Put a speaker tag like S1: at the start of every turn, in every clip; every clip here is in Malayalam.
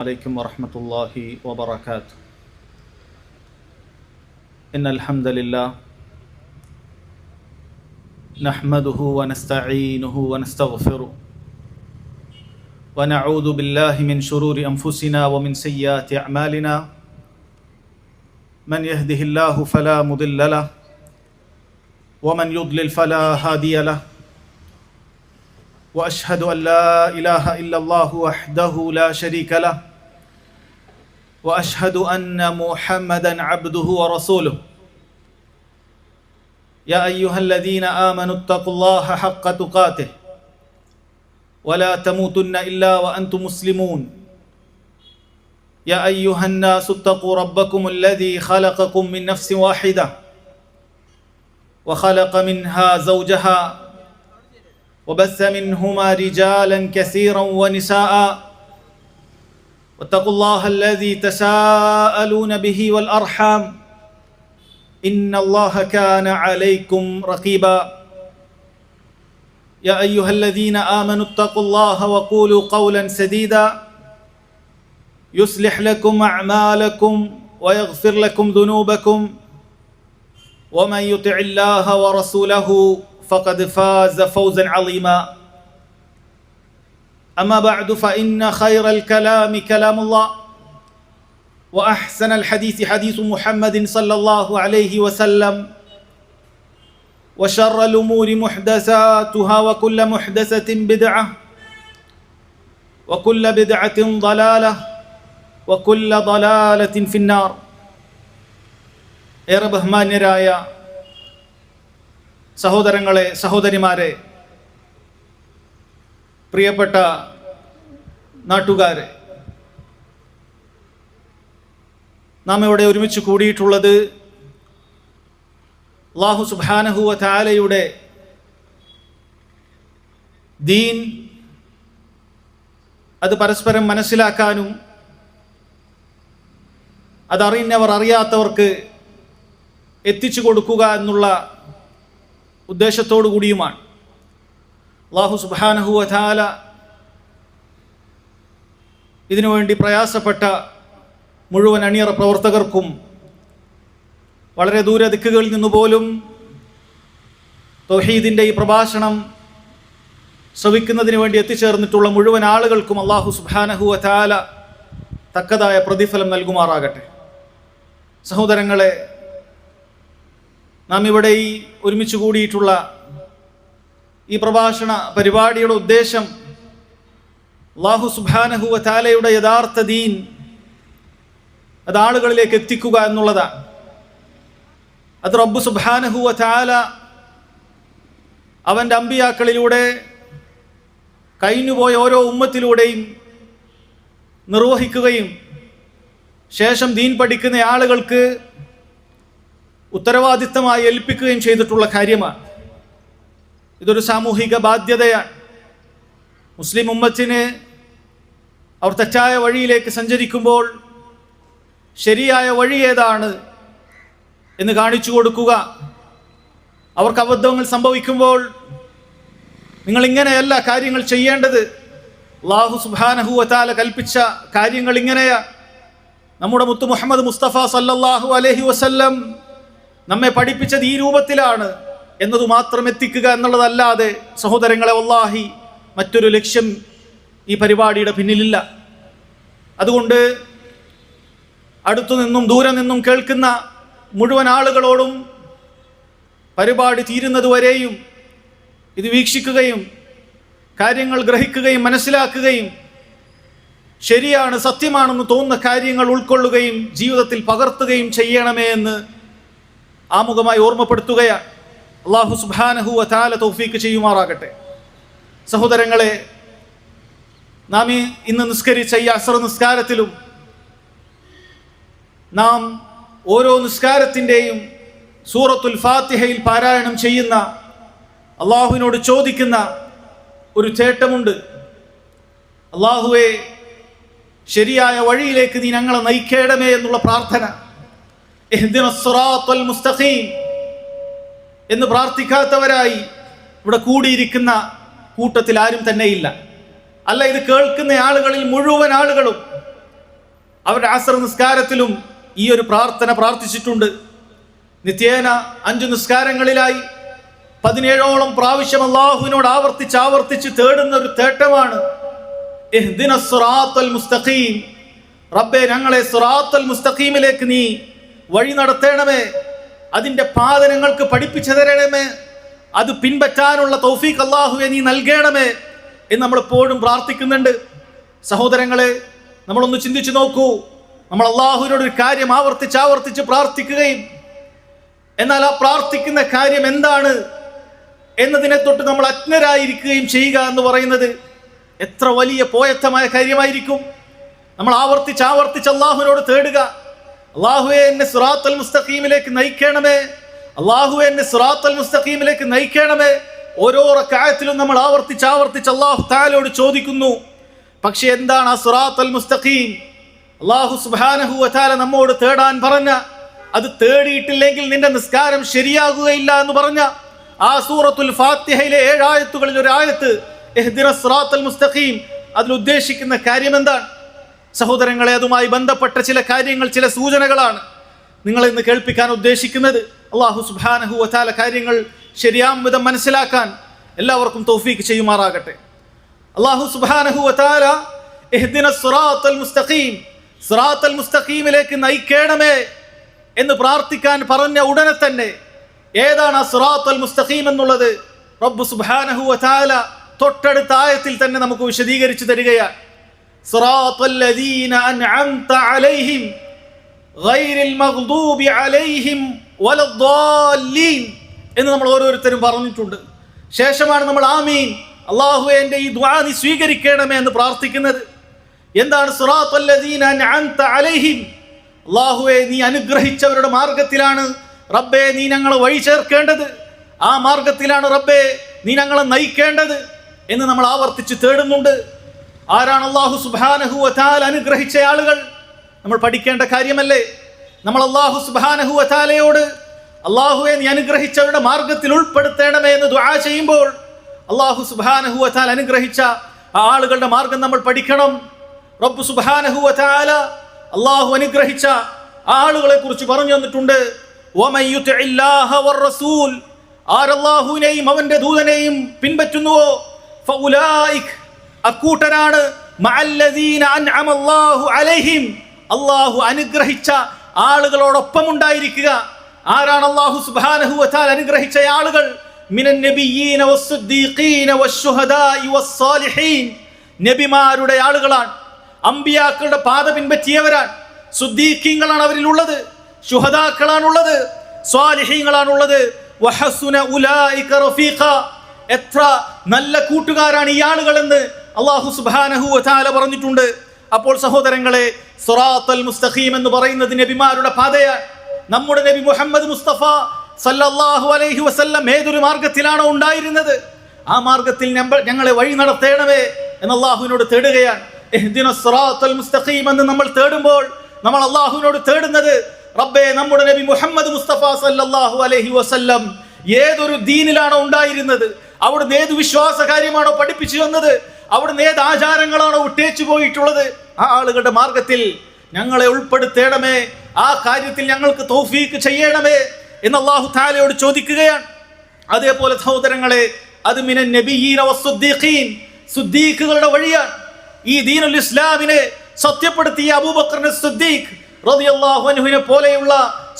S1: عليكم ورحمة الله وبركاته. إن الحمد لله نحمده ونستعينه ونستغفره ونعوذ بالله من شرور أنفسنا ومن سيئات أعمالنا. من يهده الله فلا مضل له ومن يضلل فلا هادي له. وأشهد أن لا إله إلا الله وحده لا شريك له وأشهد أن محمدًا عبده ورسوله. يا أيها الذين آمنوا اتقوا الله حق تقاته ولا تموتن إلا وأنتم مسلمون. يا أيها الناس اتقوا ربكم الذي خلقكم من نفس واحدة وخلق منها زوجها وبث منهما رجالا كثيرا ونساء. واتقوا الله الذي تساءلون به والأرحام إن الله كان عليكم رقيبا. يا أيها الذين آمنوا اتقوا الله وقولوا قولا سديدا يصلح لكم أعمالكم ويغفر لكم ذنوبكم ومن يطع الله ورسوله فقد فاز فوزا عظيما. أما بعد فإن خير الكلام كلام الله وأحسن الحديث حديث محمد صلى الله عليه وسلم وشر الأمور محدثاتها وكل محدثة بدعة وكل بدعة ضلالة وكل ضلالة في النار. ഏറെ ബഹുമാന്യരായ സഹോദരങ്ങളെ, സഹോദരിമാരെ, പ്രിയപ്പെട്ട നാട്ടുകാരെ, നാം ഇവിടെ ഒരുമിച്ച് കൂടിയിട്ടുള്ളത് അല്ലാഹു സുബ്ഹാനഹു വ തആലയുടെ ദീൻ അത് പരസ്പരം മനസ്സിലാക്കാനും അതറിയുന്നവർ അറിയാത്തവർക്ക് എത്തിച്ചു കൊടുക്കുക എന്നുള്ള ഉദ്ദേശത്തോടു കൂടിയുമാണ്. അല്ലാഹു സുബ്ഹാനഹു വ തആല ഇതിനുവേണ്ടി പ്രയാസപ്പെട്ട മുഴുവൻ അണിയറ പ്രവർത്തകർക്കും വളരെ ദൂര ദിക്കുകളിൽ നിന്നുപോലും തൗഹീദിൻ്റെ ഈ പ്രഭാഷണം ശ്രവിക്കുന്നതിന് വേണ്ടി എത്തിച്ചേർന്നിട്ടുള്ള മുഴുവൻ ആളുകൾക്കും അല്ലാഹു സുബ്ഹാനഹു വ തആല തക്കതായ പ്രതിഫലം നൽകുമാറാകട്ടെ. സഹോദരങ്ങളെ, നാം ഇവിടെ ഈ ഒരുമിച്ച് കൂടിയിട്ടുള്ള ഈ പ്രഭാഷണ പരിപാടിയുടെ ഉദ്ദേശം അല്ലാഹു സുബ്ഹാനഹു വ തആലയുടെ യഥാർത്ഥ ദീൻ അത് ആളുകളിലേക്ക് എത്തിക്കുക എന്നുള്ളതാണ്. അത് റബ്ബ് സുബ്ഹാനഹു വ തആല അവൻ്റെ അമ്പിയാക്കളിലൂടെ കഴിഞ്ഞുപോയ ഓരോ ഉമ്മത്തിലൂടെയും നിർവഹിക്കുകയും ശേഷം ദീൻ പഠിക്കുന്ന ആളുകൾക്ക് ഉത്തരവാദിത്തമായി ഏൽപ്പിക്കുകയും ചെയ്തിട്ടുള്ള കാര്യമാണ്. ഇതൊരു സാമൂഹിക ബാധ്യതയാണ്. മുസ്ലിം ഉമ്മത്തിന് അവർ തെറ്റായ വഴിയിലേക്ക് സഞ്ചരിക്കുമ്പോൾ ശരിയായ വഴി ഏതാണ് എന്ന് കാണിച്ചു കൊടുക്കുക. അവർക്ക് അബദ്ധങ്ങൾ സംഭവിക്കുമ്പോൾ നിങ്ങൾ ഇങ്ങനെയല്ല കാര്യങ്ങൾ ചെയ്യേണ്ടത്, അല്ലാഹു സുബ്ഹാനഹു വ തആല കൽപ്പിച്ച കാര്യങ്ങൾ ഇങ്ങനെയാ, നമ്മുടെ മുത്ത് മുഹമ്മദ് മുസ്തഫ സല്ലല്ലാഹു അലൈഹി വസല്ലം നമ്മെ പഠിപ്പിച്ചത് ഈ രൂപത്തിലാണ് എന്നതു മാത്രം എത്തിക്കുക എന്നുള്ളതല്ലാതെ സഹോദരങ്ങളെ, വല്ലാഹി മറ്റൊരു ലക്ഷ്യം ഈ പരിപാടിയുടെ പിന്നിലില്ല. അതുകൊണ്ട് അടുത്തു നിന്നും ദൂരെ നിന്നും കേൾക്കുന്ന മുഴുവൻ ആളുകളോടും പരിപാടി തീരുന്നതുവരെയും ഇത് വീക്ഷിക്കുകയും കാര്യങ്ങൾ ഗ്രഹിക്കുകയും മനസ്സിലാക്കുകയും ശരിയാണ്, സത്യമാണെന്ന് തോന്നുന്ന കാര്യങ്ങൾ ഉൾക്കൊള്ളുകയും ജീവിതത്തിൽ പകർത്തുകയും ചെയ്യണമേ എന്ന് ആമുഖമായി ഓർമ്മപ്പെടുത്തുകയാണ്. അല്ലാഹു സുബ്ഹാനഹു വ തആല തൗഫീക്ക് ചെയ്യുമാറാകട്ടെ. സഹോദരങ്ങളെ, നാം ഇന്ന് നിസ്കരിച്ച ഈ അസ്ർ നിസ്കാരത്തിലും നാം ഓരോ നിസ്കാരത്തിൻ്റെയും സൂറത്തുൽ ഫാത്തിഹയിൽ പാരായണം ചെയ്യുന്ന അള്ളാഹുവിനോട് ചോദിക്കുന്ന ഒരു ചേട്ടമുണ്ട്. അള്ളാഹുവേ, ശരിയായ വഴിയിലേക്ക് നീ ഞങ്ങളെ നയിക്കേണമേ എന്നുള്ള പ്രാർത്ഥന. ഇഹ്ദിനസ് സിറാത്തൽ മുസ്തഖീം എന്ന് പ്രാർത്ഥിക്കാത്തവരായി ഇവിടെ കൂടിയിരിക്കുന്ന കൂട്ടത്തിൽ ആരും തന്നെയില്ല. അല്ല, ഇത് കേൾക്കുന്ന ആളുകളിൽ മുഴുവൻ ആളുകളും അവരുടെ അസ്ർ നിസ്കാരത്തിലും ഈ ഒരു പ്രാർത്ഥന പ്രാർത്ഥിച്ചിട്ടുണ്ട്. നിത്യേന 5 നിസ്കാരങ്ങളിലായി 17ഓളം പ്രാവശ്യം അള്ളാഹുവിനോട് ആവർത്തിച്ച് തേടുന്ന ഒരു തേട്ടമാണ് ഇഹ്ദിനസ് സിറാത്തൽ മുസ്തഖീം. റബ്ബേ, ഞങ്ങളെ സിറാത്തൽ മുസ്തഖീമിലേക്ക് നീ വഴി നടത്തേണമേ, അതിൻ്റെ പാത ഞങ്ങൾക്ക് പഠിപ്പിച്ചു തരണമേ, അത് പിൻപറ്റാനുള്ള തൗഫീഖ് അല്ലാഹുവേ നീ നൽകണമേ എന്ന് നമ്മളെപ്പോഴും പ്രാർത്ഥിക്കുന്നുണ്ട്. സഹോദരങ്ങളെ, നമ്മളൊന്ന് ചിന്തിച്ചു നോക്കൂ. നമ്മൾ അള്ളാഹുവിനോട് ഒരു കാര്യം ആവർത്തിച്ച് പ്രാർത്ഥിക്കുകയും എന്നാൽ ആ പ്രാർത്ഥിക്കുന്ന കാര്യം എന്താണ് എന്നതിനെ തൊട്ട് നമ്മൾ അജ്ഞരായിരിക്കുകയും ചെയ്യുക എന്ന് പറയുന്നത് എത്ര വലിയ പോയത്തമായ കാര്യമായിരിക്കും. നമ്മൾ ആവർത്തിച്ച് അള്ളാഹുവിനോട് തേടുക, അള്ളാഹുവേ എന്നെ സിറാത്തൽ മുസ്തഖീമിലേക്ക് നയിക്കണമേ, അള്ളാഹുവേ എന്നെ സിറാത്തൽ മുസ്തഖീമിലേക്ക് നയിക്കണമേ. ഓരോ റക്അത്തിലും നമ്മൾ ആവർത്തിച്ച് അള്ളാഹു തആലയോട് ചോദിക്കുന്നു. പക്ഷെ എന്താണ് ആ സിറാത്തൽ മുസ്തഖീം? അള്ളാഹു സുബ്ഹാനഹു വ തആല നമ്മോട് തേടാൻ പറഞ്ഞ, അത് തേടിയിട്ടില്ലെങ്കിൽ നിന്റെ നിസ്കാരം ശരിയാകുകയില്ല എന്ന് പറഞ്ഞ ആ സൂറത്തുൽ ഫാത്തിഹയിലെ 7 ആയത്തുകളിൽ ഒരു ആയത്ത് ഇഹ്ദിനസ് സിറാത്തൽ മുസ്തഖീം, അതിൽ ഉദ്ദേശിക്കുന്ന കാര്യം എന്താണ്? സഹോദരങ്ങളെ, അതുമായി ബന്ധപ്പെട്ട ചില കാര്യങ്ങൾ, ചില സൂചനകളാണ് നിങ്ങളെ ഇന്ന് കേൾപ്പിക്കാൻ ഉദ്ദേശിക്കുന്നത്. അള്ളാഹു സുബ്ഹാനഹു വ തആല കാര്യങ്ങൾ ശരിയാം വിധം മനസ്സിലാക്കാൻ എല്ലാവർക്കും തൗഫീഖ് ചെയ്യുമാറാകട്ടെ. അള്ളാഹു സുബ്ഹാനഹു വ തആല ഇഹ്ദിനസ് സിറാത്തൽ മുസ്തഖീം, സിറാത്തൽ മുസ്തഖീമിലേക്ക് നയിക്കണമേ എന്ന് പ്രാർത്ഥിക്കാൻ പറഞ്ഞ ഉടനെ തന്നെ ഏതാണ് ആ സിറാത്തൽ മുസ്തഖീം എന്നുള്ളത് റബ്ബ് സുബ്ഹാനഹു വ തആല തൊട്ടടുത്ത ആയത്തിൽ തന്നെ നമുക്ക് വിശദീകരിച്ചു തരികയാണ്. സിറാത്തൽ ലദീന അൻഅംത അലൈഹിം ഗൈറിൽ മഗ്ദൂബി അലൈഹിം വലദ്ദാല്ലീൻ എന്ന് നമ്മൾ ഓരോരുത്തരും പറഞ്ഞിട്ടുണ്ട്. ശേഷമാണ് നമ്മൾ ആമീൻ, അല്ലാഹുവേ എൻ്റെ ഈ ദുആ നീ സ്വീകരിക്കണമേ എന്ന് പ്രാർത്ഥിക്കുന്നത്. എന്താണ് സിറാത്തൽ ലദീന അൻഅംത അലൈഹിം? അല്ലാഹുവേ, നീ അനുഗ്രഹിച്ചവരുടെ മാർഗത്തിലാണ് റബ്ബേ നീ ഞങ്ങളെ വഴി ചേർക്കേണ്ടത്, ആ മാർഗത്തിലാണ് റബ്ബേ നീ ഞങ്ങളെ നയിക്കേണ്ടത് എന്ന് നമ്മൾ ആവർത്തിച്ച് തേടുന്നുണ്ട്. ആരാണ് അല്ലാഹു സുബ്ഹാനഹു വ തആല അനുഗ്രഹിച്ച ആളുകൾ? നമ്മൾ പഠിക്കേണ്ട കാര്യമല്ലേ? നമ്മൾ അല്ലാഹു സുബ്ഹാനഹു വ തആലയോട് അല്ലാഹുവേ നീ അനുഗ്രഹിച്ചവരുടെ മാർഗത്തിൽ ഉൾപ്പെടുത്തണമേ എന്ന് ദുആ ചെയ്യുമ്പോൾ അല്ലാഹു സുബ്ഹാനഹു വ തആല അനുഗ്രഹിച്ച ആ ആളുകളുടെ മാർഗം നമ്മൾ പഠിക്കണം. റബ്ബ് സുബ്ഹാനഹു വ തആല അല്ലാഹു അനുഗ്രഹിച്ച ആളുകളെ കുറിച്ച് പറഞ്ഞു തന്നിട്ടുണ്ട്. വമൻ യുതിഇല്ലാഹ വറസൂൽ, ആരല്ലാഹുവിനെയും അവന്റെ ദൂതനെയും പിൻപറ്റുന്നുവോ ഫഉലൈക്, അക്കൂട്ടരാണ് മഅല്ലദീന അൻഅമല്ലാഹു അലൈഹിം, അല്ലാഹു അനുഗ്രഹിച്ച ആളുകളോടൊപ്പം ഉണ്ടായിരിക്കുക. ആരാണ് അല്ലാഹു സുബ്ഹാനഹു വ തആല അനുഗ്രഹിച്ച ആളുകൾ? മിനൻ നബിയ്യീന വസ്സുദ്ദീഖീന വശുഹദാഇ വസ്സാലിഹീൻ, നബിമാരുടെ ആളുകളാണ്, അമ്പിയാക്കളുടെ പാത പിൻപറ്റിയവരാണ്. സുദ്ദീഖീങ്ങളാണ് അവരിലുള്ളത്, ശുഹദാക്കളാണുള്ളത്, സ്വാലിഹീങ്ങളാണുള്ളത്. വഹസുന ഉലൈക റഫീഖ, എത്ര നല്ല കൂട്ടുകാരാണ് ഈ ആളുകളെന്ന് അല്ലാഹു സുബ്ഹാനഹു വ തആല പറഞ്ഞിട്ടുണ്ട്. അപ്പോൾ സഹോദരങ്ങളെ, സിറാത്തൽ മുസ്തഖീം എന്ന് പറയുന്നത് നബിമാരുടെ പാതയാണ്. നമ്മുടെ നബി മുഹമ്മദ് മുസ്തഫ സല്ലല്ലാഹു അലൈഹി വസല്ലം ഏതൊരു മാർഗത്തിലാണോ ഉണ്ടായിരുന്നത് ആ മാർഗത്തിൽ ഞങ്ങളെ വഴി നടത്തേണമേ എന്ന് അല്ലാഹുവിനോട് തേടുകയാണ്. ഇഹ്ദിനസ് സിറാത്തൽ മുസ്തഖീം എന്ന് നമ്മൾ തേടുമ്പോൾ നമ്മൾ അല്ലാഹുവിനോട് തേടുന്നത്, റബ്ബേ നമ്മുടെ നബി മുഹമ്മദ് മുസ്തഫ സല്ലല്ലാഹു അലൈഹി വസല്ലം ഏതൊരു ദീനിലാണോ ഉണ്ടായിരുന്നത്, അവിടുന്ന് ഏത് വിശ്വാസ കാര്യമാണോ പഠിപ്പിച്ചു തന്നത്, അവിടുന്ന് ഏത് ആചാരങ്ങളാണോ വിട്ടേച്ചു പോയിട്ടുള്ളത്, ആ ആളുകളുടെ മാർഗത്തിൽ ഞങ്ങളെ ഉൾപ്പെടുത്തേണമേ, ആ കാര്യത്തിൽ ഞങ്ങൾക്ക് തൗഫീഖ് ചെയ്യണമേ എന്ന് അല്ലാഹു തആലയോട് ചോദിക്കുകയാണ്. അതേപോലെ സഹോദരങ്ങളെ, അത് മിനൻ നബിയ്യീന വസ്സുദ്ദീഖീൻ, സുദ്ദീഖുകളുടെ വഴിയാണ്. ഈ ദീനുൽ ഇസ്ലാമിനെ സത്യപ്പെടുത്തിയ അബൂബക്കർ സിദ്ദീഖ് റളിയല്ലാഹു അൻഹുവിനെ പോലെയുള്ള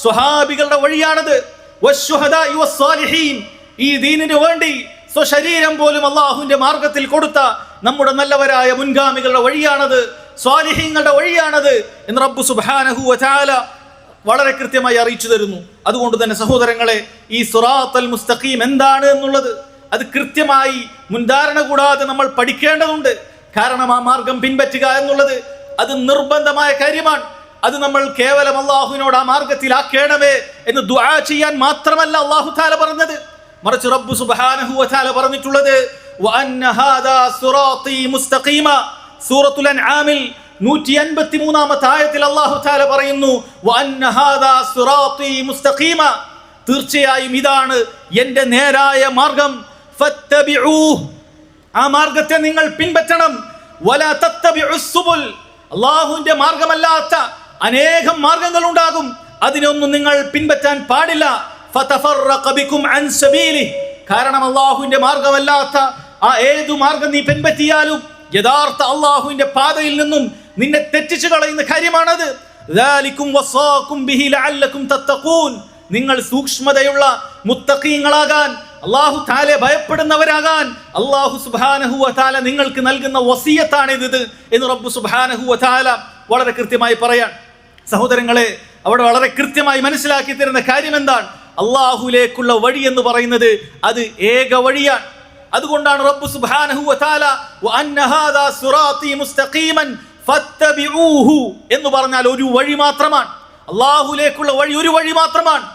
S1: സ്വഹാബികളുടെ വഴിയാണത്. വശുഹദാഇ വസ്സാലിഹീൻ, ഈ ദീനിനു വേണ്ടി സ്വശരീരം പോലും അല്ലാഹുവിന്റെ മാർഗത്തിൽ കൊടുത്ത നമ്മുടെ നല്ലവരായ മുൻഗാമികളുടെ വഴിയാണത്, സ്വാലിഹീങ്ങളുടെ വഴിയാണത് എന്ന് റബ്ബ് സുബ്ഹാനഹു വ തആല വളരെ കൃത്യമായി അറിയിച്ചു തരുന്നു. അതുകൊണ്ട് തന്നെ സഹോദരങ്ങളെ, ഈ സിറാത്തൽ മുസ്തഖീം എന്താണ് എന്നുള്ളത് അത് കൃത്യമായി മുൻധാരണ കൂടാതെ നമ്മൾ പഠിക്കേണ്ടതുണ്ട്. കാരണം ആ മാർഗം പിൻപറ്റുക എന്നുള്ളത് അത് നിർബന്ധമായ കാര്യമാണ്. അത് നമ്മൾ കേവലം അല്ലാഹുവിനോട് ആ മാർഗത്തിലാക്കേണമേ എന്ന് ദുആ ചെയ്യാൻ മാത്രമല്ല അല്ലാഹു തആല പറഞ്ഞത്, മറിച്ച് റബ്ബ് സുബ്ഹാനഹു വ തആല പറഞ്ഞിട്ടുള്ളത് വഅന്ന ഹാദാ സിറാത്തി മുസ്തഖീമ. സൂറത്തുൽ അൻആമിൽ 153-ാമത്തെ ആയത്തിൽ അല്ലാഹു തആല പറയുന്നു വഅന്ന ഹാദാ സിറാത്തി മുസ്തഖീമ, തീർച്ചയായും ഇതാണ് എൻ്റെ നേരായ മാർഗം. ഫത്തബിഊഹ്, ആ മാർഗത്തെ നിങ്ങൾ പിൻപറ്റണം. വലാ തത്തബിഉസ് സുബുൽ, അള്ളാഹുവിന്റെ മാർഗമല്ലാത്ത അനേകം മാർഗങ്ങൾ ഉണ്ടാകും, അതിനൊന്നും നിങ്ങൾ പിൻപറ്റാൻ പാടില്ല. ഫതഫറഖ ബികും അൻ സബീലി, കാരണം അള്ളാഹുവിന്റെ മാർഗമല്ലാത്ത ആ ഏതു മാർഗം നീ പിൻപറ്റിയാലും യഥാർത്ഥ അള്ളാഹുവിന്റെ പാതയിൽ നിന്നും നിന്നെ തെറ്റിച്ചു കളയുന്ന കാര്യമാണത്. ദാലികും വസാകും ബിഹി ലഅല്ലകും തത്തഖൂൻ, നിങ്ങൾ സൂക്ഷ്മതയുള്ള മുത്തഖീങ്ങളാകാൻ, അല്ലാഹു തആലയെ ഭയപ്പെടുന്നവരാകാൻ അല്ലാഹു സുബ്ഹാനഹു വ തആല നിങ്ങൾക്ക് നൽകുന്ന വസിയത്താണിത് എന്ന് റബ്ബ് സുബ്ഹാനഹു വ തആല വളരെ കൃത്യമായി പറയാൻ. സഹോദരങ്ങളെ, അവിടെ വളരെ കൃത്യമായി മനസ്സിലാക്കി തരുന്ന കാര്യം എന്താണ്? അള്ളാഹുലേക്കുള്ള വഴി എന്ന് പറയുന്നത് അത് ഏക വഴിയാണ്. അതുകൊണ്ടാണ് റബ്ബ് സുബ്ഹാനഹു വ തആല വഅന്ന ഹാദാ സിറാത്തി മുസ്തഖീമൻ ഫത്തബിഊഹു എന്ന് പറഞ്ഞാൽ ഒരു വഴി മാത്രമാണ്. അള്ളാഹുലേക്കുള്ള വഴി ഒരു വഴി മാത്രമാണ്.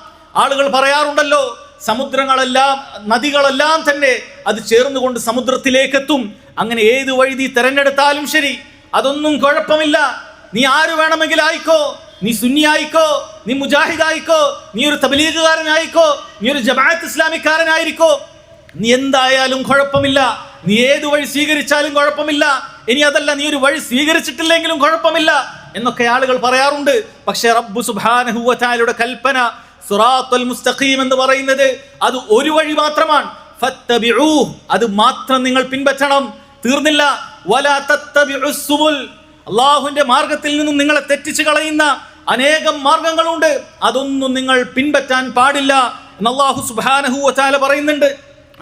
S1: ആളുകൾ പറയാറുണ്ടല്ലോ, സമുദ്രങ്ങളെല്ലാം നദികളെല്ലാം തന്നെ അത് ചേർന്നുകൊണ്ട് സമുദ്രത്തിലേക്കെത്തും. അങ്ങനെ ഏത് വഴി നീ തെരഞ്ഞെടുത്താലും ശരി, അതൊന്നും കുഴപ്പമില്ല. നീ ആര് വേണമെങ്കിലും ആയിക്കോ, നീ സുന്നി ആയിക്കോ, നീ മുജാഹിദ് ആയിക്കോ, നീ ഒരു തബ്ലീഗുകാരനായിക്കോ, നീ ഒരു ജമാഅത്ത് ഇസ്ലാമിക്കാരനായിരിക്കോ, നീ എന്തായാലും കുഴപ്പമില്ല. നീ ഏത് വഴി സ്വീകരിച്ചാലും കുഴപ്പമില്ല. ഇനി അതല്ല, നീ ഒരു വഴി സ്വീകരിച്ചിട്ടില്ലെങ്കിലും കുഴപ്പമില്ല എന്നൊക്കെ ആളുകൾ പറയാറുണ്ട്. പക്ഷേ റബ്ബ് സുബ്ഹാനഹു വ തആലയുടെ കൽപ്പന സിറാത്തുൽ മുസ്തഖീം എന്ന് പറയുന്നത് അത് ഒരു വഴി മാത്രമാണ്. ഫത്തബിഊഹു, അത് മാത്രം നിങ്ങൾ പിൻപറ്റണം. തീർന്നില്ല. വലാ തത്തബിഉസ് സുബുൽ, അള്ളാഹുവിന്റെ മാർഗത്തിൽ നിന്നും നിങ്ങളെ തെറ്റിച്ചു കളയുന്ന അനേകം മാർഗങ്ങളുണ്ട്, അതൊന്നും നിങ്ങൾ പിൻപറ്റാൻ പാടില്ല എന്ന് അല്ലാഹു സുബ്ഹാനഹു വ തആല പറയുന്നുണ്ട്.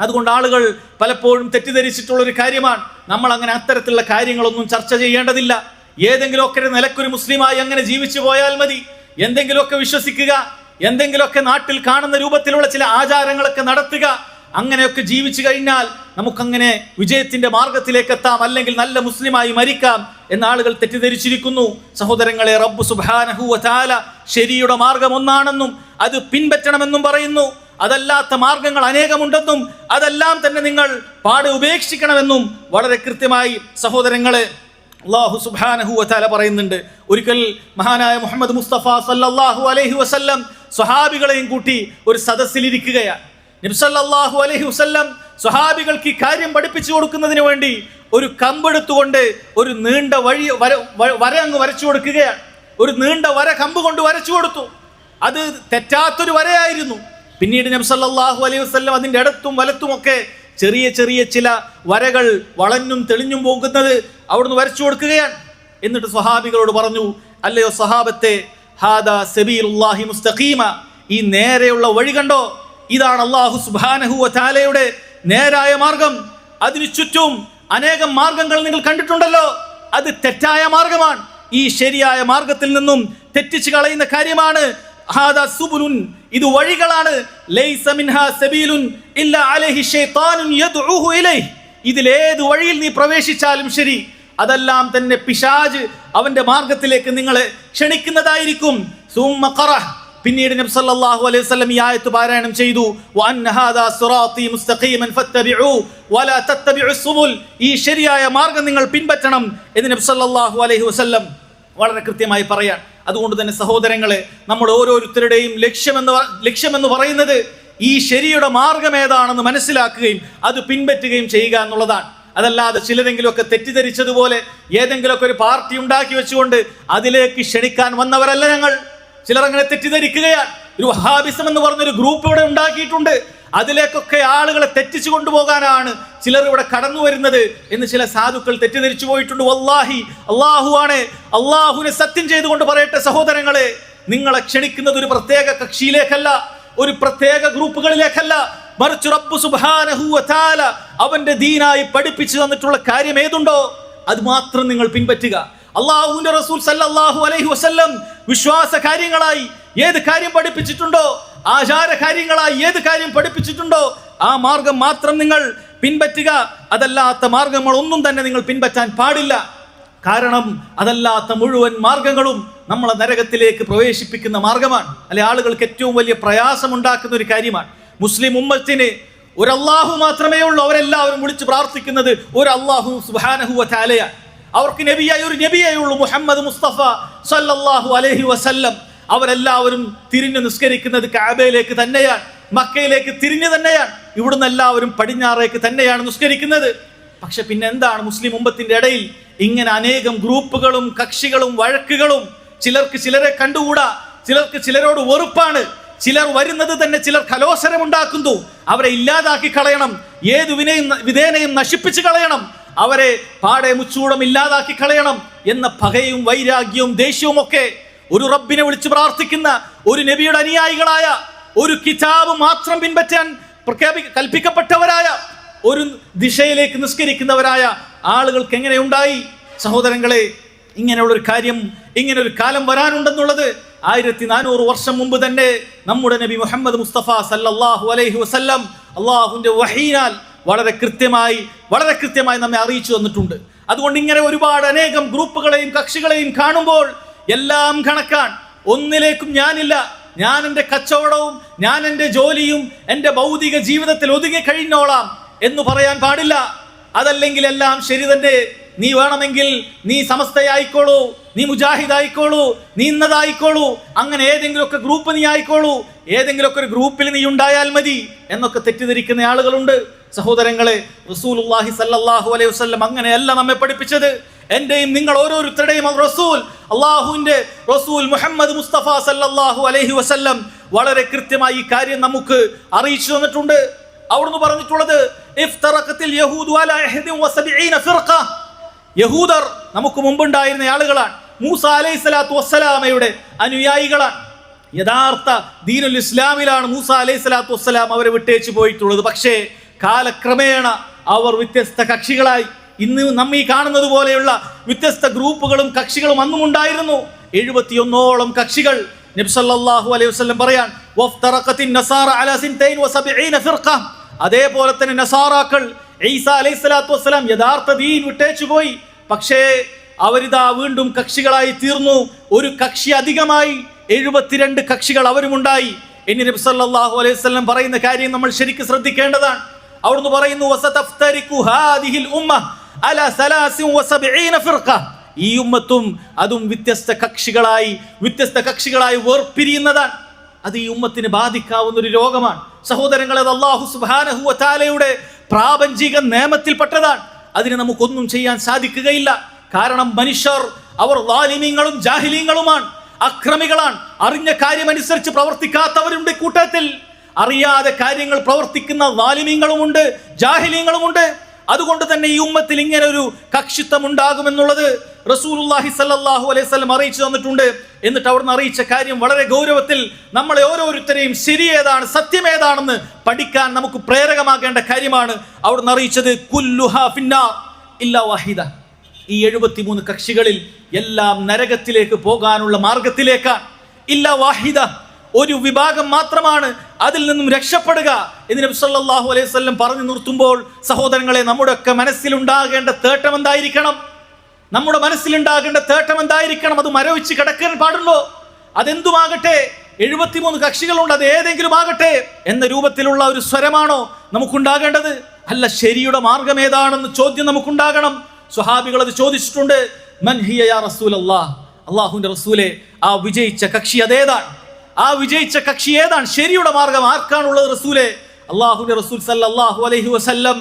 S1: അതുകൊണ്ട് ആളുകൾ പലപ്പോഴും തെറ്റിദ്ധരിച്ചിട്ടുള്ള ഒരു കാര്യമാണ്, നമ്മൾ അങ്ങനെ അത്തരത്തിലുള്ള കാര്യങ്ങളൊന്നും ചർച്ച ചെയ്യേണ്ടതില്ല. ഏതെങ്കിലുമൊക്കെ നിലക്കൊരു മുസ്ലിമായി അങ്ങനെ ജീവിച്ചു പോയാൽ മതി. എന്തെങ്കിലുമൊക്കെ വിശ്വസിക്കുക, എന്തെങ്കിലുമൊക്കെ നാട്ടിൽ കാണുന്ന രൂപത്തിലുള്ള ചില ആചാരങ്ങളൊക്കെ നടത്തുക, അങ്ങനെയൊക്കെ ജീവിച്ചു കഴിഞ്ഞാൽ നമുക്കങ്ങനെ വിജയത്തിന്റെ മാർഗത്തിലേക്ക് എത്താം, അല്ലെങ്കിൽ നല്ല മുസ്ലിമായി മരിക്കാം എന്ന ആളുകൾ തെറ്റിദ്ധരിച്ചിരിക്കുന്നു. സഹോദരങ്ങളെ, റബ്ബ് സുബ്ഹാനഹു വ തആല ശരിയുടെ മാർഗം ഒന്നാണെന്നും അത് പിൻപറ്റണമെന്നും പറയുന്നു. അതല്ലാത്ത മാർഗങ്ങൾ അനേകമുണ്ടെന്നും അതെല്ലാം തന്നെ നിങ്ങൾ പാടെ ഉപേക്ഷിക്കണമെന്നും വളരെ കൃത്യമായി സഹോദരങ്ങളെ അല്ലാഹു സുബ്ഹാനഹു വ തആല പറയുന്നുണ്ട്. ഒരിക്കൽ മഹാനായ മുഹമ്മദ് മുസ്തഫ സല്ലല്ലാഹു അലൈഹി വസല്ലം സ്വഹാബികളെയും കൂട്ടി ഒരു സദസ്സിലിരിക്കുകയാണ്. നബി സല്ലല്ലാഹു അലൈഹി വസല്ലം സ്വഹാബികൾക്ക് ഈ കാര്യം പഠിപ്പിച്ചു കൊടുക്കുന്നതിന് വേണ്ടി ഒരു കമ്പെടുത്തുകൊണ്ട് ഒരു നീണ്ട വര അങ്ങ് വരച്ചു കൊടുക്കുകയാണ്. ഒരു നീണ്ട വര കമ്പ് കൊണ്ട് വരച്ചു കൊടുത്തു. അത് തെറ്റാത്തൊരു വരയായിരുന്നു. പിന്നീട് നബി സല്ലല്ലാഹു അലൈഹി വസല്ലം അതിൻ്റെ ഇടത്തും വലത്തുമൊക്കെ ചെറിയ ചെറിയ ചില വരകൾ വളഞ്ഞും തെളിഞ്ഞും പോകുന്നത് അവിടുന്ന് വരച്ചു കൊടുക്കുകയാണ്. എന്നിട്ട് സ്വഹാബികളോട് പറഞ്ഞു, അല്ലയോ സഹാബത്തെ, ഹാദാ സബീലുല്ലാഹി മുസ്തഖീമ, ഈ നേരെയുള്ള വഴി കണ്ടോ, ഇതാണ് അല്ലാഹു സുബ്ഹാനഹു വ തആലയുടെ നേരായ മാർഗം. അതിനു ചുറ്റും അനേകം മാർഗങ്ങൾ നിങ്ങൾ കണ്ടിട്ടുണ്ടല്ലോ, അത് തെറ്റായ മാർഗമാണ്. ഈ ശരിയായ മാർഗത്തിൽ നിന്നും തെറ്റിച്ചു കളയുന്ന കാര്യമാണ്. ഹാദാ സുബുലുൻ, ഇത് വഴികളാണ്. ലൈസ മിൻഹാ സബീലുൻ ഇല്ലാ അലൈഹി ശൈത്താനുൻ യദ്ഉഹു ഇലൈഹി, ഇതിലേത് വഴിയിൽ നീ പ്രവേശിച്ചാലും ശരി, അതെല്ലാം തന്നെ പിശാച് അവന്റെ മാർഗത്തിലേക്ക് നിങ്ങളെ ക്ഷണിക്കുന്നതായിരിക്കും. സുമ്മ ഖറഅ, പിന്നീട് നബി സല്ലല്ലാഹു അലൈഹി വസല്ലം ഈ ആയത്ത് പാരായണം ചെയ്തു. വഅന്ന ഹാദാ സിറാത്തി മുസ്തഖീമൻ ഫത്തബിഉ വലാ തത്തബിഉസ് സുബുൽ, ഈ ശരിയായ മാർഗം നിങ്ങൾ പിൻപറ്റണം എന്ന് നബി സല്ലല്ലാഹു അലൈഹി വസല്ലം വളരെ കൃത്യമായി പറയാൻ. അതുകൊണ്ട് തന്നെ സഹോദരങ്ങളെ, നമ്മൾ ഓരോരുത്തരുടെയും ലക്ഷ്യമെന്ന് പറയുന്നത് ഈ ശരിയുടെ മാർഗം ഏതാണെന്ന് മനസ്സിലാക്കുകയും അത് പിൻപറ്റുകയും ചെയ്യുക എന്നുള്ളതാണ്. അതല്ലാതെ ചിലരെങ്കിലുമൊക്കെ തെറ്റിദ്ധരിച്ചതുപോലെ ഏതെങ്കിലുമൊക്കെ ഒരു പാർട്ടി ഉണ്ടാക്കി വെച്ചുകൊണ്ട് അതിലേക്ക് ക്ഷണിക്കാൻ വന്നവരല്ല ഞങ്ങൾ. ചിലർ അങ്ങനെ തെറ്റിദ്ധരിക്കുകയാണ്. ഒരു വഹാബിസം എന്ന് പറഞ്ഞൊരു ഗ്രൂപ്പ് ഇവിടെ ഉണ്ടാക്കിയിട്ടുണ്ട്, അതിലേക്കൊക്കെ ആളുകളെ തെറ്റിച്ചു കൊണ്ടുപോകാനാണ് ചിലർ ഇവിടെ കടന്നു വരുന്നത് എന്ന് ചില സാധുക്കൾ തെറ്റിദ്ധരിച്ചു പോയിട്ടുണ്ട്. വല്ലാഹി, അള്ളാഹുവാണ്, അള്ളാഹുവിനെ സത്യം ചെയ്തുകൊണ്ട് പറയട്ടെ സഹോദരങ്ങളെ, നിങ്ങളെ ക്ഷണിക്കുന്നത് ഒരു പ്രത്യേക കക്ഷിയിലേക്കല്ല, ഒരു പ്രത്യേക ഗ്രൂപ്പുകളിലേക്കല്ല, മറിച്ച് റബ്ബ് സുബ്ഹാനഹു വ തആല അവന്റെ ദീനായി പഠിപ്പിച്ചു തന്നിട്ടുള്ള കാര്യം ഏതുണ്ടോ അത് മാത്രം നിങ്ങൾ പിൻപറ്റുക. അള്ളാഹുവിന്റെ റസൂൽ സല്ലല്ലാഹു അലൈഹി വസല്ലം വിശ്വാസ കാര്യങ്ങളായി ഏത് കാര്യം പഠിപ്പിച്ചിട്ടുണ്ടോ, ആചാര കാര്യങ്ങളായി ഏത് കാര്യം പഠിപ്പിച്ചിട്ടുണ്ടോ ആ മാർഗം മാത്രം നിങ്ങൾ പിൻപറ്റുക. അതല്ലാത്ത മാർഗങ്ങൾ ഒന്നും തന്നെ നിങ്ങൾ പിൻപറ്റാൻ പാടില്ല. കാരണം അതല്ലാത്ത മുഴുവൻ മാർഗങ്ങളും നമ്മളെ നരകത്തിലേക്ക് പ്രവേശിപ്പിക്കുന്ന മാർഗമാണ്. അല്ലെ, ആളുകൾക്ക് ഏറ്റവും വലിയ പ്രയാസമുണ്ടാക്കുന്ന ഒരു കാര്യമാണ്. മുസ്ലിം ഉമ്മത്തിന് ഒരു അല്ലാഹു മാത്രമേ ഉള്ളൂ. അവരെല്ലാവരും വിളിച്ച് പ്രാർത്ഥിക്കുന്നത് ഒരു അല്ലാഹു സുബ്ഹാനഹു വ തആലയാണ്. അവർക്ക് നബിയായി ഒരു നബിയേ ഉള്ളൂ, മുഹമ്മദ് മുസ്തഫ സല്ലല്ലാഹു അലൈഹി വസല്ലം. അവരെല്ലാവരും തിരിഞ്ഞു നിസ്കരിക്കുന്നത് കഅബയിലേക്ക് തന്നെയാണ്, മക്കയിലേക്ക് തിരിഞ്ഞു തന്നെയാണ്. ഇവിടുന്ന് എല്ലാവരും പടിഞ്ഞാറേക്ക് തന്നെയാണ് നിസ്കരിക്കുന്നത്. പക്ഷെ പിന്നെ എന്താണ് മുസ്ലിം ഉമ്മത്തിന്റെ ഇടയിൽ ഇങ്ങനെ അനേകം ഗ്രൂപ്പുകളും കക്ഷികളും വഴക്കുകളും? ചിലർക്ക് ചിലരെ കണ്ടുകൂടാ, ചിലർക്ക് ചിലരോട് വെറുപ്പാണ്, ചിലർ വരുന്നത് തന്നെ ചിലർ കലോശരമുണ്ടാക്കുന്നു. അവരെ ഇല്ലാതാക്കി കളയണം, ഏതു വിധേനയും നശിപ്പിച്ചു കളയണം, അവരെ പാടെ മുച്ചൂടം ഇല്ലാതാക്കി കളയണം എന്ന പകയും വൈരാഗ്യവും ദേഷ്യവും ഒക്കെ ഒരു റബ്ബിനെ വിളിച്ച് പ്രാർത്ഥിക്കുന്ന, ഒരു നബിയുടെ അനുയായികളായ, ഒരു കിതാബ് മാത്രം പിൻപറ്റാൻ കൽപ്പിക്കപ്പെട്ടവരായ, ഒരു ദിശയിലേക്ക് നിസ്കരിക്കുന്നവരായ ആളുകൾക്ക് എങ്ങനെ ഉണ്ടായി? സഹോദരങ്ങളെ, ഇങ്ങനെയുള്ളൊരു കാര്യം, ഇങ്ങനെ ഒരു കാലം വരാനുണ്ടെന്നുള്ളത് 1400 വർഷം മുമ്പ് തന്നെ നമ്മുടെ നബി മുഹമ്മദ് മുസ്തഫ സല്ലല്ലാഹു അലൈഹി വസല്ലം അള്ളാഹുവിന്റെ വഹീനാൽ വളരെ കൃത്യമായി നമ്മെ അറിയിച്ചു തന്നിട്ടുണ്ട്. അതുകൊണ്ട് ഇങ്ങനെ ഒരുപാട് അനേകം ഗ്രൂപ്പുകളെയും കക്ഷികളെയും കാണുമ്പോൾ എല്ലാം കണക്കാൻ, ഒന്നിലേക്കും ഞാനില്ല, ഞാൻ എൻ്റെ കച്ചവടവും ഞാൻ എൻ്റെ ജോലിയും എൻ്റെ ഭൗതിക ജീവിതത്തിൽ ഒതുങ്ങി കഴിഞ്ഞോളാം എന്ന് പറയാൻ പാടില്ല. അതല്ലെങ്കിൽ എല്ലാം ശരി തന്നെ, നീ വേണമെങ്കിൽ നീ സമസ്തയായിക്കോളൂ, നീ മുജാഹിദായിക്കോളൂ, നീ ഇന്നതായിക്കോളൂ, അങ്ങനെ ഏതെങ്കിലുമൊക്കെ ഗ്രൂപ്പ് നീ ആയിക്കോളൂ, ഏതെങ്കിലുമൊക്കെ ഒരു ഗ്രൂപ്പിൽ നീ ഉണ്ടായാൽ മതി എന്നൊക്കെ തെറ്റിദ്ധരിക്കുന്ന ആളുകളുണ്ട്. സഹോദരങ്ങളെ, റസൂലുള്ളാഹി സല്ലല്ലാഹു അലൈഹി വസല്ലം അങ്ങനെയല്ല നമ്മെ പഠിപ്പിച്ചത്. എന്റെയും നിങ്ങൾ ഓരോരുത്തരുടെയും റസൂൽ, അള്ളാഹുവിന്റെ റസൂൽ മുഹമ്മദ് മുസ്തഫ സല്ലല്ലാഹു അലൈഹി വസല്ലം വളരെ കൃത്യമായി ഈ കാര്യം നമുക്ക് അറിയിച്ചു തന്നിട്ടുണ്ട്. അവിടുന്ന് പറഞ്ഞിട്ടുള്ളത്, ഇഫ്തറഖത്തിൽ യഹൂദു അലാ 71 ഫിർഖ. യഹൂദർ നമുക്ക് മുമ്പുണ്ടായിരുന്ന ആളുകളാണ്, മൂസ അലൈഹിസ്സലാത്തു വസ്സലാമയുടെ അനുയായികളാണ്. യഥാർത്ഥ ദീനുൽ ഇസ്ലാമിലാണ് മൂസ അലൈഹിസ്സലാത്തു വസ്സലാം അവരെ വിട്ടേച്ചു പോയിട്ടുള്ളത്. പക്ഷേ കാലക്രമേണ അവർ വ്യത്യസ്ത കക്ഷികളായി. ഇന്ന് നമ്മീ കാണുന്നത് പോലെയുള്ള വ്യത്യസ്ത ഗ്രൂപ്പുകളും കക്ഷികളും അന്നും ഉണ്ടായിരുന്നു. 71ഓളം കക്ഷികൾ. നബി സല്ലല്ലാഹു അലൈഹി വസല്ലം പറയാൻ, വഫ്തറഖത്തിൻ നസാറ അലാ 72 ഫിർഖ. അതേപോലെ തന്നെ നസാറാക്കൾ ഈസ അലൈഹിസ്സലാത്തു വസ്സലാം യഥാർത്ഥ ദീൻ വിട്ടേച്ചു പോയി. പക്ഷേ അവരിതാ വീണ്ടും കക്ഷികളായി തീർന്നു. ഒരു കക്ഷി അധികമായി, 72 കക്ഷികൾ അവരുമുണ്ടായി. ഇനി നബി സല്ലല്ലാഹു അലൈഹി വസല്ലം പറയുന്ന കാര്യം നമ്മൾ ശരിക്കും ശ്രദ്ധിക്കേണ്ടതാണ്. അവിടുന്ന് പറയുന്നു, വസതഫ്തരിഖു ഹാദിഹിൽ ഉമ്മ അലാ 73 ഫിർഖ. ഈ ഉമ്മത്തും അതും വ്യത്യസ്ത കക്ഷികളായി വേർപിരിയുന്നതാണ്. അത് ഈ ഉമ്മത്തിന് ബാധിക്കാവുന്ന ഒരു രോഗമാണ്. സഹോദരങ്ങളെ, അത് അല്ലാഹു സുബ്ഹാനഹു വ തആലയുടെ പ്രാപഞ്ചിക നിയമത്തിൽപ്പെട്ടതാണ്. അതിന് നമുക്കൊന്നും ചെയ്യാൻ സാധിക്കുകയില്ല. കാരണം മനുഷ്യർ അവർ ളാലിമീങ്ങളും ജാഹിലീങ്ങളുമാണ്, അക്രമികളാണ്. അറിഞ്ഞ കാര്യമനുസരിച്ച് പ്രവർത്തിക്കാത്തവരുണ്ട് കൂട്ടത്തിൽ. അറിയാതെ കാര്യങ്ങൾ പ്രവർത്തിക്കുന്ന ളാലിമീങ്ങളുമുണ്ട്, ജാഹിലീങ്ങളുമുണ്ട്. അതുകൊണ്ട് തന്നെ ഈ ഉമ്മത്തിൽ ഇങ്ങനെ ഒരു കക്ഷിത്വം ഉണ്ടാകുമെന്നുള്ളത് റസൂലുള്ളാഹി സ്വല്ലല്ലാഹു അലൈഹി വസല്ലം അറിയിച്ചു തന്നിട്ടുണ്ട്. എന്നിട്ട് അവിടുന്ന് അറിയിച്ച കാര്യം വളരെ ഗൗരവത്തിൽ നമ്മളെ ഓരോരുത്തരെയും ശരിയേതാണ്, സത്യമേതാണെന്ന് പഠിക്കാൻ നമുക്ക് പ്രേരകമാകേണ്ട കാര്യമാണ്. അവിടുന്ന് അറിയിച്ചത്, കുല്ലുഹാ ഫിന്നാർ ഇല്ലാ വാഹിദ. ഈ 73 കക്ഷികളിൽ എല്ലാം നരകത്തിലേക്ക് പോകാനുള്ള മാർഗത്തിലേക്കാണ്. ഇല്ലാ വാഹിദ, ഒരു വിഭാഗം മാത്രമാണ് അതിൽ നിന്നും രക്ഷപ്പെടുക എന്ന് നബി സല്ലല്ലാഹു അലൈഹി വസല്ലം പറഞ്ഞു നിർത്തുമ്പോൾ, സഹോദരങ്ങളെ, നമ്മുടെ ഒക്കെ മനസ്സിലുണ്ടാകേണ്ട തേട്ടം എന്തായിരിക്കണം? നമ്മുടെ മനസ്സിലുണ്ടാകേണ്ട തേട്ടം എന്തായിരിക്കണം? അത് മരവിച്ച് കിടക്കാൻ പാടുള്ളൂ. അതെന്തുമാകട്ടെ, 73 കക്ഷികളുണ്ട്, അത് ഏതെങ്കിലും ആകട്ടെ എന്ന രൂപത്തിലുള്ള ഒരു സ്വരമാണോ നമുക്കുണ്ടാകേണ്ടത്? അല്ല, ശരിയുടെ മാർഗം ഏതാണെന്ന് ചോദ്യം നമുക്കുണ്ടാകണം. സ്വഹാബികൾ അത് ചോദിച്ചിട്ടുണ്ട്. മൻ ഹിയ യാ റസൂലല്ലാഹ്, അല്ലാഹുവിന്റെ റസൂലേ, ആ വിജയിച്ച കക്ഷി അതേതാണ്? ആ വിജയിച്ച കക്ഷി ഏതാണ്? ശരിയുടെ മാർഗം ആർക്കാണുള്ളത് റസൂലേ? അല്ലാഹുവിന്റെ റസൂൽ സല്ലല്ലാഹു അലൈഹി വസല്ലം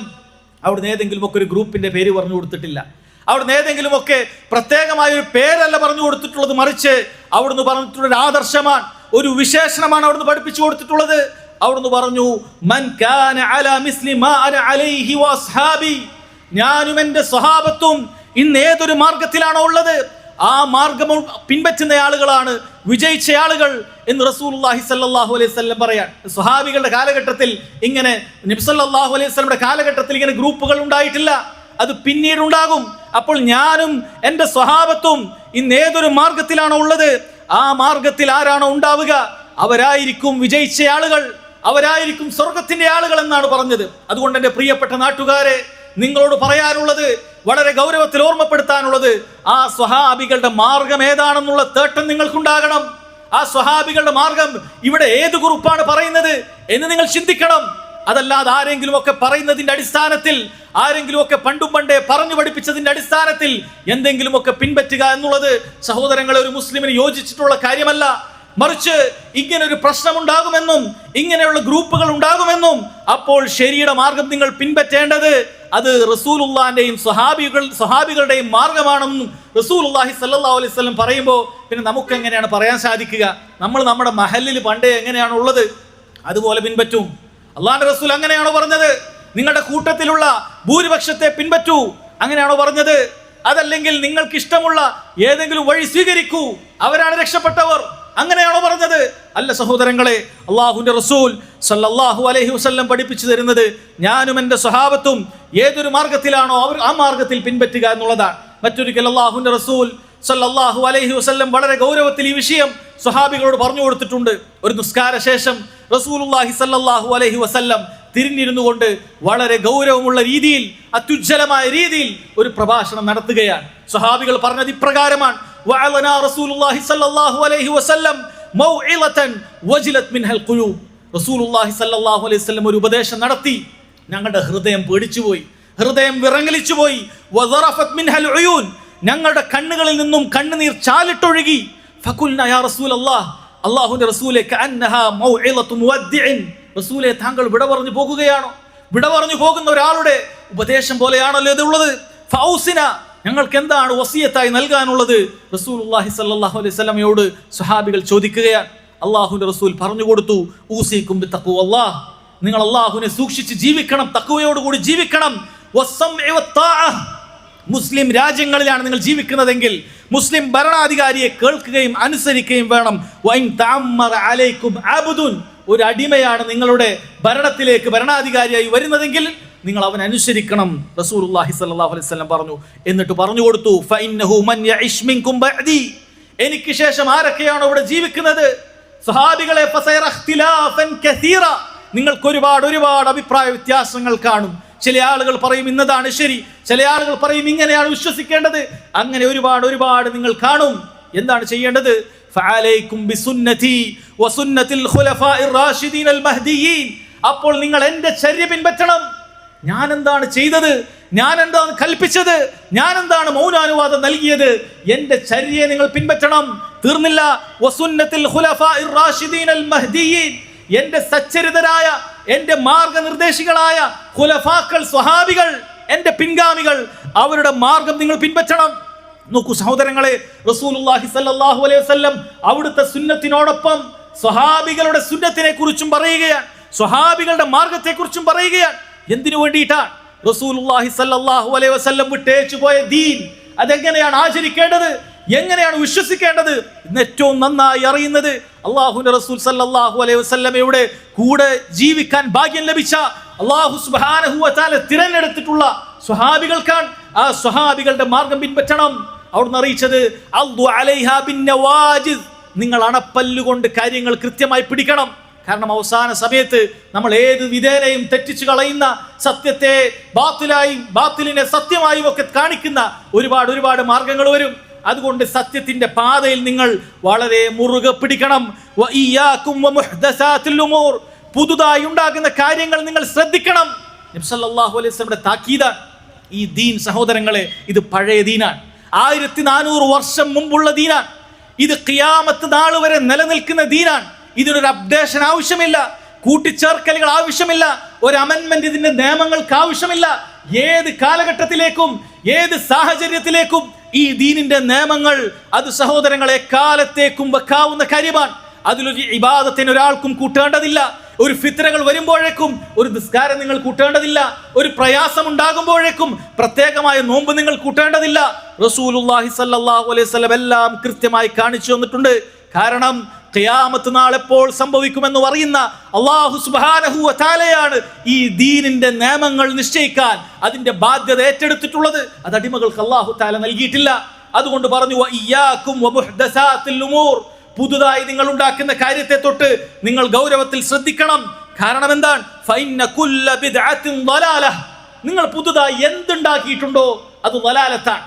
S1: അവിടുന്ന് ഏതെങ്കിലും ഒക്കെ ഒരു ഗ്രൂപ്പിന്റെ പേര് പറഞ്ഞു കൊടുത്തിട്ടില്ല. അവിടുന്ന് ഏതെങ്കിലും ഒക്കെ പ്രത്യേകമായ ഒരു പേരല്ല പറഞ്ഞു കൊടുത്തിട്ടുള്ളത്. മറിച്ച് അവിടുന്ന് പറഞ്ഞിട്ടുള്ള ഒരു ആദർശമാണ്, ഒരു വിശേഷണമാണ് അവിടുന്ന് പഠിപ്പിച്ചു കൊടുത്തിട്ടുള്ളത്. അവിടുന്ന് പറഞ്ഞു, മൻ കാന അലാ മിസ്ലി മാ അന അലൈഹി വഅസ്ഹാബി, ഞാനും എൻ്റെ സ്വഹാബത്തും ഇന്ന് ഏതൊരു മാർഗത്തിലാണോ ഉള്ളത് ആ മാർഗം പിൻപറ്റുന്ന ആളുകളാണ് വിജയിച്ച ആളുകൾ എന്ന് റസൂലുള്ളാഹി സ്വല്ലല്ലാഹു അലൈഹി വസല്ലം പറയാൻ. സ്വഹാബികളുടെ കാലഘട്ടത്തിൽ ഇങ്ങനെ, നബി സല്ലല്ലാഹു അലൈഹി വസല്ലമയുടെ കാലഘട്ടത്തിൽ ഇങ്ങനെ ഗ്രൂപ്പുകൾ ഉണ്ടായിട്ടില്ല. അത് പിന്നീട് ഉണ്ടാകും. അപ്പോൾ ഞാനും എൻ്റെ സ്വഹാബത്തും ഇന്ന് ഏതൊരു മാർഗത്തിലാണോ ഉള്ളത് ആ മാർഗത്തിൽ ആരാണോ ഉണ്ടാവുക അവരായിരിക്കും വിജയിച്ച ആളുകൾ, അവരായിരിക്കും സ്വർഗത്തിന്റെ ആളുകൾ എന്നാണ് പറഞ്ഞത്. അതുകൊണ്ട് എൻ്റെ പ്രിയപ്പെട്ട നാട്ടുകാരെ, നിങ്ങളോട് പറയാനുള്ളത്, വളരെ ഗൗരവത്തിൽ ഓർമ്മപ്പെടുത്താനുള്ളത്, ആ സ്വഹാബികളുടെ മാർഗം ഏതാണെന്നുള്ള തേട്ടം നിങ്ങൾക്കുണ്ടാകണം. ആ സ്വഹാബികളുടെ മാർഗം ഇവിടെ ഏത് ഗ്രൂപ്പാണ് പറയുന്നത് എന്ന് നിങ്ങൾ ചിന്തിക്കണം. അതല്ലാതെ ആരെങ്കിലും ഒക്കെ പറയുന്നതിന്റെ അടിസ്ഥാനത്തിൽ, ആരെങ്കിലും ഒക്കെ പണ്ടും പണ്ടേ പറഞ്ഞു പഠിപ്പിച്ചതിന്റെ അടിസ്ഥാനത്തിൽ എന്തെങ്കിലും ഒക്കെ പിൻപറ്റുക എന്നുള്ളത് സഹോദരങ്ങളെ ഒരു മുസ്ലിമിന് യോജിച്ചിട്ടുള്ള കാര്യമല്ല. മറിച്ച് ഇങ്ങനെ ഒരു പ്രശ്നമുണ്ടാകുമെന്നും ഇങ്ങനെയുള്ള ഗ്രൂപ്പുകൾ ഉണ്ടാകുമെന്നും അപ്പോൾ ശരിയുടെ മാർഗം നിങ്ങൾ പിൻപറ്റേണ്ടത് അത് റസൂലുള്ളാഹിന്റെയും സ്വഹാബികളുടെയും മാർഗമാണെന്നും റസൂലുള്ളാഹി സ്വല്ലല്ലാഹു അലൈഹി വസല്ലം പറയുമ്പോൾ പിന്നെ നമുക്ക് എങ്ങനെയാണ് പറയാൻ സാധിക്കുക? നമ്മൾ നമ്മുടെ മഹല്ലിൽ പണ്ടേ എങ്ങനെയാണ് ഉള്ളത് അതുപോലെ പിൻപറ്റും. അള്ളാഹുവിന്റെ റസൂൽ അങ്ങനെയാണോ പറഞ്ഞത്? നിങ്ങളുടെ കൂട്ടത്തിലുള്ള ഭൂരിപക്ഷത്തെ പിൻപറ്റൂ, അങ്ങനെയാണോ പറഞ്ഞത്? അതല്ലെങ്കിൽ നിങ്ങൾക്ക് ഇഷ്ടമുള്ള ഏതെങ്കിലും വഴി സ്വീകരിക്കൂ, അവരാണ് രക്ഷപ്പെട്ടവർ, അങ്ങനെയാണോ പറഞ്ഞത്? അല്ല സഹോദരങ്ങളെ, അള്ളാഹുവിന്റെ റസൂൽ സല്ലല്ലാഹു അലൈഹി വസല്ലം പഠിപ്പിച്ചു തരുന്നത് ഞാനും എൻ്റെ സ്വഹാബത്തും ഏതൊരു മാർഗത്തിലാണോ അവർ ആ മാർഗത്തിൽ പിൻപറ്റുക എന്നുള്ളതാണ്. മറ്റൊരിക്കൽ അള്ളാഹുവിന്റെ റസൂൽ സല്ലല്ലാഹു അലൈഹി വസല്ലം വളരെ ഗൗരവത്തിൽ ഈ വിഷയം സ്വഹാബികളോട് പറഞ്ഞു കൊടുത്തിട്ടുണ്ട്. ഒരു നിസ്കാര ശേഷം റസൂലുള്ളാഹി സല്ലല്ലാഹു അലൈഹി വസല്ലം തിരിഞ്ഞിരുന്നു കൊണ്ട് വളരെ ഗൗരവമുള്ള രീതിയിൽ, അത്യുജ്വലമായ രീതിയിൽ ഒരു പ്രഭാഷണം നടത്തുകയാണ്. സ്വഹാബികൾ പറഞ്ഞത് ഇപ്രകാരമാണ്: വഅലനാ റസൂലുള്ളാഹി സല്ലല്ലാഹു അലൈഹി വസല്ലം മൗഇലതൻ വജിലത് മിൻഹൽ ഖുലൂബ്. റസൂലുള്ളാഹി സല്ലല്ലാഹു അലൈഹി വസല്ലം ഒരു ഉപദേശം നടത്തി, ഞങ്ങളുടെ ഹൃദയം പേടിച്ചുപോയി, ഹൃദയം വിറങ്ങലിച്ചുപോയി. വദറഫത് മിൻഹൽ ഉയൂൻ, ഞങ്ങളുടെ കണ്ണുകളിൽ നിന്നും കണ്ണുനീർ ചാലിട്ടൊഴുകി. ഫഖുൽനാ യാ റസൂലല്ലാഹ്, അല്ലാഹുവിന്റെ റസൂലേ, കഅന്നഹാ മൗഇലതു മുവദ്ദിഇൻ, റസൂലേ താങ്കൾ വിട പറഞ്ഞു പോകുകയാണോ? വിട പറഞ്ഞു പോകുന്ന ഒരാളുടെ ഉപദേശം പോലെയാണല്ലോ ഇതുള്ളത്. ഫൗസിന, ഞങ്ങൾക്ക് എന്താണ് വസിയത്തായി നൽകാനുള്ളത്? റസൂലുള്ളാഹി സ്വല്ലല്ലാഹു അലൈഹി വസല്ലമയോട് സ്വഹാബികൾ ചോദിക്കുകയാണ്. അല്ലാഹുവിന്റെ റസൂൽ പറഞ്ഞു കൊടുത്തു: ഊസിക്കും ബിത്തഖ്വല്ലാഹ്, നിങ്ങൾ അല്ലാഹുവിനെ സൂക്ഷിച്ച് ജീവിക്കണം, തഖ്വയോടുകൂടി ജീവിക്കണം. വസ്സംഇ വത്താഅ, മുസ്ലിം രാജ്യങ്ങളിലാണ് നിങ്ങൾ ജീവിക്കുന്നതെങ്കിൽ മുസ്ലിം ഭരണാധികാരിയെ കേൾക്കുകയും അനുസരിക്കുകയും വേണം. വഇൻ തഅമ്മറ അലൈക്കും അബ്ദുൻ, ഒരു അടിമയാണ് നിങ്ങളുടെ ഭരണത്തിലേക്ക് ഭരണാധികാരിയായി വരുന്നതെങ്കിൽ നിങ്ങൾ അവൻ അനുസരിക്കണം. റസൂലുള്ളാഹി സ്വല്ലല്ലാഹു അലൈഹി വസല്ലം പറഞ്ഞു. എന്നിട്ട് പറഞ്ഞു കൊടുത്തു: ഫഇന്നഹു മൻ യഇശ് മിൻകും ബഅദി, എനിക്ക് ശേഷം ആരൊക്കെയാണോ ഇവിടെ ജീവിക്കുന്നത്, സ്വഹാബികളെ, ഫസയറ ഇഖ്തിലാഫൻ കസീറ, നിങ്ങൾക്ക് ഒരുപാട് അഭിപ്രായ വ്യത്യാസങ്ങൾ കാണും. ചില ആളുകൾ പറയും ഇന്നതാണ് ശരി, ചില ആളുകൾ പറയും ഇങ്ങനെയാണ് വിശ്വസിക്കേണ്ടത്. അങ്ങനെ ഒരുപാട് നിങ്ങൾ കാണും. എന്താണ് ചെയ്യേണ്ടത്? ഫഅലൈക്കും ബിസുന്നതി വസുന്നതിൽ ഖുലഫാഇർ റാഷിദീൻ അൽ മഹ്ദിയീൻ, അപ്പോൾ നിങ്ങൾ എൻ്റെ ചര്യ പിൻപറ്റണം. ഞാൻ എന്താണ് ചെയ്തത്, ഞാൻ എന്താണ് കൽപ്പിച്ചത്, ഞാൻ എന്താണ് മൗനാനുവാദം നൽകിയത്, എൻ്റെ ചര്യയെ നിങ്ങൾ പിൻപറ്റണം. തീർന്നില്ല. വസുന്നതിൽ ഖുലഫാഇർ റാഷിദീൻ അൽ മഹ്ദിയീൻ, എൻ്റെ സച്ചരിതരായ, എൻ്റെ മാർഗനിർദ്ദേശികളായ ഖുലഫാക്കൾ, സ്വഹാബികൾ, എൻ്റെ പിൻഗാമികൾ, അവരുടെ മാർഗം നിങ്ങൾ പിൻപറ്റണം. നോക്കൂ സഹോദരങ്ങളെ, റസൂലുള്ളാഹി സ്വല്ലല്ലാഹു അലൈഹി വസല്ലം അവിടുത്തെ സുന്നത്തിനോടൊപ്പം സ്വഹാബികളുടെ സുന്നത്തിനെ കുറിച്ചും പറയുകയാണ്, സ്വഹാബികളുടെ മാർഗത്തെ കുറിച്ചും പറയുകയാണ്. എന്തിനു വേണ്ടിയിട്ടാണ്? റസൂലുള്ളാഹി സ്വല്ലല്ലാഹു അലൈഹി വസല്ലം വിട്ടേച്ചു പോയ ദീൻ അതെങ്ങനെയാണ് ആചരിക്കേണ്ടത്, എങ്ങനെയാണ് വിശ്വസിക്കേണ്ടത് ഇന്ന് ഏറ്റവും നന്നായി അറിയുന്നത് അല്ലാഹുവിന്റെ റസൂൽ സല്ലല്ലാഹു അലൈഹി വസല്ലമയുടെ കൂടെ ജീവിക്കാൻ ഭാഗ്യം ലഭിച്ച, അല്ലാഹു സുബ്ഹാനഹു വ തആല തിരഞ്ഞെടുത്തിട്ടുള്ള സ്വഹാബികൾക്കാണ്. ആ സ്വഹാബികളുടെ മാർഗം പിൻപറ്റണം. അവിടുന്ന് അറിയിച്ചത് അൽദു അലൈഹാ ബിന്നവാജിദ്, നിങ്ങൾ അണപ്പല്ലുകൊണ്ട് കാര്യങ്ങൾ കൃത്യമായി പിടിക്കണം. കാരണം അവസാന സമയത്ത് നമ്മൾ ഏത് വിധേനയും തെറ്റിച്ചു കളയുന്ന, സത്യത്തെ ബാത്തിലിനെ സത്യമായും ഒക്കെ കാണിക്കുന്ന ഒരുപാട് മാർഗങ്ങൾ വരും. അതുകൊണ്ട് സത്യത്തിന്റെ പാതയിൽ നിങ്ങൾ വളരെ മുറുകെ പിടിക്കണം. വഇയ്യാകും വമുഹ്ദസാത്തുൽ ഉമൂർ, പുതുതായി ഉണ്ടാകുന്ന കാര്യങ്ങൾ നിങ്ങൾ ശ്രദ്ധിക്കണം. നബി സല്ലല്ലാഹു അലൈഹി വസല്ലമയുടെ താക്കീതാണ് ഈ ദീൻ. സഹോദരങ്ങളെ, ഇത് പഴയ ദീനാണ്, 1400 വർഷം മുമ്പുള്ള ദീനാണ്. ഇത് ഖിയാമത്ത് നാൾ വരെ നിലനിൽക്കുന്ന ദീനാണ്. ഇതിനൊരു അപ്ഡേഷൻ ആവശ്യമില്ല, കൂട്ടിച്ചേർക്കലുകൾ ആവശ്യമില്ല, ഒരു അമെൻമെന്റ് ഇതിന്റെ നിയമങ്ങൾക്ക് ആവശ്യമില്ല. ഏത് കാലഘട്ടത്തിലേക്കും ഏത് സാഹചര്യത്തിലേക്കും ഈ ദീനിന്റെ നിയമങ്ങൾ അത് സഹോദരങ്ങളെ കാലത്തേക്കും വെക്കാവുന്ന കാര്യമാണ്. അതിലൊരു ഇബാദത്തിന് ഒരാൾക്കും കൂട്ടേണ്ടതില്ല. ഒരു ഫിത്റകൾ വരുമ്പോഴേക്കും ഒരു നിസ്കാരം നിങ്ങൾ കൂട്ടേണ്ടതില്ല. ഒരു പ്രയാസം ഉണ്ടാകുമ്പോഴേക്കും പ്രത്യേകമായ നോമ്പ് നിങ്ങൾ കൂട്ടേണ്ടതില്ല. റസൂലുള്ളാഹി സ്വല്ലല്ലാഹു അലൈഹി വസല്ലം എല്ലാം കൃത്യമായി കാണിച്ചു തന്നിട്ടുണ്ട്. കാരണം ഖിയാമത്ത് നാൾ എപ്പോൾ സംഭവിക്കുമെന്ന് പറയുന്ന അല്ലാഹു സുബ്ഹാനഹു വ തആലയാണ് ഈ ദീനിന്റെ നിയമങ്ങൾ നിശ്ചയിക്കാൻ അതിന്റെ ബാധ്യത ഏറ്റെടുത്തിട്ടുള്ളത്. അത് അടിമകൾക്ക് അല്ലാഹു തആല നൽകിയിട്ടില്ല. അതുകൊണ്ട് പറഞ്ഞു വഇയ്യാകും വമുഹ്ദസാത്തുൽ ഉമൂർ, പുതുതായി നിങ്ങൾ ഉണ്ടാക്കുന്ന കാര്യത്തെ തൊട്ട് നിങ്ങൾ ഗൗരവത്തിൽ ശ്രദ്ധിക്കണം. കാരണം എന്താണ്? ഫഇന്ന കുല്ല ബിദ്അത്തിൻ ളലാലഹ്, നിങ്ങൾ പുതുതായി എന്തുണ്ടാക്കിയിട്ടുണ്ടോ അത് ളലാലത്താണ്.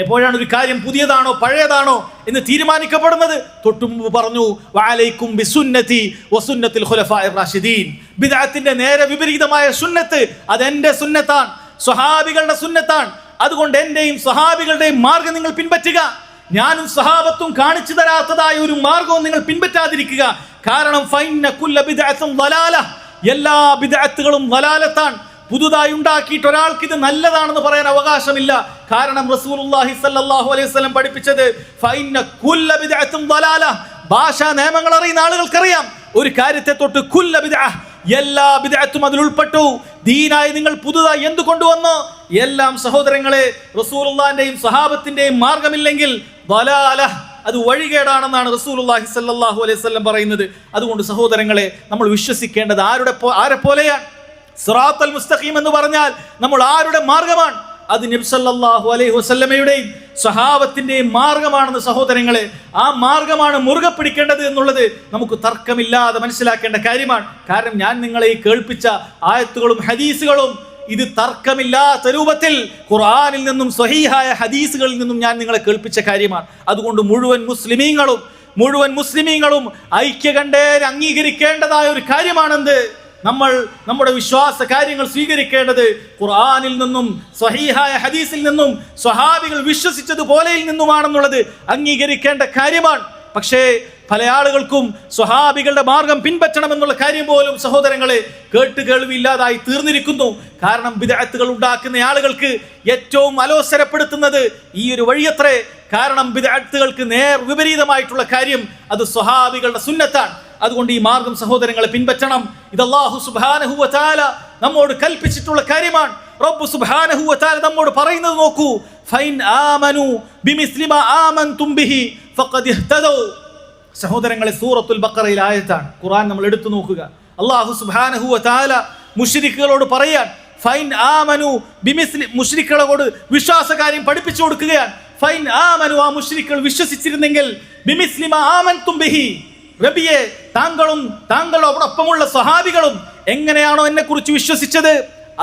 S1: എപ്പോഴാണ് ഒരു കാര്യം പുതിയതാണോ പഴയതാണോ എന്ന് തീരുമാനിക്കപ്പെടുന്നത്? തൊട്ടുമുമ്പ് പറഞ്ഞു വഅലൈക്കും ബിസുന്നതി വസുന്നതിൽ ഖുലഫാഇർ റാഷിദീൻ, ബിദ്അത്തിന്റെ നേരെ വിപരീതമായ സുന്നത്ത് അത് എൻ്റെ സുന്നത്താണ്, സ്വഹാബികളുടെ സുന്നത്താണ്. അതുകൊണ്ട് എന്റെയും സ്വഹാബികളുടെയും മാർഗം നിങ്ങൾ പിൻപറ്റുക. ഞാനും സ്വഹാബത്തും കാണിച്ചു തരാത്തതായ ഒരു മാർഗവും നിങ്ങൾ പിൻപറ്റാതിരിക്കുക. കാരണം ഫഇന്ന കുല്ല ബിദ്അത്തിൻ ളലാലഹ്, എല്ലാ ബിദ്അത്തുകളും ളലാലത്താണ്, പുതുതായി ഉണ്ടാക്കിയിട്ട് ഒരാൾക്ക് ഇത് നല്ലതാണെന്ന് പറയാൻ അവകാശമില്ല. കാരണം റസൂലുള്ളാഹി സ്വല്ലല്ലാഹു അലൈഹി വസല്ലം പഠിപ്പിച്ചത് ഫഇന്ന കുല്ല ബിദ്അത്തുൻ ദലാല. ഭാഷാ നിയമങ്ങൾ അറിയുന്ന ആളുകൾക്കറിയാം, ഒരു കാര്യത്തെ തൊട്ട് കുല്ല ബിദ്അ, എല്ലാ ബിദ്അത്തും അതിൽ ഉൾപ്പെട്ടു. ദീനായി നിങ്ങൾ പുതുതായി എന്ത് കൊണ്ടുവന്നോ എല്ലാം സഹോദരങ്ങളെ റസൂലുള്ളാഹിന്റെയും സ്വഹാബത്തിന്റെയും മാർഗമില്ലെങ്കിൽ ദലാല, അത് വഴികേടാണെന്നാണ് റസൂലുള്ളാഹി സ്വല്ലല്ലാഹു അലൈഹി വസല്ലം പറയുന്നത്. അതുകൊണ്ട് സഹോദരങ്ങളെ നമ്മൾ വിശ്വസിക്കേണ്ടത് ആരെ പോലെയാണ്? സിറാത്തുൽ മുസ്തഖീം എന്ന് പറഞ്ഞാൽ നമ്മൾ ആരുടെ മാർഗമാണ്? അത് നബി സല്ലല്ലാഹു അലൈഹി വസല്ലമയുടെയും സ്വഹാബത്തിന്റെയും മാർഗമാണെന്ന് സഹോദരങ്ങളെ, ആ മാർഗമാണ് മുറുകെ പിടിക്കേണ്ടത് എന്നുള്ളത് നമുക്ക് തർക്കമില്ലാതെ മനസ്സിലാക്കേണ്ട കാര്യമാണ്. കാരണം ഞാൻ നിങ്ങളെ ഈ കേൾപ്പിച്ച ആയത്തുകളും ഹദീസുകളും ഇത് തർക്കമില്ലാത്ത രൂപത്തിൽ ഖുർആനിൽ നിന്നും സ്വഹീഹായ ഹദീസുകളിൽ നിന്നും ഞാൻ നിങ്ങളെ കേൾപ്പിച്ച കാര്യമാണ്. അതുകൊണ്ട് മുഴുവൻ മുസ്ലിമീങ്ങളും ഐക്യകണ്ഠേന അംഗീകരിക്കേണ്ടതായ ഒരു കാര്യമാണെന്ത്? നമ്മൾ നമ്മുടെ വിശ്വാസ കാര്യങ്ങൾ സ്വീകരിക്കേണ്ടത് ഖുർആനിൽ നിന്നും സ്വഹീഹായ ഹദീസിൽ നിന്നും സ്വഹാബികൾ വിശ്വസിച്ചതുപോലെയിൽ നിന്നുമാണെന്നുള്ളത് അംഗീകരിക്കേണ്ട കാര്യമാണ്. പക്ഷേ പല ആളുകൾക്കും സ്വഹാബികളുടെ മാർഗം പിൻപറ്റണമെന്നുള്ള കാര്യം പോലും സഹോദരങ്ങളെ കേൾവിയില്ലാതായി തീർന്നിരിക്കുന്നു. കാരണം ബിദ്അത്തുകൾ ഉണ്ടാക്കുന്ന ആളുകൾക്ക് ഏറ്റവും അലോസരപ്പെടുത്തുന്നത് ഈ ഒരു വഴിയത്രേ. കാരണം ബിദ്അത്തുകൾക്ക് നേർ വിപരീതമായിട്ടുള്ള കാര്യം അത് സ്വഹാബികളുടെ സുന്നത്താണ്. അതുകൊണ്ട് ഈ മാർഗം സഹോദരങ്ങളെ പിൻപറ്റണം. ഇത് അല്ലാഹു സുബ്ഹാനഹു വ തആല നമ്മോട് കൽപ്പിച്ചിട്ടുള്ള കാര്യമാണ്. റബ്ബ് സുബ്ഹാനഹു വ തആല നമ്മോട് പറയുന്നത് നോക്കൂ, ഫൈൻ ആമനു ബിമിസ്ലി മാ ആമൻതും ബിഹി ഫഖദ് ഇഹ്തദൗ. സഹോദരങ്ങളെ സൂറത്തുൽ ബഖറയിൽ ആയത്താണ്. ഖുർആൻ നമ്മൾ എടുത്തു നോക്കുക. അല്ലാഹു സുബ്ഹാനഹു വ തആല മുശ്രിക്കുകളോട് പറയാൻ, ഫൈൻ ആമനു ബിമിസ്ലി, മുശ്രിക്കുകളോട് വിശ്വാസകാര്യം പഠിപ്പിച്ചു കൊടുക്കുകയാണ്. ഫൈൻ ആമനു, ആ മുശ്രിക്കുകൾ വിശ്വസിച്ചിരുന്നെങ്കിൽ ബിമിസ്ലി മാ ആമൻതും ബിഹി, റബിയെ താങ്കളും താങ്കളോടൊപ്പമുള്ള സ്വഹാബികളും എങ്ങനെയാണോ എന്നെ കുറിച്ച് വിശ്വസിച്ചത്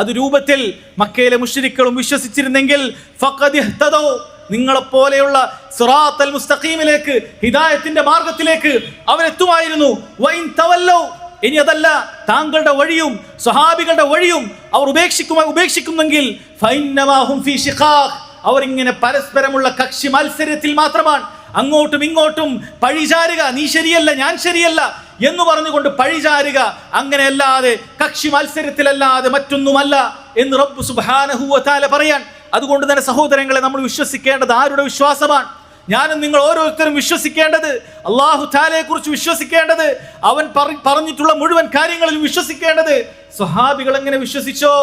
S1: അത് രൂപത്തിൽ മക്കയിലെ മുശ്രിക്കുകളും വിശ്വസിച്ചിരുന്നെങ്കിൽ ഫഖദ് ഇഹ്തദൗ, നിങ്ങളെപ്പോലെയുള്ള സിറാത്തുൽ മുസ്തഖീമിലേക്ക്, ഹിദായത്തിന്റെ മാർഗത്തിലേക്ക് അവരെത്തുമായിരുന്നു. വഇൻ തവല്ലൗ, ഇനി അതല്ല താങ്കളുടെ വഴിയും സ്വഹാബികളുടെ വഴിയും അവർ ഉപേക്ഷിക്കുമെങ്കിൽ ഫഇന്നമാ ഹും ഫീ ശിഖാഖ്, അവർ ഇങ്ങനെ പരസ്പരമുള്ള കക്ഷി മത്സരത്തിൽ മാത്രമാണ്. അങ്ങോട്ടും ഇങ്ങോട്ടും പഴിചാരുക, നീ ശരിയല്ല ഞാൻ ശരിയല്ല എന്ന് പറഞ്ഞുകൊണ്ട് പഴിചാരുക, അങ്ങനെയല്ലാതെ കക്ഷി മത്സരത്തിലല്ലാതെ മറ്റൊന്നുമല്ല എന്ന് റബ്ബ് സുബ്ഹാനഹു വ തആല പറയാൻ. അതുകൊണ്ട് തന്നെ സഹോദരങ്ങളെ നമ്മൾ വിശ്വസിക്കേണ്ടത് ആരുടെ വിശ്വാസമാണ്? ഞാനും നിങ്ങൾ ഓരോരുത്തരും വിശ്വസിക്കേണ്ടത് അല്ലാഹു തആലയെ കുറിച്ച് വിശ്വസിക്കേണ്ടത്, അവൻ പറഞ്ഞിട്ടുള്ള മുഴുവൻ കാര്യങ്ങളിൽ വിശ്വസിക്കേണ്ടത് സ്വഹാബികൾ എങ്ങനെ വിശ്വസിച്ചോ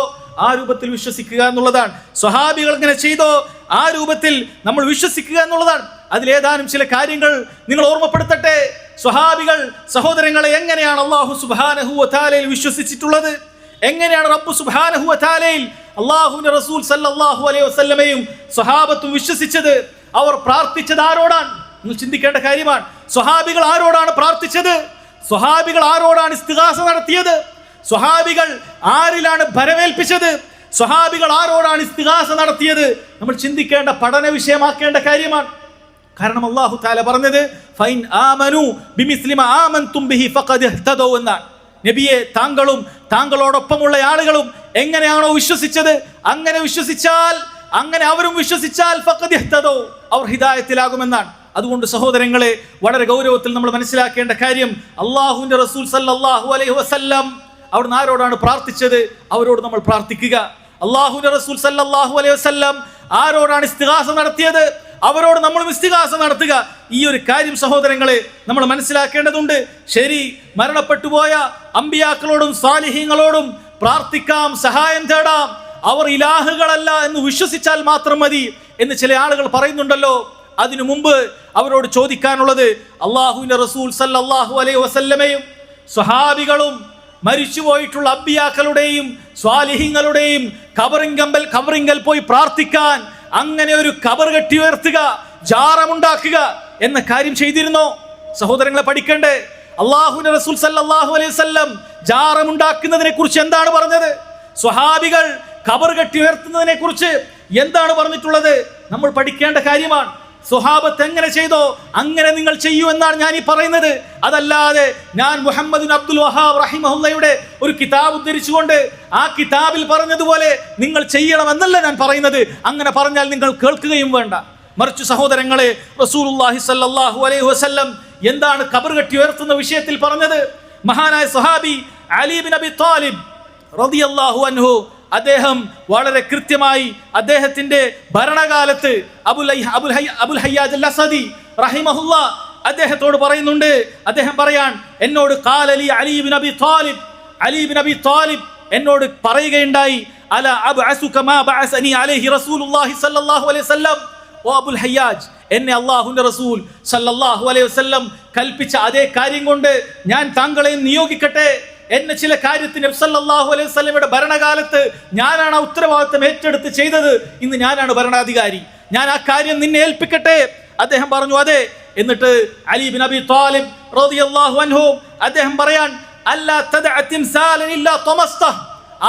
S1: ആ രൂപത്തിൽ വിശ്വസിക്കുക എന്നുള്ളതാണ്. സ്വഹാബികൾ എങ്ങനെ ചെയ്തോ ആ രൂപത്തിൽ നമ്മൾ വിശ്വസിക്കുക എന്നുള്ളതാണ്. അതിലേതാനും ചില കാര്യങ്ങൾ നിങ്ങൾ ഓർമ്മപ്പെടുത്തട്ടെ. സ്വഹാബികൾ സഹോദരങ്ങളെ എങ്ങനെയാണ് അല്ലാഹു സുബ്ഹാനഹു വ തആലയിൽ വിശ്വസിച്ചിട്ടുള്ളത്? എങ്ങനെയാണ് റബ്ബ് സുബ്ഹാനഹു വ തആലയിൽ അല്ലാഹുവിന്റെ റസൂൽ സല്ലല്ലാഹു അലൈഹി വസല്ലമയും സ്വഹാബത്തും വിശ്വസിച്ചത്? അവർ പ്രാർത്ഥിച്ചത് ആരോടാണ്? നിങ്ങൾ ചിന്തിക്കേണ്ട കാര്യമാണ്. സ്വഹാബികൾ ആരോടാണ് പ്രാർത്ഥിച്ചത്? സ്വഹാബികൾ ആരോടാണ് ഇസ്തിഗാസ നടത്തിയത്? സ്വഹാബികൾ ആരിലാണ് ഭരമേൽപ്പിച്ചത്? സ്വഹാബികൾ ആരോടാണ് ഇസ്തിഗാസ നടത്തിയത്? നമ്മൾ ചിന്തിക്കേണ്ട, പഠന വിഷയമാക്കേണ്ട കാര്യമാണ്. കാരണം അല്ലാഹു തആല പറഞ്ഞത് ഫൈൻ ആമനു ബിമിസ്ലി മാ ആമൻതും ബിഹി ഫഖദ് ഇഹ്തദൗ എന്നാണ്. നബിയെ താങ്കളും താങ്കളോടൊപ്പമുള്ള ആളുകളും എങ്ങനെയാണോ വിശ്വസിച്ചത് അങ്ങനെ അവരും വിശ്വസിച്ചാൽ ഫഖദ് ഇഹ്തദൗ, അവർ ഹിദായത്തിലാകുമെന്നാണ്. അതുകൊണ്ട് സഹോദരങ്ങളെ വളരെ ഗൗരവത്തിൽ നമ്മൾ മനസ്സിലാക്കേണ്ട കാര്യം, അല്ലാഹുവിന്റെ റസൂൽ സല്ലല്ലാഹു അലൈഹി വസല്ലം അവിടുന്ന് ആരോടാണ് പ്രാർത്ഥിച്ചത് അവരോട് നമ്മൾ പ്രാർത്ഥിക്കുക. അല്ലാഹുവിന്റെ റസൂൽ സല്ലല്ലാഹു അലൈഹി വസല്ലം ആരോടാണ് ഇസ്തിഗാസ നടത്തിയത് അവരോട് നമ്മളും ഇസ്തിഗാസ നടത്തുക. ഈ ഒരു കാര്യം സഹോദരങ്ങളെ നമ്മൾ മനസ്സിലാക്കേണ്ടതുണ്ട്. ശരി, മരണപ്പെട്ടുപോയ അമ്പിയാക്കളോടും സാലിഹീങ്ങളോടും പ്രാർത്ഥിക്കാം, സഹായം തേടാം, അവർ ഇലാഹുകളല്ല എന്ന് വിശ്വസിച്ചാൽ മാത്രം മതി എന്ന് ചില ആളുകൾ പറയുന്നുണ്ടല്ലോ. അതിനു മുമ്പ് അവരോട് ചോദിക്കാനുള്ളത്, അല്ലാഹുവിന്റെ റസൂൽ സല്ലല്ലാഹു അലൈഹി വസല്ലമയും സ്വഹാബികളും മരിച്ചുപോയിട്ടുള്ള അമ്പിയാക്കളുടെയും സ്വാലിഹീങ്ങളുടെയും കബറിങ്കൽ പോയി പ്രാർത്ഥിക്കാൻ, അങ്ങനെ ഒരു കബർ കെട്ടി ഉയർത്തുക, ജാറമുണ്ടാക്കുക എന്ന കാര്യം ചെയ്തിരുന്നോ? സഹോദരങ്ങളെ പഠിക്കണ്ടേ. അല്ലാഹുവിന്റെ റസൂൽ സല്ലല്ലാഹു അലൈഹി വസല്ലം ജാറമുണ്ടാക്കുന്നതിനെ കുറിച്ച് എന്താണ് പറഞ്ഞത്? സ്വഹാബികൾ കബർ കെട്ടി ഉയർത്തുന്നതിനെ കുറിച്ച് എന്താണ് പറഞ്ഞിട്ടുള്ളത്? നമ്മൾ പഠിക്കേണ്ട കാര്യമാണ്. സ്വഹാബത്ത് എങ്ങനെ ചെയ്തോ അങ്ങനെ നിങ്ങൾ ചെയ്യൂ എന്നാണ് ഞാൻ ഈ പറയുന്നത്. അതല്ലാതെ ഞാൻ മുഹമ്മദ് ബിൻ അബ്ദുൽ വഹാബ് റഹിമഹുല്ലയുടെ ഒരു കിതാബ് ഉദ്ധരിച്ചുകൊണ്ട് ആ കിതാബിൽ പറഞ്ഞതുപോലെ നിങ്ങൾ ചെയ്യണമെന്നല്ല ഞാൻ പറയുന്നത്. അങ്ങനെ പറഞ്ഞാൽ നിങ്ങൾ കേൾക്കുകയും വേണ്ട. മറിച്ച് സഹോദരങ്ങളെ, റസൂലുള്ളാഹി സ്വല്ലല്ലാഹു അലൈഹി വസല്ലം എന്താണ് ഖബർ കെട്ടി ഉയർത്തുന്ന വിഷയത്തിൽ പറഞ്ഞത്? മഹാനായ സ്വഹാബി അലി ബിൻ അബി ത്വാലിബ് റളിയല്ലാഹു അൻഹു അദ്ദേഹം വളരെ കൃത്യമായി അദ്ദേഹത്തിന്റെ ഭരണകാലത്ത് അബുൽ ഹയ്യാജ് അൽ അസദി റഹിമഹുല്ലാ അദ്ദേഹത്തോട് പറയുന്നുണ്ട്. അദ്ദേഹം പറയാൻ, എന്നോട് അലി ബിൻ അബി താലിബ് എന്നോട് പറയുകയുണ്ടായി, അല അബ്അസുക മാ ബഅസനി അലൈഹി റസൂലുള്ളാഹി സ്വല്ലല്ലാഹു അലൈഹി വസല്ലം, ഓ അബുൽ ഹയ്യാജ്, എന്നെ അല്ലാഹുവിന്റെ റസൂൽ സല്ലല്ലാഹു അലൈഹി വസല്ലം കൽപ്പിച്ച അതേ കാര്യം കൊണ്ട് ഞാൻ താങ്കളെ നിയോഗിക്കട്ടെ. എന്നെ ചില കാര്യത്തിന് നബി സല്ലല്ലാഹു അലൈഹി വസല്ലമയുടെ ഭരണകാലത്ത് ഞാനാണ് ആ ഉത്തരവാദിത്തം ഏറ്റെടുത്ത് ചെയ്തത്. ഇന്ന് ഞാനാണ് ഭരണാധികാരി, ഞാൻ ആ കാര്യം നിന്നെ ഏൽപ്പിക്കട്ടെ. അദ്ദേഹം പറഞ്ഞു, അതെ. എന്നിട്ട് അലി ബിൻ അബി ത്വാലിബ് റളിയല്ലാഹു അൻഹു അദ്ദേഹം പറയാൻ, അല്ലാ തദഅ തിംസാലൻ ഇല്ലാ തമസ്തഹ്,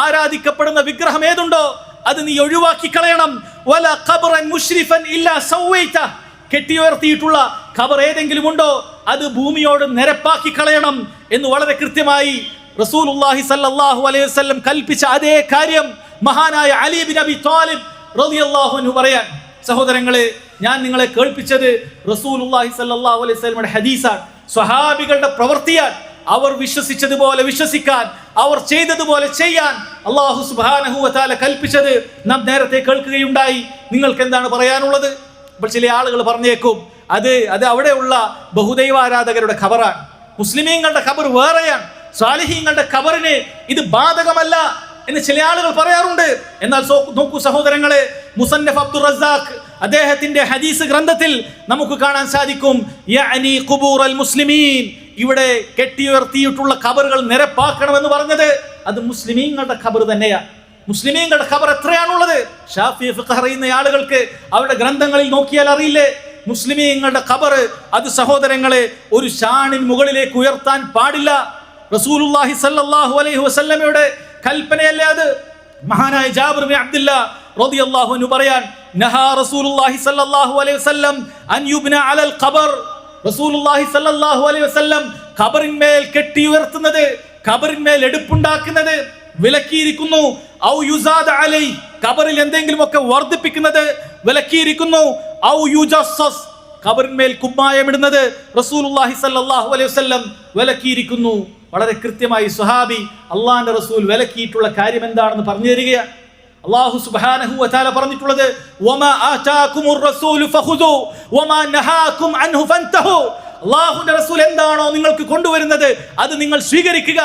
S1: ആരാധിക്കപ്പെടുന്ന വിഗ്രഹം ഏതുണ്ടോ അത് നീ ഒഴിവാക്കി കളയണം. വലാ ഖബ്റൻ മുശ്രിഫൻ ഇല്ലാ സവൈതഹ്, കെട്ടിയുയർത്തിയിട്ടുള്ള ഖബർ ഏതെങ്കിലും ഉണ്ടോ അത് ഭൂമിയോട് നിരപ്പാക്കി കളയണം എന്ന് വളരെ കൃത്യമായി റസൂലുള്ളാഹി സ്വല്ലല്ലാഹു അലൈഹി വസല്ലം കൽപ്പിച്ച അതേ കാര്യം മഹാനായ അലി ബിൻ അബി ത്വാലിബ് റളിയല്ലാഹു അൻഹു പറയാൻ. സഹോദരങ്ങളെ, ഞാൻ നിങ്ങളെ കേൾപ്പിച്ചത് റസൂലുള്ളാഹി സ്വല്ലല്ലാഹു അലൈഹി വസല്ലമയുടെ ഹദീസാണ്, സ്വഹാബികളുടെ പ്രവൃത്തിയാണ്. അവർ വിശ്വസിച്ചതുപോലെ വിശ്വസിക്കാൻ, അവർ ചെയ്തതുപോലെ ചെയ്യാൻ അല്ലാഹു സുബ്ഹാനഹു വ തആല കൽപ്പിച്ചത് നാം നേരത്തെ കേൾക്കുകയുണ്ടായി. നിങ്ങൾക്ക് എന്താണ് പറയാനുള്ളത്? ഇപ്പോൾ ചില ആളുകൾ പറഞ്ഞേക്കും, അത് അവിടെയുള്ള ബഹുദൈവാരാധകരുടെ ഖബറാണ്, മുസ്ലിമീങ്ങളുടെ ഖബർ വേറെയാണ്, സാലിഹീങ്ങളുടെ ഖബറിന് ഇത് ബാധകമല്ല എന്ന് ചില ആളുകൾ പറയാറുണ്ട്. എന്നാൽ നോക്കൂ സഹോദരങ്ങളെ, മുസന്നഫ് അബ്ദുർ റസാഖ് അദ്ദേഹത്തിന്റെ ഹദീസ് ഗ്രന്ഥത്തിൽ നമുക്ക് കാണാൻ സാധിക്കും, യഅനി ഖുബൂറൽ മുസ്ലിമീൻ, ഇവിടെ കെട്ടിയുയർത്തിയിട്ടുള്ള ഖബറുകൾ നിരപ്പാക്കണമെന്ന് പറഞ്ഞത് അത് മുസ്ലിമീങ്ങളുടെ ഖബർ തന്നെയാണ്. മുസ്ലിമീങ്ങളുടെ ഖബർ എത്രയാണുള്ളത്? ഷാഫി ഫിഖ് അറിയുന്ന ആളുകൾക്ക് അവരുടെ ഗ്രന്ഥങ്ങളിൽ നോക്കിയാൽ അറിയില്ലേ, മുസ്ലിമീങ്ങളുടെ ഖബർ അത് സഹോദരങ്ങളെ ഒരു ഷാണിൻ മുകളിലേക്ക് ഉയർത്താൻ പാടില്ല. റസൂലുള്ളാഹി സ്വല്ലല്ലാഹു അലൈഹി വസല്ലമയുടെ കൽപ്പനയല്ലേ അത്? മഹാനായ ജാബിർ ബിൻ അബ്ദുല്ലാ റളിയല്ലാഹു അൻഹു പറയാൻ, നഹാ റസൂലുള്ളാഹി സ്വല്ലല്ലാഹു അലൈഹി വസല്ലം അൻ യുബ്ന അലൽ ഖബർ, റസൂലുള്ളാഹി സ്വല്ലല്ലാഹു അലൈഹി വസല്ലം ഖബറിന്മേൽ കെട്ടിയുയർത്തുന്നത്, ഖബറിന്മേൽ എടുപ്പുണ്ടാക്കുന്നത് വിലക്കിയിരിക്കുന്നു. ഔ യുസാദ അലൈ, ഖബറിൽ എന്തെങ്കിലും ഒക്കെ വർദ്ധിപ്പിക്കുന്നത് വിലക്കിയിരിക്കുന്നു. ഔ യുജസ്സസ്, ഖബറിന്മേൽ കുമ്മായമിടുന്നത് റസൂലുള്ളാഹി സ്വല്ലല്ലാഹു അലൈഹി വസല്ലം വിലക്കിയിരിക്കുന്നു. വളരെ കൃത്യമായി സ്വഹാബി അള്ളാഹിന്റെ റസൂൽ വിലക്കിയിട്ടുള്ള കാര്യം എന്താണെന്ന് പറഞ്ഞു തരികയാണ്. അല്ലാഹു സുബ്ഹാനഹു വ തആല പറഞ്ഞിട്ടുള്ളത്, വമാ ആതാകുമുർ റസൂലു ഫഖുദു വമാ നഹാകും അൻഹു ഫൻതഹു, അല്ലാഹുവിന്റെ റസൂൽ എന്താണോ നിങ്ങൾക്ക് കൊണ്ടുവരുന്നത് അത് നിങ്ങൾ സ്വീകരിക്കുക,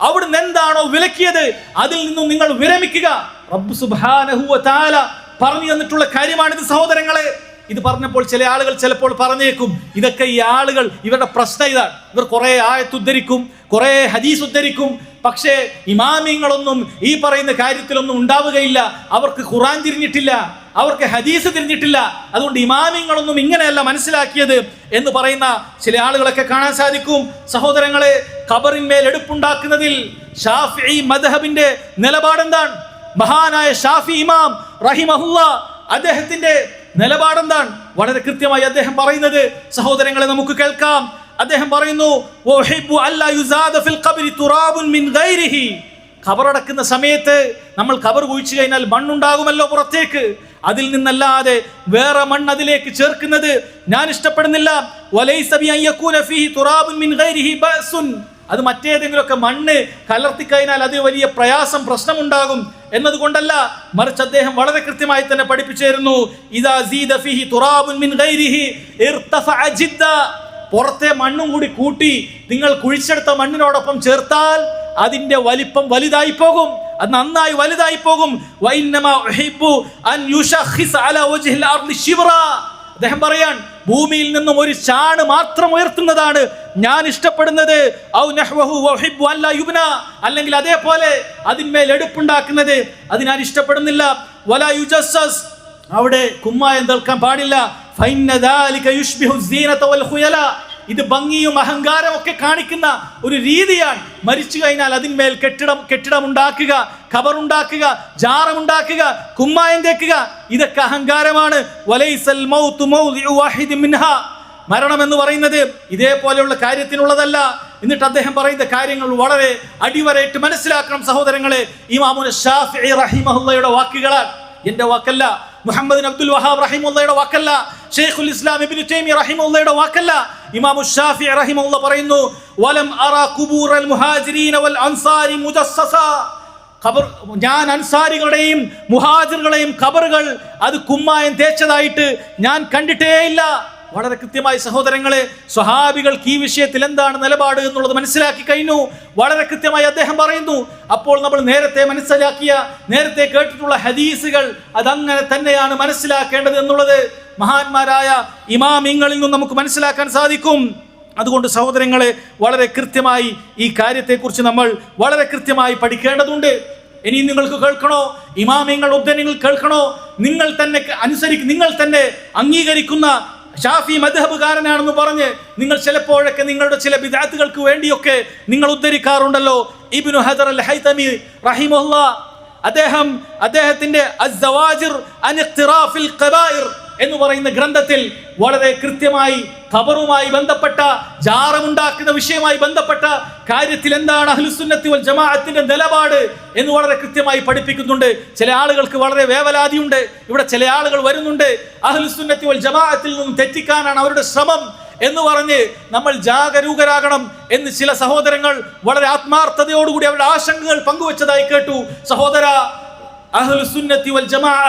S1: അവിടുന്ന് എന്താണോ വിലക്കിയത് അതിൽ നിന്നും നിങ്ങൾ വിരമിക്കുക. റബ്ബ് സുബ്ഹാനഹു വ തആല പറഞ്ഞു തന്നിട്ടുള്ള കാര്യമാണിത് സഹോദരങ്ങളെ. ഇത് പറഞ്ഞപ്പോൾ ചില ആളുകൾ ചിലപ്പോൾ പറഞ്ഞേക്കും, ഇതൊക്കെ ഈ ആളുകൾ ഇവരുടെ പ്രശ്നം ഇതാണ്, ഇവർ കുറെ ആയത്ത് ഉദ്ധരിക്കും, കുറെ ഹദീസ് ഉദ്ധരിക്കും, പക്ഷേ ഇമാമിങ്ങളൊന്നും ഈ പറയുന്ന കാര്യത്തിലൊന്നും ഉണ്ടാവുകയില്ല, അവർക്ക് ഖുർആൻ തിരിഞ്ഞിട്ടില്ല, അവർക്ക് ഹദീസ് തിരിഞ്ഞിട്ടില്ല, അതുകൊണ്ട് ഇമാമിങ്ങളൊന്നും ഇങ്ങനെയല്ല മനസ്സിലാക്കിയത് എന്ന് പറയുന്ന ചില ആളുകളൊക്കെ കാണാൻ സാധിക്കും. സഹോദരങ്ങളെ, ഖബറിന്മേൽ എടുപ്പുണ്ടാക്കുന്നതിൽ ഷാഫിഈ മദ്ഹബിന്റെ നിലപാടെന്താണ്? മഹാനായ ഷാഫി ഇമാം റഹിമഹുല്ലാ അദ്ദേഹത്തിന്റെ നിലപാടെന്താണ്? വളരെ കൃത്യമായി അദ്ദേഹം പറയുന്നത് സഹോദരങ്ങളെ നമുക്ക് കേൾക്കാം. അദ്ദേഹം പറയുന്നു, ഖബറടക്കുന്ന സമയത്ത് നമ്മൾ ഖബർ കുഴിച്ചു കഴിഞ്ഞാൽ മണ്ണുണ്ടാകുമല്ലോ പുറത്തേക്ക്, അതിൽ നിന്നല്ലാതെ വേറെ മണ്ണ് അതിലേക്ക് ചേർക്കുന്നത് ഞാൻ ഇഷ്ടപ്പെടുന്നില്ല. അത് മറ്റേതെങ്കിലുമൊക്കെ മണ്ണ് കലർത്തി കഴിഞ്ഞാൽ അത് വലിയ പ്രയാസം പ്രശ്നമുണ്ടാകും എന്നതുകൊണ്ടല്ല, മറിച്ച് അദ്ദേഹം വളരെ കൃത്യമായി തന്നെ പഠിപ്പിച്ചിരുന്നു, ഇദാ സീദ ഫീഹി തുറാബുൻ മിൻ ഗൈരിഹി ഇർതഫഅ ജിദ്ദ, പുറത്തെ മണ്ണും കൂടി കൂട്ടി നിങ്ങൾ കുഴിച്ചെടുത്ത മണ്ണിനോടൊപ്പം ചേർത്താൽ അതിന്റെ വലിപ്പം വലുതായി പോകും, അത് നന്നായി വലുതായി പോകും. വഇന്നമാ ഉഹിബ്ബു അൻ യുശഖിസ അലാ വജ്ഹിൽ അർളി ശിബ്റ, അദ്ദേഹം പറയാൻ, ഭൂമിയിൽ നിന്നും ഒരു ചാണ് മാത്രം ഉയർത്തുന്നതാണ് ഞാൻ ഇഷ്ടപ്പെടുന്നത്. ഔ നഹ്വഹു വഉഹിബ്ബു അല്ലാ യുബ്ന, അല്ലെങ്കിൽ അതേപോലെ അതിന്മേൽ എടുപ്പുണ്ടാക്കുന്നത് അത് ഞാൻ ഇഷ്ടപ്പെടുന്നില്ല. വലാ യുജസ്സസ്, അവിടെ കുമ്മായം തേൽക്കാൻ പാടില്ല. ഫഇന്ന ദാലിക യുശ്ബിഹു സീനത വൽ ഖുയല, ഇത് ഭംഗിയും അഹങ്കാരം ഒക്കെ കാണിക്കുന്ന ഒരു രീതിയാണ്. മരിച്ചു കഴിഞ്ഞാൽ അതിന്മേൽ കെട്ടിടം ഉണ്ടാക്കുക, ഖബറുണ്ടാക്കുക, ജാറമുണ്ടാക്കുക, കുമ്മായം തേക്കുക, ഇതൊക്കെ അഹങ്കാരമാണ്. വലൈസൽ മൗതു മൗദിഉ വാഹിദി മിൻഹാ, മരണം എന്ന് പറയുന്നത് ഇതേപോലെയുള്ള കാര്യത്തിനുള്ളതല്ല. എന്നിട്ട് അദ്ദേഹം പറയുന്ന കാര്യങ്ങൾ വളരെ അടിവരയിട്ട് മനസ്സിലാക്കണം സഹോദരങ്ങളെ. ഇമാമുന ശാഫിഈ റഹിമഹുള്ളയുടെ വാക്കുകളാണ്, എന്റെ വാക്കല്ല, മുഹമ്മദ് അബ്ദുൽ വഹാബ് റഹിമഹുള്ളയുടെ വാക്കല്ല, ഷെയ്ഖുൽ ഇസ്ലാം ഇബ്നു തൈമിയ്യ റഹിമഹുള്ളയുടെ വാക്കല്ല. ഇമാമു ശാഫിഈ റഹിമഹുള്ള പറയുന്നു, വലം അറാ ഖുബൂറൽ മുഹാജിരീന വൽ അൻസാരി മുജസ്സസ, ഖബർ, ഞാൻ അൻസാരികളുടെയും മുഹാജിറുകളുടെയും ഖബറുകൾ അത് കുമ്മായം തേച്ചതായിട്ട് ഞാൻ കണ്ടിട്ടേയില്ല. വളരെ കൃത്യമായി സഹോദരങ്ങളെ, സ്വഹാബികൾക്ക് ഈ വിഷയത്തിൽ എന്താണ് നിലപാട് എന്നുള്ളത് മനസ്സിലാക്കി കഴിഞ്ഞു. വളരെ കൃത്യമായി അദ്ദേഹം പറയുന്നു. അപ്പോൾ നമ്മൾ നേരത്തെ മനസ്സിലാക്കിയ, നേരത്തെ കേട്ടിട്ടുള്ള ഹദീസുകൾ അതങ്ങനെ തന്നെയാണ് മനസ്സിലാക്കേണ്ടത് എന്നുള്ളത് മഹാന്മാരായ ഇമാമിങ്ങളിൽ നിന്നും നമുക്ക് മനസ്സിലാക്കാൻ സാധിക്കും. അതുകൊണ്ട് സഹോദരങ്ങളെ, വളരെ കൃത്യമായി ഈ കാര്യത്തെക്കുറിച്ച് നമ്മൾ വളരെ കൃത്യമായി പഠിക്കേണ്ടതുണ്ട്. ഇനി നിങ്ങൾക്ക് കേൾക്കണോ, ഇമാമിങ്ങൾ ഉദ്ധരണികൾ കേൾക്കണോ, നിങ്ങൾ തന്നെ അംഗീകരിക്കുന്ന ഷാഫി മദ്ഹബുകാരനാണെന്ന് പറഞ്ഞ് നിങ്ങൾ ചിലപ്പോഴൊക്കെ നിങ്ങളുടെ ചില ബിദ്അത്തുകൾക്ക് വേണ്ടിയൊക്കെ നിങ്ങൾ ഉദ്ധരിക്കാറുണ്ടല്ലോ. ഇബ്നു ഹജർ അൽ ഹൈതമി റഹിമഹുല്ലാഹ് അദ്ദേഹത്തിന്റെ അസ്സവാജിർ അൻ ഇഖ്തിറാഫിൽ ഖബായിർ എന്ന് പറയുന്ന ഗ്രന്ഥത്തിൽ വളരെ കൃത്യമായി ഖബറുമായി ബന്ധപ്പെട്ട, ജാറമുണ്ടാക്കുന്ന വിഷയമായി ബന്ധപ്പെട്ട കാര്യത്തിൽ എന്താണ് അഹ്ലുസുന്നത്തി വൽ ജമാഅത്തിന്റെ നിലപാട് എന്ന് വളരെ കൃത്യമായി പഠിപ്പിക്കുന്നുണ്ട്. ചില ആളുകൾക്ക് വളരെ വേവലാതിയുണ്ട്. ഇവിടെ ചില ആളുകൾ വരുന്നുണ്ട്, അഹ്ലുസുന്നത്തി വൽ ജമാഅത്തിൽ നിന്നും തെറ്റിക്കാനാണ് അവരുടെ ശ്രമം എന്ന് പറഞ്ഞ് നമ്മൾ ജാഗരൂകരാകണം എന്ന് ചില സഹോദരങ്ങൾ വളരെ ആത്മാർത്ഥതയോടുകൂടി അവരുടെ ആശങ്കകൾ പങ്കുവച്ചതായി കേട്ടു. സഹോദര, അഹ്ലുസുന്നത്തി വൽ ജമാഅ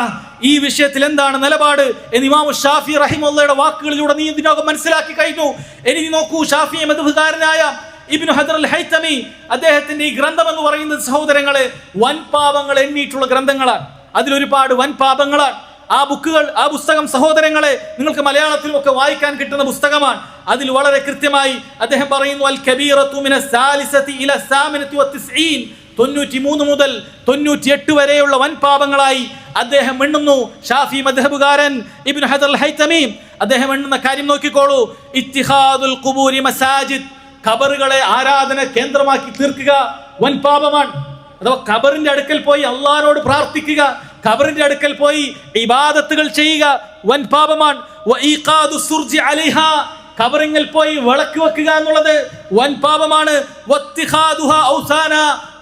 S1: ഈ വിഷയത്തിൽ എന്താണ് നിലപാട് എന്ന് ഇമാം ഷാഫി റഹിമഹുള്ളയുടെ വാക്കുകളിലൂടെ നീ ഇതിനകം മനസ്സിലാക്കി കഴിഞ്ഞു. ഇനി നോക്കൂ, ഷാഫി മദ്ഹബുകാരനായ ഇബ്നു ഹജർ അൽ ഹൈതമി അദ്ദേഹത്തിന്റെ ഈ ഗ്രന്ഥം എന്ന് പറയുന്നത് സഹോദരങ്ങളെ വൻപാപങ്ങൾ എണ്ണിയിട്ടുള്ള ഗ്രന്ഥങ്ങളാണ്. അതിലൊരുപാട് വൻപാപങ്ങളാണ്. ആ പുസ്തകം സഹോദരങ്ങളെ നിങ്ങൾക്ക് മലയാളത്തിലും ഒക്കെ വായിക്കാൻ കിട്ടുന്ന പുസ്തകമാണ്. അതിൽ വളരെ കൃത്യമായി അദ്ദേഹം പറയുന്നു, അൽ കബീറത്തു മിനസ് സാലിസതി ഇല സാമിനതി വത്തിസ്ഈൻ, 93 മുതൽ 98 വരെയുള്ള വൻപാപങ്ങളായി അദ്ദേഹം എണ്ണുന്നു. ഷാഫി മദ്ഹബുകാരൻ ഇബ്നു ഹജർ അൽ ഹൈതമി അദ്ദേഹം എണ്ണുന്ന കാര്യം നോക്കിക്കോളൂ. ഇത്തിഖാദുൽ ഖുബൂരി മസാജിദ്, ഖബറുകളെ ആരാധന കേന്ദ്രമാക്കി തീർക്കുക വൻപാപമാണ്. അഥവാ ഖബറിന്റെ അടുക്കൽ പോയി അള്ളാഹുവോട് പ്രാർത്ഥിക്കുക, ഖബറിന്റെ അടുക്കൽ പോയി ഇബാദത്തുകൾ ചെയ്യുക വൻപാപമാണ്. വഈഖാദു സുർജി അലൈഹാ, ഖബറിൽ പോയി വിളക്ക് വെക്കുക എന്നുള്ളത് വൻപാപമാണ്. വത്തിഖാദുഹാ ഔസാന,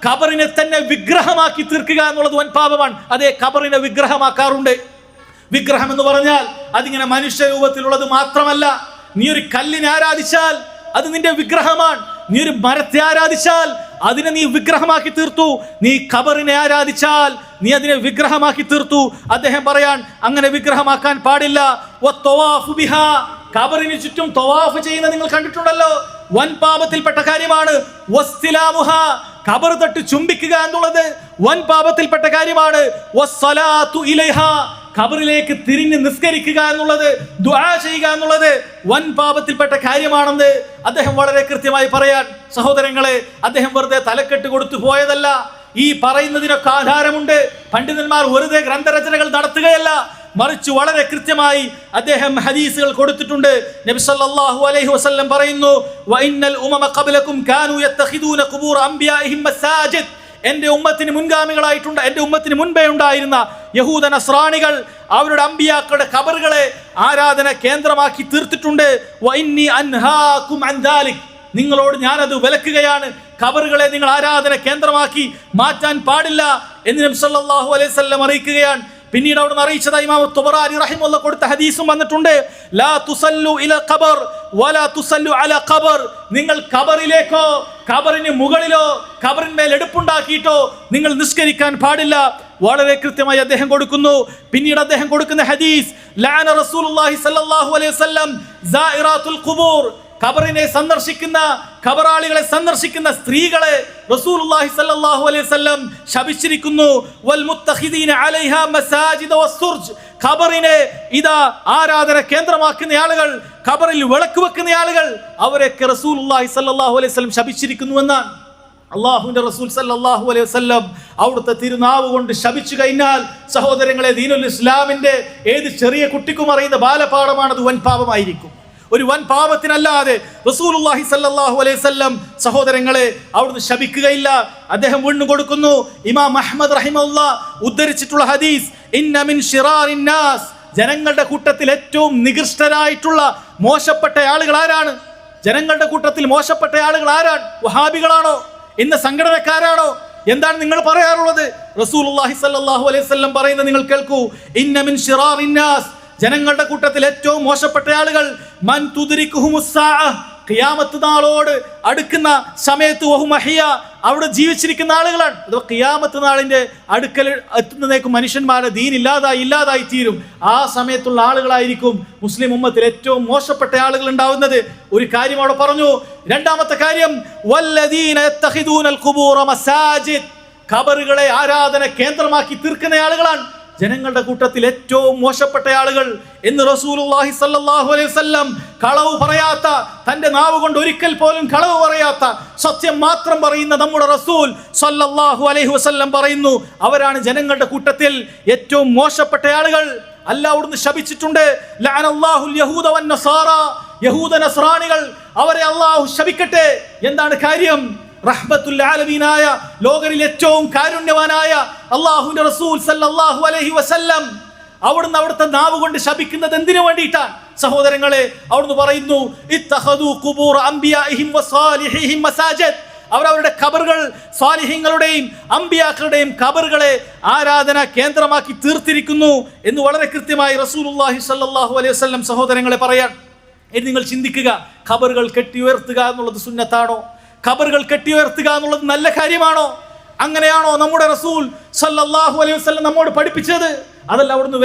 S1: ഖബറിനെ തന്നെ വിഗ്രഹമാക്കി തീർക്കുക എന്നുള്ളത് വൻപാപമാണ്. അതേ, ഖബറിനെ വിഗ്രഹമാക്കാറുണ്ട്. വിഗ്രഹം എന്ന് പറഞ്ഞാൽ അതിങ്ങനെ മനുഷ്യ രൂപത്തിലുള്ളത് മാത്രമല്ല. നീ ഒരു കല്ലിനെ ആരാധിച്ചാൽ അത് നിന്റെ വിഗ്രഹമാണ്. നീ ഒരു മരത്തെ ആരാധിച്ചാൽ അതിനെ നീ വിഗ്രഹമാക്കി തീർത്തു. നീ ഖബറിനെ ആരാധിച്ചാൽ നീ അതിനെ വിഗ്രഹമാക്കി തീർത്തു. അദ്ദേഹം പറയാൻ അങ്ങനെ വിഗ്രഹമാക്കാൻ പാടില്ല. വത്തവാഫു ബിഹാ, ഖബറിന് ചുറ്റും തവാഫ് ചെയ്യുന്നത് നിങ്ങൾ കണ്ടിട്ടുണ്ടല്ലോ, വൻപാപത്തിൽപ്പെട്ട കാര്യമാണ്. വസ്തിലാമുഹാ, ഖബർ തൊട്ട് ചുംബിക്കുക എന്നുള്ളത് വൻപാപത്തിൽപ്പെട്ട കാര്യമാണ്. വസ്സലാത്തു ഇലൈഹാ, ഖബറിലേക്ക് തിരിഞ്ഞ് നിസ്കരിക്കുക എന്നുള്ളത്, ദുആ ചെയ്യുക എന്നുള്ളത് വൻപാപത്തിൽപ്പെട്ട കാര്യമാണെന്ന് അദ്ദേഹം വളരെ കൃത്യമായി പറയാൻ. സഹോദരങ്ങളെ, അദ്ദേഹം വെറുതെ തലക്കെട്ട് കൊടുത്തു പോയതല്ല. ഈ പറയുന്നതിനൊക്കെ ആധാരമുണ്ട്. പണ്ഡിതന്മാർ വെറുതെ ഗ്രന്ഥരചനകൾ നടത്തുകയല്ല, മറിച്ച് വളരെ കൃത്യമായി അദ്ദേഹം ഹദീസുകൾ കൊടുത്തിട്ടുണ്ട്. നബി സല്ലല്ലാഹു അലൈഹി വസല്ലം പറയുന്നു, വഇന്നൽ ഉമമ ഖബ്ലകും കാനൂ യത്തഖിദൂന ഖുബൂർ അംബിയാഇഹിം മസാജിദ്, എൻ്റെ ഉമ്മത്തിന് മുൻപേ ഉണ്ടായിരുന്ന യഹൂദ നസ്രാണികൾ അവരുടെ അമ്പിയാക്കളുടെ ഖബറുകളെ ആരാധന കേന്ദ്രമാക്കി തീർത്തിട്ടുണ്ട്. വഇന്നി അൻഹാകും അൻ ദാലിക്, നിങ്ങളോട് ഞാനത് വിലക്കുകയാണ്. ഖബറുകളെ നിങ്ങൾ ആരാധന കേന്ദ്രമാക്കി മാറ്റാൻ പാടില്ല എന്ന് നബി സല്ലല്ലാഹു അലൈഹി വസല്ലം അറിയിക്കുകയാണ്. പിന്നീട് അവിടുന്ന് അറിയിച്ചതായി ഇമാം തുബറാനി റഹിമഹുല്ലാഹ് കൊടുത്ത ഹദീസും വന്നിട്ടുണ്ട്. ലാ തുസല്ലു ഇല ഖബർ വലാ തുസല്ലു അല ഖബർ, നിങ്ങൾ ഖബറിലേക്കോ ഖബറിന് മുകളിലോ ഖബറിന്മേൽ എടുപ്പുണ്ടാക്കിയിട്ടോ നിങ്ങൾ നിസ്കരിക്കാൻ പാടില്ല. വളരെ കൃത്യമായി അദ്ദേഹം കൊടുക്കുന്നു. പിന്നീട് അദ്ദേഹം കൊടുക്കുന്ന ഹദീസ്, ലഅന റസൂലുള്ളാഹി സ്വല്ലല്ലാഹു അലൈഹി വസല്ലം സായിറാത്തുൽ ഖുബൂർ, ഖബറിനെ സന്ദർശിക്കുന്ന, ഖബറാളികളെ സന്ദർശിക്കുന്ന സ്ത്രീകളെ റസൂലുള്ളാഹി സ്വല്ലല്ലാഹു അലൈഹി വസല്ലം ശപിച്ചിരിക്കുന്നു. വൽ മുത്തഖിദീന അലൈഹാ മസാജിദ വസ്സുർജ്, ഖബറിനെ ഇതാ ആരാധന കേന്ദ്രമാക്കുന്ന ആളുകൾ, ഖബറിൽ വിളക്ക് വെക്കുന്ന ആളുകൾ, അവരൊക്കെ റസൂലുള്ളാഹി സ്വല്ലല്ലാഹു അലൈഹി വസല്ലം ശപിച്ചിരിക്കുന്നു എന്നാണ്. അള്ളാഹുവിന്റെ റസൂൽ സല്ലല്ലാഹു അലൈഹി വസല്ലം അവിടുത്തെ തിരുനാവ് കൊണ്ട് ശപിച്ചു കഴിഞ്ഞാൽ സഹോദരങ്ങളെ, ദീനുൽ ഇസ്ലാമിന്റെ ഏത് ചെറിയ കുട്ടിക്കും അറിയുന്ന ബാലപാഠമാണ്. അത് വൻപാപമായിരിക്കും. ഒരു വൻ പാപത്തിനല്ലാതെ റസൂലുള്ളാഹി സ്വല്ലല്ലാഹു അലൈഹി വസല്ലം സഹോദരങ്ങളെ അവിടുന്ന് ശപിക്കുകയില്ല. അദ്ദേഹം വീണ്ടും കൊടുക്കുന്നു, ഇമാം അഹ്മദ് റഹിമഹുല്ലാഹ് ഉദ്ധരിച്ചിട്ടുള്ള ഹദീസ്, ഇന്ന മിൻ ശിറാറിൻ നാസ്, ജനങ്ങളുടെ കൂട്ടത്തിൽ ഏറ്റവും നികൃഷ്ടരായിട്ടുള്ള മോശപ്പെട്ട ആളുകൾ ആരാണ്? ജനങ്ങളുടെ കൂട്ടത്തിൽ മോശപ്പെട്ട ആളുകൾ ആരാണ്? വഹാബികളാണോ? ഇന്ന സംഘടനക്കാരാണോ? എന്താണ് നിങ്ങൾ പറയാറുള്ളത്? റസൂലുള്ളാഹി സ്വല്ലല്ലാഹു അലൈഹി വസല്ലം പറയുന്നത് നിങ്ങൾ കേൾക്കൂ, ഇന്ന മിൻ ശിറാറിൻ നാസ്, ജനങ്ങളുടെ കൂട്ടത്തിൽ ഏറ്റവും മോശപ്പെട്ട ആളുകൾ, മൻ തുദ്രിക്കുഹുമുസ്സാഅ, ഖിയാമത്ത് നാളോട് അടുക്കുന്ന സമയത്ത് വഹും അഹിയ, അവിടെ ജീവിച്ചിരിക്കുന്ന ആളുകളാണ്. അഥവാ ഖിയാമത്ത് നാളിന്റെ അടുക്കൽ എത്തുന്നതേക്കും മനുഷ്യന്മാരുടെ ദീൻ ഇല്ലാതായി തീരും. ആ സമയത്തുള്ള ആളുകളായിരിക്കും മുസ്ലിം ഉമ്മത്തിൽ ഏറ്റവും മോശപ്പെട്ട ആളുകൾ ഉണ്ടാവുന്നത്. ഒരു കാര്യം അവിടെ പറഞ്ഞു. രണ്ടാമത്തെ കാര്യം, വല്ലദീന യത്തഖിദൂനൽ ഖുബൂറ മസാജിദ്, ഖബറുകളെ ആരാധന കേന്ദ്രമാക്കി തീർക്കുന്ന ആളുകളാണ് ജനങ്ങളുടെ കൂട്ടത്തിൽ ഏറ്റവും മോശപ്പെട്ട ആളുകൾ എന്ന് റസൂലുള്ളാഹി സ്വല്ലല്ലാഹു അലൈഹി വസല്ലം. കളവ് പറയാത്ത, തന്റെ നാവ് കൊണ്ട് ഒരിക്കൽ പോലും കളവ് പറയാത്ത, സത്യം മാത്രം പറയുന്ന നമ്മുടെ റസൂൽ സ്വല്ലല്ലാഹു അലൈഹി വസല്ലം പറയുന്നു, അവരാണ് ജനങ്ങളുടെ കൂട്ടത്തിൽ ഏറ്റവും മോശപ്പെട്ട ആളുകൾ. അല്ലാഹു അവിടുന്ന് ശപിച്ചിട്ടുണ്ട്. ലഅനല്ലാഹുൽ യഹൂദ വന്നസാറ, യഹൂദ നസ്രാണികൾ, അവരെ അല്ലാഹു ശപിക്കട്ടെ. എന്താണ് കാര്യം? റഹ്മത്തുൽ ആലമീനായ, ലോകരിൽ ഏറ്റവും കാരുണ്യവാനായ അല്ലാഹുവിന്റെ റസൂൽ സല്ലല്ലാഹു അലൈഹി വസല്ലം അവിടുന്ന് അവിടുത്തെ നാവ് കൊണ്ട് ശപിക്കുന്നത് എന്തിനു വേണ്ടിയിട്ടാണ്? സഹോദരങ്ങളെ, അവിടുന്ന് പറയുന്നു, ഇത്തഖദു ഖുബൂറ അംബിയാഇഹിം വസാലിഹിഹിം മസാജിദ്, അവരവരുടെ ഖബറുകൾ, സ്വാലിഹീങ്ങളുടെയും അംബിയാക്കളുടെയും ഖബറുകളെ ആരാധന കേന്ദ്രമാക്കി തീർത്തിരിക്കുന്നു എന്ന് വളരെ കൃത്യമായി റസൂലുള്ളാഹി സ്വല്ലല്ലാഹു അലൈഹി വസല്ലം സഹോദരങ്ങളെ പറയാൻ. ഇനി നിങ്ങൾ ചിന്തിക്കുക, ഖബറുകൾ കെട്ടിയുയർത്തുക എന്നുള്ളത് സുന്നത്താണോ? ഖബറുകൾ കെട്ടിയുയർത്തുക എന്നുള്ളത് നല്ല കാര്യമാണോ? അങ്ങനെയാണോ നമ്മുടെ റസൂൽ സല്ലല്ലാഹു അലൈഹി വസല്ലം നമ്മോട് പഠിപ്പിച്ചത്? അതല്ല അവിടുന്ന്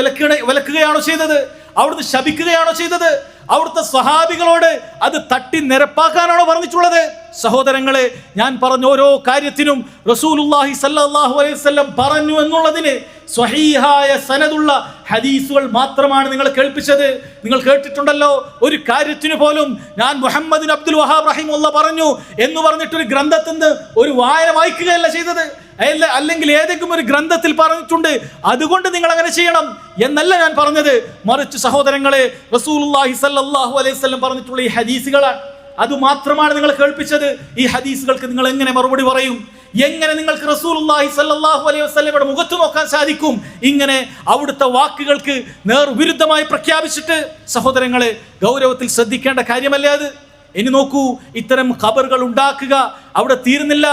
S1: വിലക്കുകയാണോ ചെയ്തത്? അവിടുന്ന് ശപിക്കുകയാണോ ചെയ്തത്? അവിടുത്തെ സ്വഹാബികളോട് അത് തട്ടി നിരപ്പാക്കാനാണോ പറഞ്ഞിട്ടുള്ളത്? സഹോദരങ്ങളെ, ഞാൻ പറഞ്ഞ ഓരോ കാര്യത്തിനും റസൂലുള്ളാഹി സല്ലല്ലാഹു അലൈഹി വസല്ലം പറഞ്ഞു എന്നുള്ളതിന് സ്വഹീഹായ സനദുള്ള ഹദീസുകൾ മാത്രമാണ് നിങ്ങൾ കേൾപ്പിച്ചത്. നിങ്ങൾ കേട്ടിട്ടുണ്ടല്ലോ, ഒരു കാര്യത്തിന് പോലും ഞാൻ മുഹമ്മദ് അബ്ദുൽ വഹാബ് റഹിമഹുല്ലാ പറഞ്ഞു എന്ന് പറഞ്ഞിട്ടൊരു ഗ്രന്ഥത്തിൽ നിന്ന് ഒരു വായന വായിക്കുകയല്ല ചെയ്തത്. അല്ലെങ്കിൽ ഏതെങ്കിലും ഒരു ഗ്രന്ഥത്തിൽ പറഞ്ഞിട്ടുണ്ട് അതുകൊണ്ട് നിങ്ങൾ അങ്ങനെ ചെയ്യണം എന്നല്ല ഞാൻ പറഞ്ഞത്. മറിച്ച് സഹോദരങ്ങളെ, റസൂലുള്ളാഹി സ്വല്ലല്ലാഹു അലൈഹി വസല്ലം പറഞ്ഞിട്ടുള്ള ഈ ഹദീസുകളാണ്, അതുമാത്രമാണ് നിങ്ങൾ കേൾപ്പിച്ചത്. ഈ ഹദീസുകൾക്ക് നിങ്ങൾ എങ്ങനെ മറുപടി പറയും? എങ്ങനെ നിങ്ങൾക്ക് റസൂലുള്ളാഹി സ്വല്ലല്ലാഹു അലൈഹി വസല്ലമയുടെ മുഖത്ത് നോക്കാൻ സാധിക്കും? ഇങ്ങനെ അവിടുത്തെ വാക്കുകൾക്ക് നേർവിരുദ്ധമായി പ്രഖ്യാപിച്ചിട്ട്. സഹോദരങ്ങളെ, ഗൗരവത്തിൽ ശ്രദ്ധിക്കേണ്ട കാര്യമല്ലേ അത്? ഇനി നോക്കൂ, ഇത്തരം ഖബറുകൾ ഉണ്ടാക്കുക അവിടെ തീരുന്നില്ല.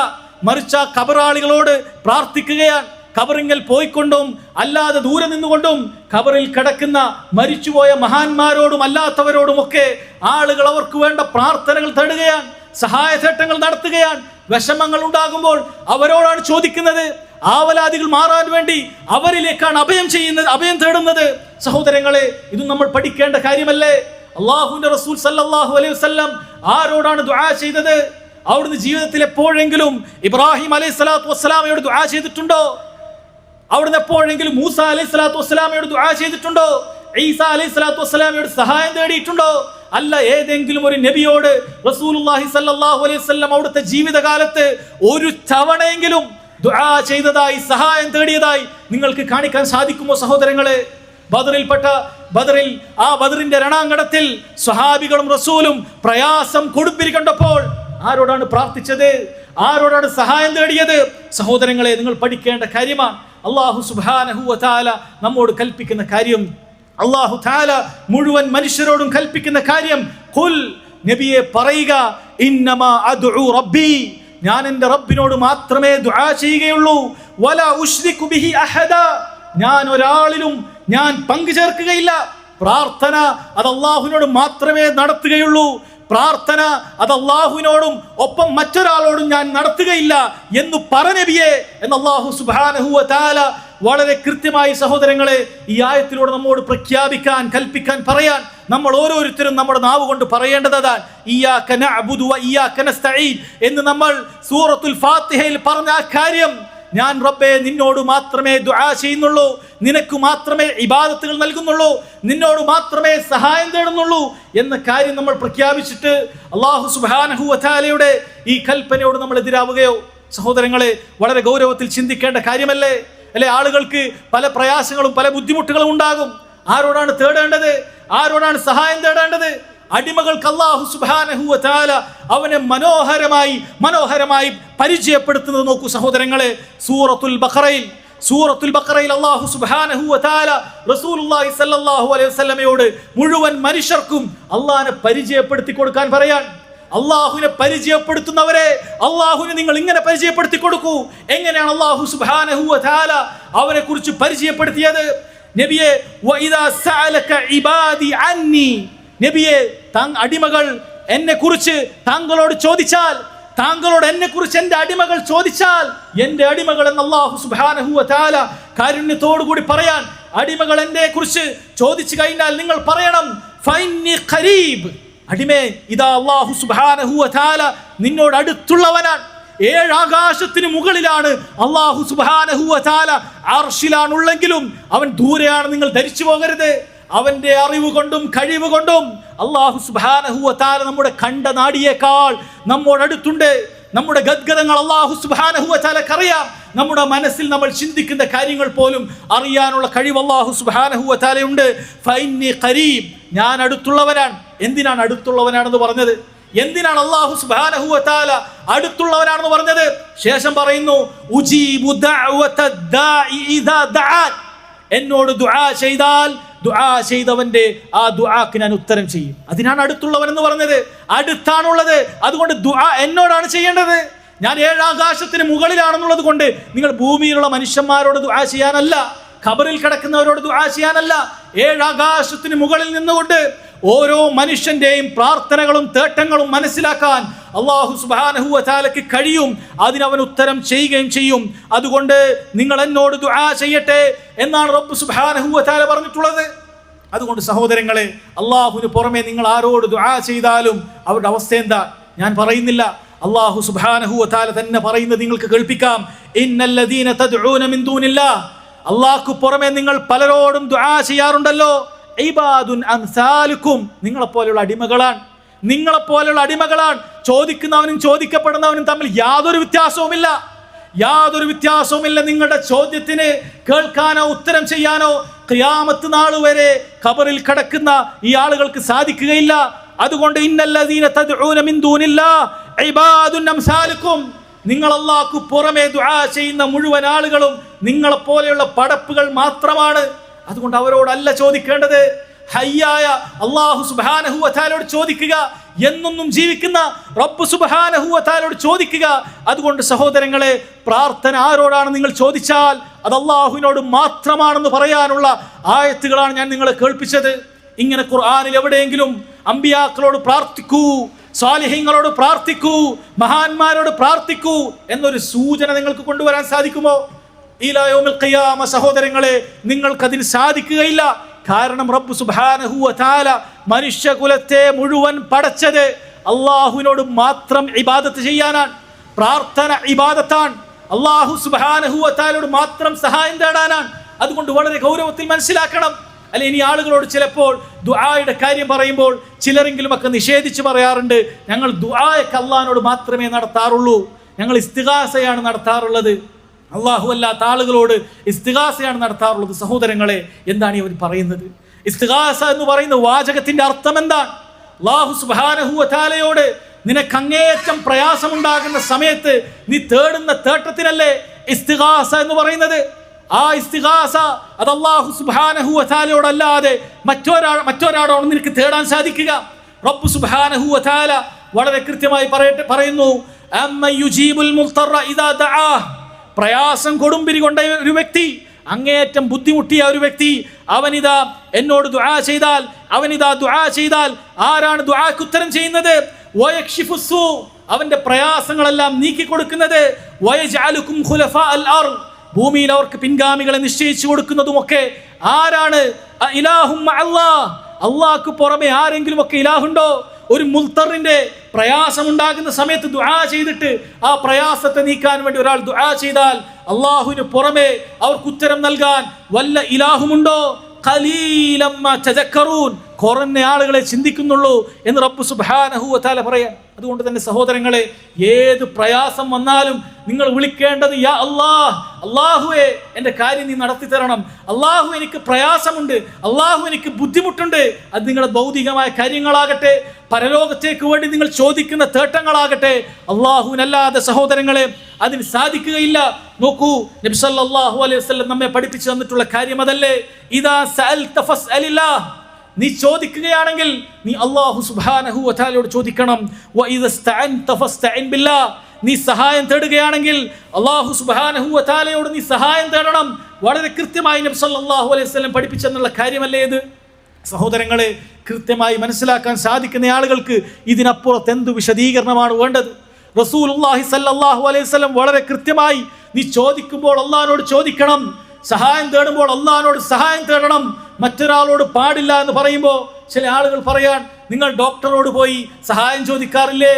S1: മറിച്ച് ആ ഖബറാളികളോട് പ്രാർത്ഥിക്കുകയാണ്. ഖബറിങ്കൽ പോയിക്കൊണ്ടും അല്ലാതെ ദൂരെ നിന്നുകൊണ്ടും ഖബറിൽ കിടക്കുന്ന മരിച്ചുപോയ മഹാന്മാരോടും അല്ലാത്തവരോടുമൊക്കെ ആളുകൾ അവർക്ക് വേണ്ട പ്രാർത്ഥനകൾ തേടുകയാണ്, സഹായതേട്ടങ്ങൾ നടത്തുകയാണ്. വിഷമങ്ങൾ ഉണ്ടാകുമ്പോൾ അവരോടാണ് ചോദിക്കുന്നത്. ആവലാദികൾ മാറാൻ വേണ്ടി അവരിലേക്കാണ് അഭയം തേടുന്നത്. സഹോദരങ്ങളെ, ഇതും നമ്മൾ പഠിക്കേണ്ട കാര്യമല്ലേ? അല്ലാഹുവിന്റെ റസൂൽ സല്ലല്ലാഹു അലൈഹി വസല്ലം ആരോടാണ് ദുആ ചെയ്തത്? അവിടുന്ന് ജീവിതത്തിൽ എപ്പോഴെങ്കിലും ഇബ്രാഹിം അലൈഹി സ്വലാത്തു വസ്സലാമയോട് ദുആ ചെയ്തിട്ടുണ്ടോ? അവിടുന്ന് എപ്പോഴെങ്കിലും മൂസ അലൈഹി സ്വലാത്തു വസ്സലാമയോട് ദുആ ചെയ്തിട്ടുണ്ടോ? ഈസ അലൈഹി സ്വലാത്തു വസ്സലാമയോട് സഹായം തേടിയിട്ടുണ്ടോ? അല്ല, ഏതെങ്കിലും ഒരു നബിയോട് റസൂലുള്ളാഹി സ്വല്ലല്ലാഹു അലൈഹി വസല്ലം അവിടുത്തെ ജീവിതകാലത്ത് ഒരു തവണയെങ്കിലും ദുആ ചെയ്തതായി, സഹായം തേടിയതായി നിങ്ങൾക്ക് കാണിക്കാൻ സാധിക്കുമോ? സഹോദരങ്ങളെ, ബദറിന്റെ രണാങ്കണത്തിൽ സ്വഹാബികളും റസൂലും പ്രയാസം കൊടുമ്പിരി കണ്ടപ്പോൾ ആരോടാണ് പ്രാർത്ഥിച്ചത്? ആരോടാണ് സഹായം തേടിയത്? സഹോദരങ്ങളെ, നിങ്ങൾ പഠിക്കേണ്ട കാര്യമാണ്. അല്ലാഹു സുബ്ഹാനഹു വ തആല നമ്മോട് കൽപ്പിക്കുന്ന കാര്യം, അല്ലാഹു തആല മുഴുവൻ മനുഷ്യരോടും കൽപ്പിക്കുന്ന കാര്യം, ഖുൽ, നബിയെ പറയുക, ഇന്നമാ അദ്ഉ റബ്ബി, ഞാൻ എൻ്റെ റബ്ബിനോട് മാത്രമേ ദുആ ചെയ്യുകയുള്ളൂ, വലാ ഉശ്രികു ബിഹി അഹദ, ഞാൻ ഒരാളിലും ഞാൻ പങ്കു ചേർക്കുകയില്ല. പ്രാർത്ഥന അത് അല്ലാഹുവിനോട് മാത്രമേ നടത്തുകയുള്ളൂ. പ്രാർത്ഥന അത് അല്ലാഹുവിനോടും ഒപ്പം മറ്റൊരാളോടും ഞാൻ നടത്തുകയില്ല എന്ന് നബിയെ എന്ന് അല്ലാഹു സുബ്ഹാനഹു വ തആല വളരെ കൃത്യമായി സഹോദരങ്ങളെ ഈ ആയത്തിലൂടെ നമ്മോട് പ്രഖ്യാപിക്കാൻ, കൽപ്പിക്കാൻ, പറയാൻ നമ്മൾ ഓരോരുത്തരും നമ്മുടെ നാവ് കൊണ്ട് പറയേണ്ടത് അതാണ്. ഇയ്യാക നഅ്ബുദു വ ഇയ്യാക നസ്തഈൻ എന്ന് നമ്മൾ സൂറത്തുൽ ഫാത്തിഹയിൽ പറഞ്ഞ ആ കാര്യം, ഞാൻ റബ്ബേ നിന്നോട് മാത്രമേ ദുആ ചെയ്യുന്നുള്ളൂ, നിനക്ക് മാത്രമേ ഇബാദത്തുകൾ നൽകുന്നുള്ളൂ, നിന്നോട് മാത്രമേ സഹായം തേടുന്നുള്ളൂ എന്ന കാര്യം നമ്മൾ പ്രഖ്യാപിച്ചിട്ട് അല്ലാഹു സുബ്ഹാനഹു വ തആലയുടെ ഈ കൽപ്പനയോട് നമ്മൾ എതിരാവുകയോ? സഹോദരങ്ങളെ, വളരെ ഗൗരവത്തിൽ ചിന്തിക്കേണ്ട കാര്യമല്ലേ? അല്ലെ, ആളുകൾക്ക് പല പ്രയാസങ്ങളും പല ബുദ്ധിമുട്ടുകളും ഉണ്ടാകും. ആരോടാണ് തേടേണ്ടത്? ആരോടാണ് സഹായം തേടേണ്ടത്? അടിമകൾക്ക് അല്ലാഹു സുബ്ഹാനഹു വ തആല അവനെ മനോഹരമായി പരിചയപ്പെടുത്തുന്നത് നോക്കൂ സഹോദരങ്ങളെ. സൂറത്തുൽ ബഖറയിൽ അല്ലാഹു സുബ്ഹാനഹു വ തആല റസൂലുള്ളാഹി സ്വല്ലല്ലാഹു അലൈഹി വസല്ലമയോട് മുഴുവൻ മനുഷ്യർക്കും അല്ലാഹുവിനെ പരിചയപ്പെടുത്തി കൊടുക്കാൻ പറയാൻ. അല്ലാഹുവിനെ പരിചയപ്പെടുത്തുന്നവരെ അല്ലാഹുവിനെ നിങ്ങൾ ഇങ്ങനെ പരിചയപ്പെടുത്തി കൊടുക്കൂ. എങ്ങനെയാണ് അല്ലാഹു സുബ്ഹാനഹു വ തആല അവനെ കുറിച്ച് പരിചയപ്പെടുത്തിയത്? നബിയെ, വഇദാ സഅലക ഇബാദി അന്നി, നബിയെ, അടിമകൾ എന്നെ കുറിച്ച് താങ്കളോട് ചോദിച്ചാൽ താങ്കളോട് എന്നെ കുറിച്ച് എന്റെ അടിമകൾ ചോദിച്ചാൽ, എന്റെ അടിമകൾ എന്ന് അല്ലാഹു സുബ്ഹാനഹു വ തആല കാരുണ്യത്തോടു കൂടി പറയാൻ, അടിമകൾ എന്നെ കുറിച്ച് ചോദിച്ചു കഴിഞ്ഞാൽ നിങ്ങൾ പറയണം ഫഇന്നി ഖരീബ്. അടിമേ, ഇതാ അല്ലാഹു സുബ്ഹാനഹു വ തആല നിന്നോട് അടുത്തുള്ളവനാണ്. 7 ആകാശത്തിന് മുകളിലാണ് അല്ലാഹു സുബ്ഹാനഹു വ തആല, അർശിലാണുള്ളെങ്കിലും അവൻ ദൂരെയാണ് നിങ്ങൾ ധരിച്ചു പോകരുത്. അവന്റെ അറിവ് കൊണ്ടും കഴിവ് കൊണ്ടും അല്ലാഹു സുബ്ഹാനഹു വ തആല നമ്മുടെ കണ്ട നാടിയേക്കാൾ നമ്മോട് അടുത്തുണ്ട്. നമ്മുടെ ഗദ്ഗതങ്ങൾ അല്ലാഹു സുബ്ഹാനഹു വ തആലക്ക് അറിയാം. നമ്മുടെ മനസ്സിൽ നമ്മൾ ചിന്തിക്കുന്ന കാര്യങ്ങൾ പോലും അറിയാനുള്ള കഴിവ് അല്ലാഹു സുബ്ഹാനഹു വ തആലയുണ്ട്. ഫഇന്നി ഖരീബ്, ഞാൻ അടുത്തുള്ളവനാണ്. എന്തിനാണ് അടുത്തുള്ളവനാണെന്ന് പറഞ്ഞത്? എന്തിനാണ് അല്ലാഹു സുബ്ഹാനഹു വ തആല അടുത്തുള്ളവനാണെന്ന് പറഞ്ഞത്? ശേഷം പറയുന്നു ഉജീബു ദഅവത ദാഇ ഇദാ ദഅൻ, എന്നോട് ദുആ ചെയ്താൽ ദുആ ചെയ്തവന്റെ ആ ദുആക്ക് ഞാൻ ഉത്തരം ചെയ്യും. അതിനാണ് അടുത്തുള്ളവൻ എന്ന് പറഞ്ഞത്. അടുത്താണുള്ളത്, അതുകൊണ്ട് ദുആ എന്നോടാണ് ചെയ്യേണ്ടത്. ഞാൻ 7 ആകാശത്തിന് മുകളിലാണെന്നുള്ളത് കൊണ്ട് നിങ്ങൾ ഭൂമിയിലുള്ള മനുഷ്യന്മാരോട് ദുആ ചെയ്യാനല്ല, ഖബറിൽ കിടക്കുന്നവരോട് ദുആ ചെയ്യാനല്ല. 7 ആകാശത്തിന് മുകളിൽ നിന്നുകൊണ്ട് ഓരോ മനുഷ്യന്റെയും പ്രാർത്ഥനകളും തേട്ടങ്ങളും മനസ്സിലാക്കാൻ അല്ലാഹു സുബ്ഹാനഹു വ തആലക്ക് കഴിയും. അതിനവൻ ഉത്തരം ചെയ്യുകയും ചെയ്യും. അതുകൊണ്ട് നിങ്ങൾ എന്നോട് ദുആ ചെയ്യട്ടെ എന്നാണ് റബ്ബ് സുബ്ഹാനഹു വ തആല പറഞ്ഞിട്ടുള്ളത്. അതുകൊണ്ട് സഹോദരങ്ങളെ, അല്ലാഹുവിന് പുറമെ നിങ്ങൾ ആരോട് ദുആ ചെയ്താലും അവരുടെ അവസ്ഥ എന്താ ഞാൻ പറയുന്നില്ല. അല്ലാഹു സുബ്ഹാനഹു വ തആല തന്നെ പറയുന്നത് നിങ്ങൾക്ക് കേൾപ്പിക്കാം. ഇന്നല്ലദീന തദ്ഊന മിൻ ദൂനില്ലാഹ്, അല്ലാഹുവിന് പുറമെ നിങ്ങൾ പലരോടും ദുആ ചെയ്യാറുണ്ടല്ലോ. ഇബാദുൻ അംസാലുക്കും, നിങ്ങളെപ്പോലെയുള്ള അടിമകളാണ്. നിങ്ങളെപ്പോലെയുള്ള അടിമകളാണ്. ചോദിക്കുന്നവനും ചോദിക്കപ്പെടുന്നവനും തമ്മിൽ യാതൊരു വ്യത്യാസവുമില്ല. യാതൊരു വ്യത്യാസവുമില്ല. നിങ്ങളുടെ ചോദ്യത്തിന് കേൾക്കാനോ ഉത്തരം ചെയ്യാനോ ഖിയാമത്ത് നാൾ വരെ ഖബറിൽ കിടക്കുന്ന ഈ ആളുകൾക്ക് സാധിക്കുകയില്ല. അതുകൊണ്ട് ഇന്നല്ലദീന തദ്ഊന മിൻ ദൂനില്ലാഹ് ഇബാദുൻ അംസാലുക്കും, നിങ്ങൾ അല്ലാഹുവിന് പുറമെ ദുആ ചെയ്യുന്ന മുഴുവൻ ആളുകളും നിങ്ങളെപ്പോലെയുള്ള പടപ്പുകൾ മാത്രമാണ്. അതുകൊണ്ട് അവരോടല്ല ചോദിക്കേണ്ടത്. ഹയ്യായ അല്ലാഹു സുബ്ഹാനഹു വ തആലയോട് ചോദിക്കുക. എന്നൊന്നും ജീവിക്കുന്ന റബ്ബ് സുബ്ഹാനഹു വ തആലയോട് ചോദിക്കുക. അതുകൊണ്ട് സഹോദരങ്ങളെ, പ്രാർത്ഥന ആരോടാണ് നിങ്ങൾ ചോദിച്ചാൽ അത് അല്ലാഹുവിനോട് മാത്രമാണെന്ന് പറയാനുള്ള ആയത്തുകളാണ് ഞാൻ നിങ്ങളെ കേൾപ്പിച്ചത്. ഇങ്ങനെ ഖുർആനിൽ എവിടെയെങ്കിലും അമ്പിയാക്കളോട് പ്രാർത്ഥിക്കൂ, സാലിഹീങ്ങളോട് പ്രാർത്ഥിക്കൂ, മഹാന്മാരോട് പ്രാർത്ഥിക്കൂ എന്നൊരു സൂചന നിങ്ങൾക്ക് കൊണ്ടുവരാൻ സാധിക്കുമോ? ഇലാ യൗമിൽ ഖിയാമ സഹോദരങ്ങളെ, നിങ്ങൾക്കതിന് സാധിക്കുകയില്ല. കാരണം റബ്ബ് സുബ്ഹാനഹു വ തആല മനുഷ്യകുലത്തെ മുഴുവൻ പടച്ചത് അല്ലാഹുവിനോട് മാത്രം ഇബാദത്ത് ചെയ്യാനാണ്. പ്രാർത്ഥന ഇബാദത്താണ്. അല്ലാഹു സുബ്ഹാനഹു വ തആലയോട് മാത്രം സഹായം തേടാനാണ്. അതുകൊണ്ട് വളരെ ഗൗരവത്തിൽ മനസ്സിലാക്കണം. അല്ലെ, ഇനി ആളുകളോട് ചിലപ്പോൾ ദുആയുടെ കാര്യം പറയുമ്പോൾ ചിലരെങ്കിലും ഒക്കെ നിഷേധിച്ച് പറയാറുണ്ട്, ഞങ്ങൾ ദുആയൊക്കെ അല്ലാഹുവിനോട് മാത്രമേ നടത്താറുള്ളൂ, ഞങ്ങൾ ഇസ്തിഗാസയാണ് നടത്താറുള്ളത്, അല്ലാഹു അല്ലാത്ത ആളുകളോട് ഇസ്തിഗാസയാണ് നടത്താറുള്ളത്. സഹോദരങ്ങളെ, എന്താണ് ഇവർ പറയുന്നത്? ഇസ്തിഗാസ എന്ന് പറയുന്ന വാചകത്തിന്റെ അർത്ഥം എന്താണ്? അല്ലാഹു സുബ്ഹാനഹു വ തആലയോട് നിനക്ക് അങ്ങേയറ്റം പ്രയാസമുണ്ടാകുന്ന സമയത്ത് നീ തേടുന്ന തേട്ടത്തിനല്ലേ ഇസ്തിഗാസ എന്ന് പറയുന്നത്? ആ ഇസ്തിഗാസ അത് അല്ലാഹു സുബ്ഹാനഹു വ തആലയോടല്ലാതെ മറ്റൊരാളോട് നിനക്ക് തേടാൻ സാധിക്കുക? റബ്ബ് സുബ്ഹാനഹു വ തആല വളരെ കൃത്യമായി പറയുന്നു, അമ്മൻ യുജീബുൽ മുൽത്തറ ഇദാ ദഅാഹ്, പ്രയാസം കൊടുമ്പിരി കൊണ്ട ഒരു വ്യക്തി, അങ്ങേയറ്റം ബുദ്ധിമുട്ടിയ ഒരു വ്യക്തി, അവനിതാ എന്നോട് ദുആ ചെയ്താൽ ആരാണ് ദുആക്ക് ഉത്തരം ചെയ്യുന്നത്? വയക്ഷിഫുസ്സൂ, അവന്റെ പ്രയാസങ്ങളെല്ലാം നീക്കി കൊടുക്കുന്നത്. വയജഅലുകും ഖുലഫാ അൽ അർദ്, ഭൂമിയിൽ അവർക്ക് പിൻഗാമികളെ നിശ്ചയിച്ചു കൊടുക്കുന്നതുമൊക്കെ ആരാണ്? ഇലാഹും മഅല്ലാഹ്, അല്ലാഹുക്ക് പുറമെ ആരെങ്കിലും ഒക്കെ ഇലാഹുണ്ടോ? ഒരു മുൽത്തറിന്റെ പ്രയാസം ഉണ്ടാകുന്ന സമയത്ത് ദുആ ചെയ്തിട്ട് ആ പ്രയാസത്തെ നീക്കാൻ വേണ്ടി ഒരാൾ ദുആ ചെയ്താൽ അല്ലാഹുവിന് പുറമെ അവർക്ക് ഉത്തരം നൽകാൻ വല്ല ഇലാഹുമുണ്ടോ? ഖലീലം മാ തദക്കറൂൻ, കുറഞ്ഞ ആളുകളെ ചിന്തിക്കുന്നുള്ളൂ എന്ന് റബ്ബ് സുബ്ഹാനഹു വ തആല പറയാൻ. അതുകൊണ്ട് തന്നെ സഹോദരങ്ങളെ, ഏത് പ്രയാസം വന്നാലും നിങ്ങൾ വിളിക്കേണ്ടത് യാ അല്ലാഹ്, അല്ലാഹുവേ എൻ്റെ കാര്യം നീ നടത്തി തരണം, അല്ലാഹു എനിക്ക് പ്രയാസമുണ്ട്, അല്ലാഹു എനിക്ക് ബുദ്ധിമുട്ടുണ്ട്. അത് നിങ്ങളുടെ ഭൗതികമായ കാര്യങ്ങളാകട്ടെ, പരലോകത്തേക്ക് വേണ്ടി നിങ്ങൾ ചോദിക്കുന്ന തേട്ടങ്ങളാകട്ടെ, അല്ലാഹുവിനല്ലാതെ സഹോദരങ്ങളെ അതിന് സാധിക്കുകയില്ല. നോക്കൂ, നബി സല്ലല്ലാഹു അലൈഹി വസല്ലം നമ്മെ പഠിപ്പിച്ചു തന്നിട്ടുള്ള കാര്യം അതല്ലേ? ഇദാ സഅൽത ഫസ്അലില്ലാഹ്, നീ ചോദിക്കുകയാണെങ്കിൽ നീ അല്ലാഹു സുബ്ഹാനഹു വ തആലയോട് ചോദിക്കണം. വ ഇദസ്തഅൻത ഫസ്തഇൻ ബില്ലാഹ്, നീ സഹായം തേടുകയാണെങ്കിൽ അല്ലാഹു സുബ്ഹാനഹു വ തആലയോട് നീ സഹായം തേടണം. വളരെ കൃത്യമായി നബി സല്ലല്ലാഹു അലൈഹി വസല്ലം പഠിപ്പിച്ചെന്നുള്ള കാര്യമല്ലേ ഇത്? സഹോദരങ്ങളെ, കൃത്യമായി മനസ്സിലാക്കാൻ സാധിക്കുന്ന ആളുകൾക്ക് ഇതിനപ്പുറത്ത് എന്ത് വിശദീകരണമാണ് വേണ്ടത്? റസൂലുള്ളാഹി സ്വല്ലല്ലാഹു അലൈഹി വസല്ലം വളരെ കൃത്യമായി, നീ ചോദിക്കുമ്പോൾ അള്ളാഹിനോട് ചോദിക്കണം, സഹായം തേടുമ്പോൾ അള്ളാഹിനോട് സഹായം തേടണം, മറ്റൊരാളോട് പാടില്ല എന്ന് പറയുമ്പോൾ ചില ആളുകൾ പറയാൻ, നിങ്ങൾ ഡോക്ടറോട് പോയി സഹായം ചോദിക്കാറില്ലേ?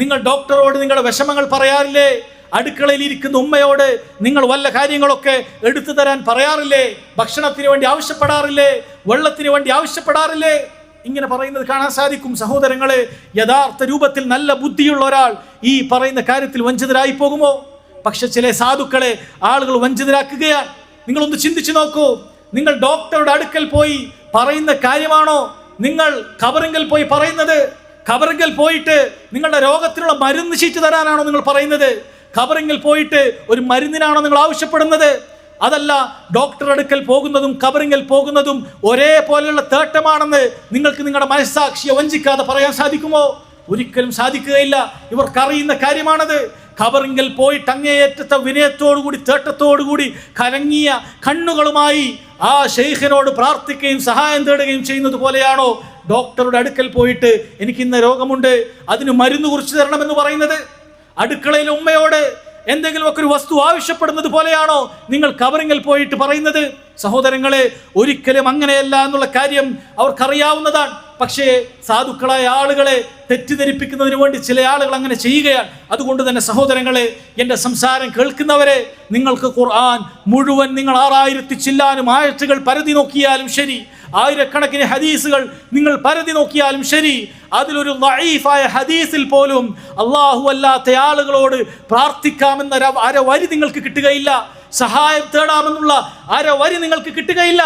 S1: നിങ്ങൾ ഡോക്ടറോട് നിങ്ങളുടെ വിഷമങ്ങൾ പറയാറില്ലേ? അടുക്കളയിൽ ഇരിക്കുന്ന ഉമ്മയോട് നിങ്ങൾ വല്ല കാര്യങ്ങളൊക്കെ എടുത്തു തരാൻ പറയാറില്ലേ? ഭക്ഷണത്തിന് വേണ്ടി ആവശ്യപ്പെടാറില്ലേ? വെള്ളത്തിന് വേണ്ടി ആവശ്യപ്പെടാറില്ലേ? ഇങ്ങനെ പറയുന്നത് കാണാൻ സാധിക്കും. സഹോദരങ്ങളെ, യഥാർത്ഥ രൂപത്തിൽ നല്ല ബുദ്ധിയുള്ള ഒരാൾ ഈ പറയുന്ന കാര്യത്തിൽ വഞ്ചിതരായി പോകുമോ? പക്ഷെ ചില സാധുക്കളെ ആളുകൾ വഞ്ചിതരാക്കുകയാണ്. നിങ്ങളൊന്ന് ചിന്തിച്ചു നോക്കൂ. നിങ്ങൾ ഡോക്ടറുടെ അടുക്കൽ പോയി പറയുന്ന കാര്യമാണോ നിങ്ങൾ ഖബറിങ്കൽ പോയി പറയുന്നത്? ഖബറിങ്കൽ പോയിട്ട് നിങ്ങളുടെ രോഗത്തിനുള്ള മരുന്ന് ചീറ്റ് തരാനാണോ നിങ്ങൾ പറയുന്നത്? ഖബറിങ്കൽ പോയിട്ട് ഒരു മരുന്നിനാണോ നിങ്ങൾ ആവശ്യപ്പെടുന്നത്? അതല്ല, ഡോക്ടർ അടുക്കൽ പോകുന്നതും ഖബറിങ്കൽ പോകുന്നതും ഒരേപോലെയുള്ള തേട്ടമാണെന്ന് നിങ്ങൾക്ക് നിങ്ങളുടെ മനസ്സാക്ഷിയെ വഞ്ചിക്കാതെ പറയാൻ സാധിക്കുമോ? ഒരിക്കലും സാധിക്കുകയില്ല. ഇവർക്കറിയുന്ന കാര്യമാണത്. ഖബറിങ്കൽ പോയിട്ട് അങ്ങേയറ്റത്തെ വിനയത്തോടുകൂടി തേട്ടത്തോടുകൂടി കലങ്ങിയ കണ്ണുകളുമായി ആ ഷെയ്ഖിനോട് പ്രാർത്ഥിക്കുകയും സഹായം തേടുകയും ചെയ്യുന്നത് പോലെയാണോ ഡോക്ടറുടെ അടുക്കൽ പോയിട്ട് എനിക്കിന്ന രോഗമുണ്ട്, അതിന് മരുന്ന് കുറിച്ച് തരണമെന്ന് പറയുന്നത്? അടുക്കളയിലെ ഉമ്മയോട് എന്തെങ്കിലുമൊക്കെ ഒരു വസ്തു ആവശ്യപ്പെടുന്നത് പോലെയാണോ നിങ്ങൾ ഖബറിങ്കൽ പോയിട്ട് പറയുന്നത്? സഹോദരങ്ങളെ, ഒരിക്കലും അങ്ങനെയല്ല എന്നുള്ള കാര്യം അവർക്കറിയാവുന്നതാണ്. പക്ഷേ സാധുക്കളായ ആളുകളെ തെറ്റിദ്ധരിപ്പിക്കുന്നതിന് വേണ്ടി ചില ആളുകൾ അങ്ങനെ ചെയ്യുകയാണ്. അതുകൊണ്ട് തന്നെ സഹോദരങ്ങളെ, എൻ്റെ സംസാരം കേൾക്കുന്നവരെ, നിങ്ങൾക്ക് ഖുർആൻ മുഴുവൻ നിങ്ങൾ 6000 ചില്ലാനും ആയത്തുകൾ പരതി നോക്കിയാലും ശരി, ആയിരക്കണക്കിന് ഹദീസുകൾ നിങ്ങൾ പരതി നോക്കിയാലും ശരി, അതിലൊരു ദഈഫായ ഹദീസിൽ പോലും അല്ലാഹു അല്ലാത്ത ആളുകളോട് പ്രാർത്ഥിക്കാമെന്ന അരവരി നിങ്ങൾക്ക് കിട്ടുകയില്ല. സഹായം തേടാമെന്നുള്ള അരവരി നിങ്ങൾക്ക് കിട്ടുകയില്ല.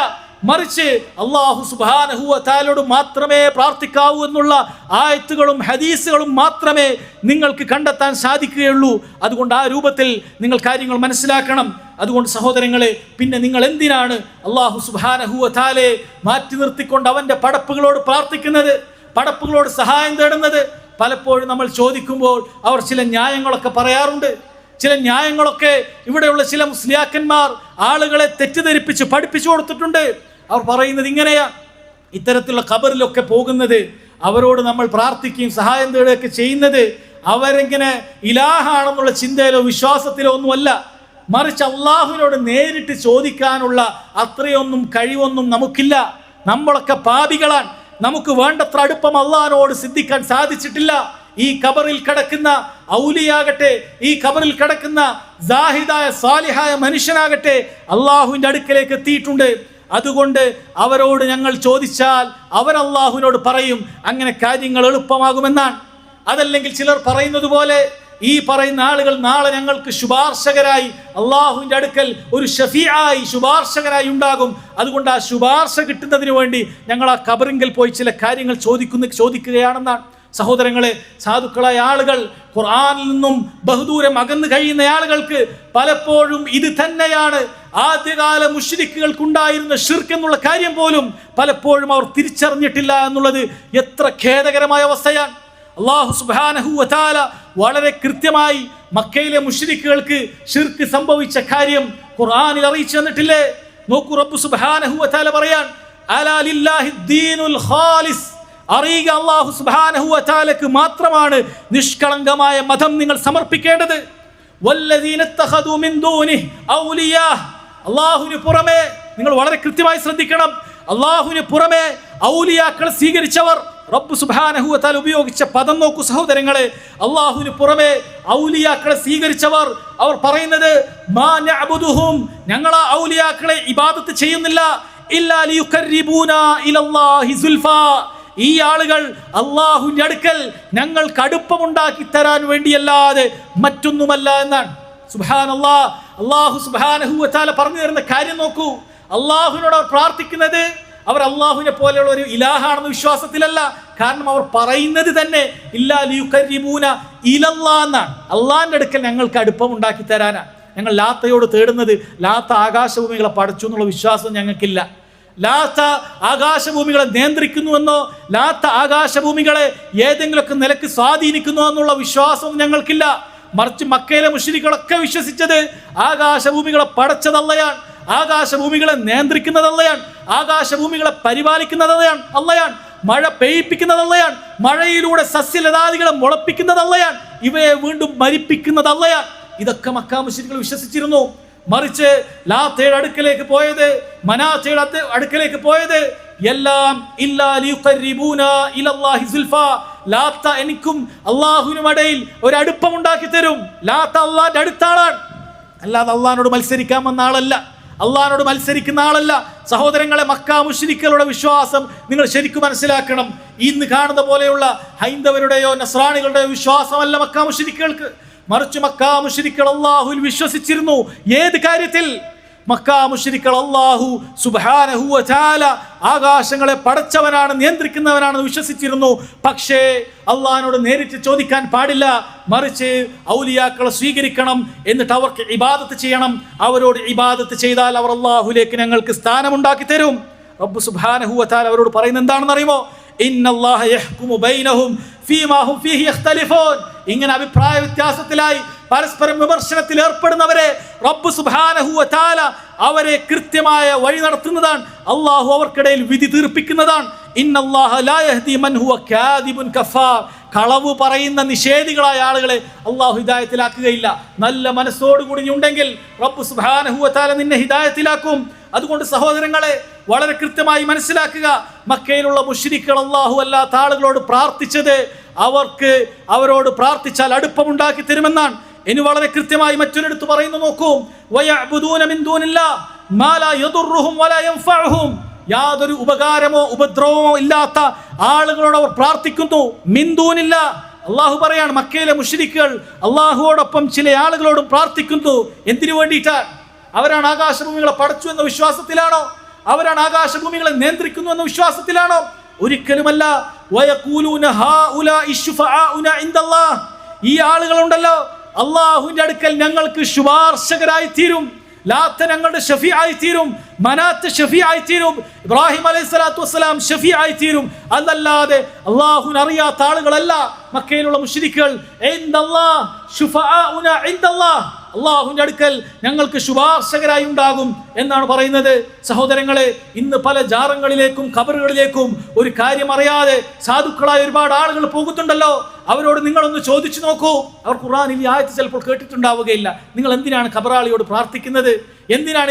S1: മറിച്ച് അല്ലാഹു സുബ്ഹാനഹു വ തആലയോട് മാത്രമേ പ്രാർത്ഥിക്കാവൂ എന്നുള്ള ആയത്തുകളും ഹദീസുകളും മാത്രമേ നിങ്ങൾക്ക് കണ്ടെത്താൻ സാധിക്കുകയുള്ളൂ. അതുകൊണ്ട് ആ രൂപത്തിൽ നിങ്ങൾ കാര്യങ്ങൾ മനസ്സിലാക്കണം. അതുകൊണ്ട് സഹോദരങ്ങളെ, പിന്നെ നിങ്ങൾ എന്തിനാണ് അല്ലാഹു സുബ്ഹാനഹു വ തആലയെ മാറ്റി നിർത്തിക്കൊണ്ട് അവൻ്റെ പടപ്പുകളോട് പ്രാർത്ഥിക്കുന്നത്, പടപ്പുകളോട് സഹായം തേടുന്നത്? പലപ്പോഴും നമ്മൾ ചോദിക്കുമ്പോൾ അവർ ചില ന്യായങ്ങളൊക്കെ പറയാറുണ്ട്. ചില ന്യായങ്ങളൊക്കെ ഇവിടെയുള്ള ചില മുസ്ലിയാക്കന്മാർ ആളുകളെ തെറ്റിദ്ധരിപ്പിച്ച് പഠിപ്പിച്ചു കൊടുത്തിട്ടുണ്ട്. അവർ പറയുന്നത് ഇങ്ങനെയാ, ഇത്തരത്തിലുള്ള ഖബറിലൊക്കെ പോകുന്നത്, അവരോട് നമ്മൾ പ്രാർത്ഥിക്കുകയും സഹായം തേടുകയൊക്കെ ചെയ്യുന്നത് അവരെങ്ങനെ ഇലാഹാണെന്നുള്ള ചിന്തയിലോ വിശ്വാസത്തിലോ ഒന്നുമല്ല, മറിച്ച് അള്ളാഹുവിനോട് നേരിട്ട് ചോദിക്കാനുള്ള അത്രയൊന്നും കഴിവൊന്നും നമുക്കില്ല. നമ്മളൊക്കെ പാപികളാണ്. നമുക്ക് വേണ്ടത്ര അടുപ്പം അള്ളാഹിനോട് സിദ്ധിക്കാൻ സാധിച്ചിട്ടില്ല. ഈ ഖബറിൽ കിടക്കുന്ന ഔലിയാകട്ടെ, ഈ ഖബറിൽ കിടക്കുന്ന സാഹിദായ സാലിഹായ മനുഷ്യനാകട്ടെ, അള്ളാഹുവിൻ്റെ അടുക്കലേക്ക് എത്തിയിട്ടുണ്ട്. അതുകൊണ്ട് അവരോട് ഞങ്ങൾ ചോദിച്ചാൽ അവർ അള്ളാഹുവിനോട് പറയും അങ്ങനെ കാര്യങ്ങൾ എളുപ്പമാകുമെന്നാണ്. അതല്ലെങ്കിൽ ചിലർ പറയുന്നത് പോലെ ഈ പറയുന്ന ആളുകൾ നാളെ ഞങ്ങൾക്ക് ശുപാർശകരായി അള്ളാഹുവിൻ്റെ അടുക്കൽ ഒരു ഷഫീആയി ശുപാർശകരായി ഉണ്ടാകും. അതുകൊണ്ട് ആ ശുപാർശ കിട്ടുന്നതിന് വേണ്ടി ഞങ്ങൾ ആ ഖബറിങ്കൽ പോയി ചില കാര്യങ്ങൾ ചോദിക്കുകയാണെന്നാണ്. സഹോദരങ്ങളെ, സാധുക്കളായ ആളുകൾ, ഖുർആനിൽ നിന്നും ബഹുദൂരം അകന്നു കഴിയുന്ന ആളുകൾക്ക് പലപ്പോഴും ഇത് തന്നെയാണ് ആദ്യകാല മുശ്രിക്കുകൾക്കുണ്ടായിരുന്ന ശിർക്ക് എന്നുള്ള കാര്യം പോലും പലപ്പോഴും അവർ തിരിച്ചറിഞ്ഞിട്ടില്ല എന്നുള്ളത് എത്ര ഖേദകരമായ അവസ്ഥയാണ്. അല്ലാഹു സുബ്ഹാനഹു വ തആല വളരെ കൃത്യമായി മക്കയിലെ മുശ്രിക്കുകൾക്ക് ശിർക്ക് സംഭവിച്ച കാര്യം ഖുർആനിൽ അറിയിച്ചു തന്നിട്ടില്ലേ? നോക്കൂ, റബ്ബ് സുബ്ഹാനഹു വ തആല പറയാൻ, അലാ ലില്ലാഹി ദീനുൽ ഖാലിസ്, അറിയുക അല്ലാഹു സുബ്ഹാനഹു വ തആലക്ക് മാത്രമാണ് നിഷ്കളങ്കമായ മതം നിങ്ങൾ സമർപ്പിക്കേണ്ടത്. വല്ലദീന ഇത്തഖദൂ മിൻ ദൂനിഹി ഔലിയാ, അല്ലാഹുവിന് പുറമെ, നിങ്ങൾ വളരെ കൃത്യമായി ശ്രദ്ധിക്കണം, അല്ലാഹുവിന് പുറമെ ഔലിയാക്കളെ സ്വീകരിച്ചവർ. റബ്ബ് സുബ്ഹാനഹു വ തആല ഉപയോഗിച്ച പദം നോക്കൂ സഹോദരങ്ങളെ, അല്ലാഹുവിന് പുറമെ ഔലിയാക്കളെ സ്വീകരിച്ചവർ. അവർ പറയുന്നത് മാ നഅബുദുഹും, ഞങ്ങൾ ആ ഔലിയാക്കളെ ഇബാദത്ത് ചെയ്യുന്നില്ല, ഇല്ലാ ലിയുഖർരിബൂനാ ഇലല്ലാഹി സുൽഫാ, ഈ ആളുകൾ അള്ളാഹുവിൻ്റെ അടുക്കൽ ഞങ്ങൾക്ക് അടുപ്പമുണ്ടാക്കി തരാൻ വേണ്ടിയല്ലാതെ മറ്റൊന്നുമല്ല എന്നാണ്. സുബ്ഹാനല്ലാഹ്, അല്ലാഹു സുബ്ഹാനഹു വ തആല പറഞ്ഞു തരുന്ന കാര്യം നോക്കൂ. അള്ളാഹുവിനോട് അവർ പ്രാർത്ഥിക്കുന്നത് അവർ അള്ളാഹുവിനെ പോലെയുള്ള ഒരു ഇലാഹാണെന്ന വിശ്വാസത്തിലല്ല. കാരണം അവർ പറയുന്നത് തന്നെ ഇല്ലാ ലിയുഖർരിബൂന ഇലല്ലാഹ് എന്നാണ്. അള്ളാഹിൻ്റെ അടുക്കൽ ഞങ്ങൾക്ക് അടുപ്പമുണ്ടാക്കി തരാനാണ്. ഞങ്ങൾ ലാത്തയോട് തേടുന്നത് ലാത്ത ആകാശഭൂമികളെ പടച്ചു എന്നുള്ള വിശ്വാസം ഞങ്ങൾക്കില്ല. ലാത്ത ആകാശഭൂമികളെ നിയന്ത്രിക്കുന്നുവെന്നോ ലാത്ത ആകാശഭൂമികളെ ഏതെങ്കിലുമൊക്കെ നിലക്ക് സ്വാധീനിക്കുന്നു എന്നുള്ള വിശ്വാസവും ഞങ്ങൾക്കില്ല. മറിച്ച് മക്കയിലെ മുശ്രിക്കുകളൊക്കെ വിശ്വസിച്ചത് ആകാശഭൂമികളെ പടച്ചതല്ലയാണ്, ആകാശഭൂമികളെ നിയന്ത്രിക്കുന്നതല്ലയാണ്, ആകാശഭൂമികളെ പരിപാലിക്കുന്നതല്ലയാണ് അല്ലയാണ്. മഴ പെയ്യിപ്പിക്കുന്നത് അള്ളയാണ്, മഴയിലൂടെ സസ്യലതാദികളെ മുളപ്പിക്കുന്നത് അള്ളയാണ്, ഇവയെ വീണ്ടും മരിപ്പിക്കുന്നത് അള്ളയാണ്. ഇതൊക്കെ മക്കാ മുശ്രിക്കുകൾ വിശ്വസിച്ചിരുന്നു. മറിച്ച് ലാത്തയുടെ അടുക്കലേക്ക് പോയത്, മനാത്തയുടെ അടുക്കലേക്ക് പോയത് എല്ലാം ലാത്ത എനിക്കും അള്ളാഹുവിനും ഇടയിൽ ഒരു അടുപ്പമുണ്ടാക്കി തരും. ലാത്ത അള്ളാന്റെ അടുത്താളാണ്, അല്ലാതെ അള്ളാഹിനോട് മത്സരിക്കാൻ വന്ന ആളല്ല, അള്ളാഹിനോട് മത്സരിക്കുന്ന ആളല്ല. സഹോദരങ്ങളെ, മക്കാ മുശ്രിക്കുകളുടെ വിശ്വാസം നിങ്ങൾ ശരിക്കും മനസ്സിലാക്കണം. ഇന്ന് കാണുന്ന പോലെയുള്ള ഹൈന്ദവരുടെയോ നസ്രാണികളുടെയോ വിശ്വാസമല്ല മക്കാ മുശ്രിക്കുകൾക്ക്. മറിച്ച് മക്കാ മുശ്രിക്കുകൾ അല്ലാഹുവിൽ വിശ്വസിച്ചിരുന്നു. ഏത് കാര്യത്തിൽ? മക്കാ മുശ്രിക്കുകൾ അല്ലാഹു സുബ്ഹാനഹു വ തആല ആകാശങ്ങളെ പടച്ചവനാണ്, നിയന്ത്രിക്കുന്നവനാണെന്ന് വിശ്വസിച്ചിരുന്നു. പക്ഷേ അള്ളാഹിനോട് നേരിട്ട് ചോദിക്കാൻ പാടില്ല, മറിച്ച് ഔലിയാക്കളെ സ്വീകരിക്കണം, എന്നിട്ട് അവർക്ക് ഇബാദത്ത് ചെയ്യണം. അവരോട് ഇബാദത്ത് ചെയ്താൽ അവർ അല്ലാഹുവിലേക്ക് ഞങ്ങൾക്ക് സ്ഥാനമുണ്ടാക്കി തരും. റബ്ബ് സുബ്ഹാനഹു വ തആല അവരോട് പറയുന്നത് എന്താണെന്ന് അറിയുമോ? ഇന്നല്ലാഹ യഹ്കുമു ബൈനഹും ഫീമാ ഹും ഫീഹി യഖ്തലിഫൂൻ. ഇങ്ങനെ അഭിപ്രായ വ്യത്യാസത്തിലായി പരസ്പരം വിമർശനത്തിൽ ഏർപ്പെടുന്നവരെ റബ്ബ് സുബ്ഹാനഹു വ തആല അവരെ കൃത്യമായ വഴി നടത്തുന്നതാണ്. അള്ളാഹു അവർക്കിടയിൽ വിധി തീർപ്പിക്കുന്നതാണ്. ഇന്നല്ലാഹ ലാ യഹ്ദി മൻ ഹുവ കാദിബുൻ കഫാർ. കളവ് പറയുന്ന നിഷേധികളായ ആളുകളെ അള്ളാഹു ഹിദായത്തിലാക്കുകയില്ല. നല്ല മനസ്സോടുകൂടി ഉണ്ടെങ്കിൽ റബ്ബ് സുബ്ഹാനഹു വ തആല നിന്നെ ഹിദായത്തിലാക്കും. അതുകൊണ്ട് സഹോദരങ്ങളെ, വളരെ കൃത്യമായി മനസ്സിലാക്കുക, മക്കയിലുള്ള മുശ്രിക്കുകൾ അല്ലാഹു അല്ലാത്ത ആളുകളോട് പ്രാർത്ഥിച്ചത് അവരോട് പ്രാർത്ഥിച്ചാൽ അടുപ്പമുണ്ടാക്കി തരുമെന്നാണ്. ഇനി വളരെ കൃത്യമായി മറ്റൊരിടത്ത് പറയുന്നു, നോക്കൂ, വയഅ്ബുദൂന മിൻ ദൂനില്ലാഹ് മാ ലാ യദുർറുഹും വലാ യൻഫഉഹും. യാതൊരു ഉപകാരമോ ഉപദ്രവമോ ഇല്ലാത്ത ആളുകളോട് അവർ പ്രാർത്ഥിക്കുന്നു. മിൻ ദൂനില്ലാഹ്, അള്ളാഹു പറയാണ് മക്കയിലെ മുശ്രിക്കുകൾ അള്ളാഹുവോടൊപ്പം ചില ആളുകളോടും പ്രാർത്ഥിക്കുന്നു. എന്തിനു വേണ്ടിയിട്ടാണ്? അവരാണ് ആകാശഭൂമികളെ പടച്ചു എന്ന വിശ്വാസത്തിലാണോ? അവരാണ് ആകാശഭൂമികളെ നിയന്ത്രിക്കുന്നു എന്ന വിശ്വാസത്തിലാണോ? ഒരിക്കലുമല്ല. വയഖൂലൂന ഹൗലാഇ ശുഫആഉന ഇൻദല്ലാഹ്. ഈ ആളുകളുണ്ടല്ലോ, അള്ളാഹുവിന്റെ അടുക്കൽ ഞങ്ങൾക്ക് ശുപാർശകരായി തീരും. ലാത്ത ഞങ്ങളുടെ ഷഫീആയി തീരും, മനാത്ത് ഷഫീആയി തീരും, ഇബ്രാഹിം അലൈഹിസ്സലാത്തു വസ്സലാം ഷഫീആയി തീരും. അതല്ലാതെ അള്ളാഹുവിനെ അറിയാത്ത ആളുകളല്ല മക്കയിലുള്ള മുശ്രിക്കുകൾ. ഇൻദല്ലാഹ് ശുഫആഉന ഇൻദല്ലാഹ്, അള്ളാഹുവിന്റെ അടുക്കൽ ഞങ്ങൾക്ക് ശുപാർശകരായി ഉണ്ടാകും എന്നാണ് പറയുന്നത്. സഹോദരങ്ങളെ, ഇന്ന് പല ജാറങ്ങളിലേക്കും ഖബറുകളിലേക്കും ഒരു കാര്യം അറിയാതെ സാധുക്കളായ ഒരുപാട് ആളുകൾ പോകുന്നുണ്ടല്ലോ. അവരോട് നിങ്ങളൊന്ന് ചോദിച്ചു നോക്കൂ. അവർ ഖുർആനിൽ ഈ ആയത്ത് ചിലപ്പോൾ കേട്ടിട്ടുണ്ടാവുകയില്ല. നിങ്ങൾ എന്തിനാണ് ഖബറാളിയോട് പ്രാർത്ഥിക്കുന്നത്? എന്തിനാണ്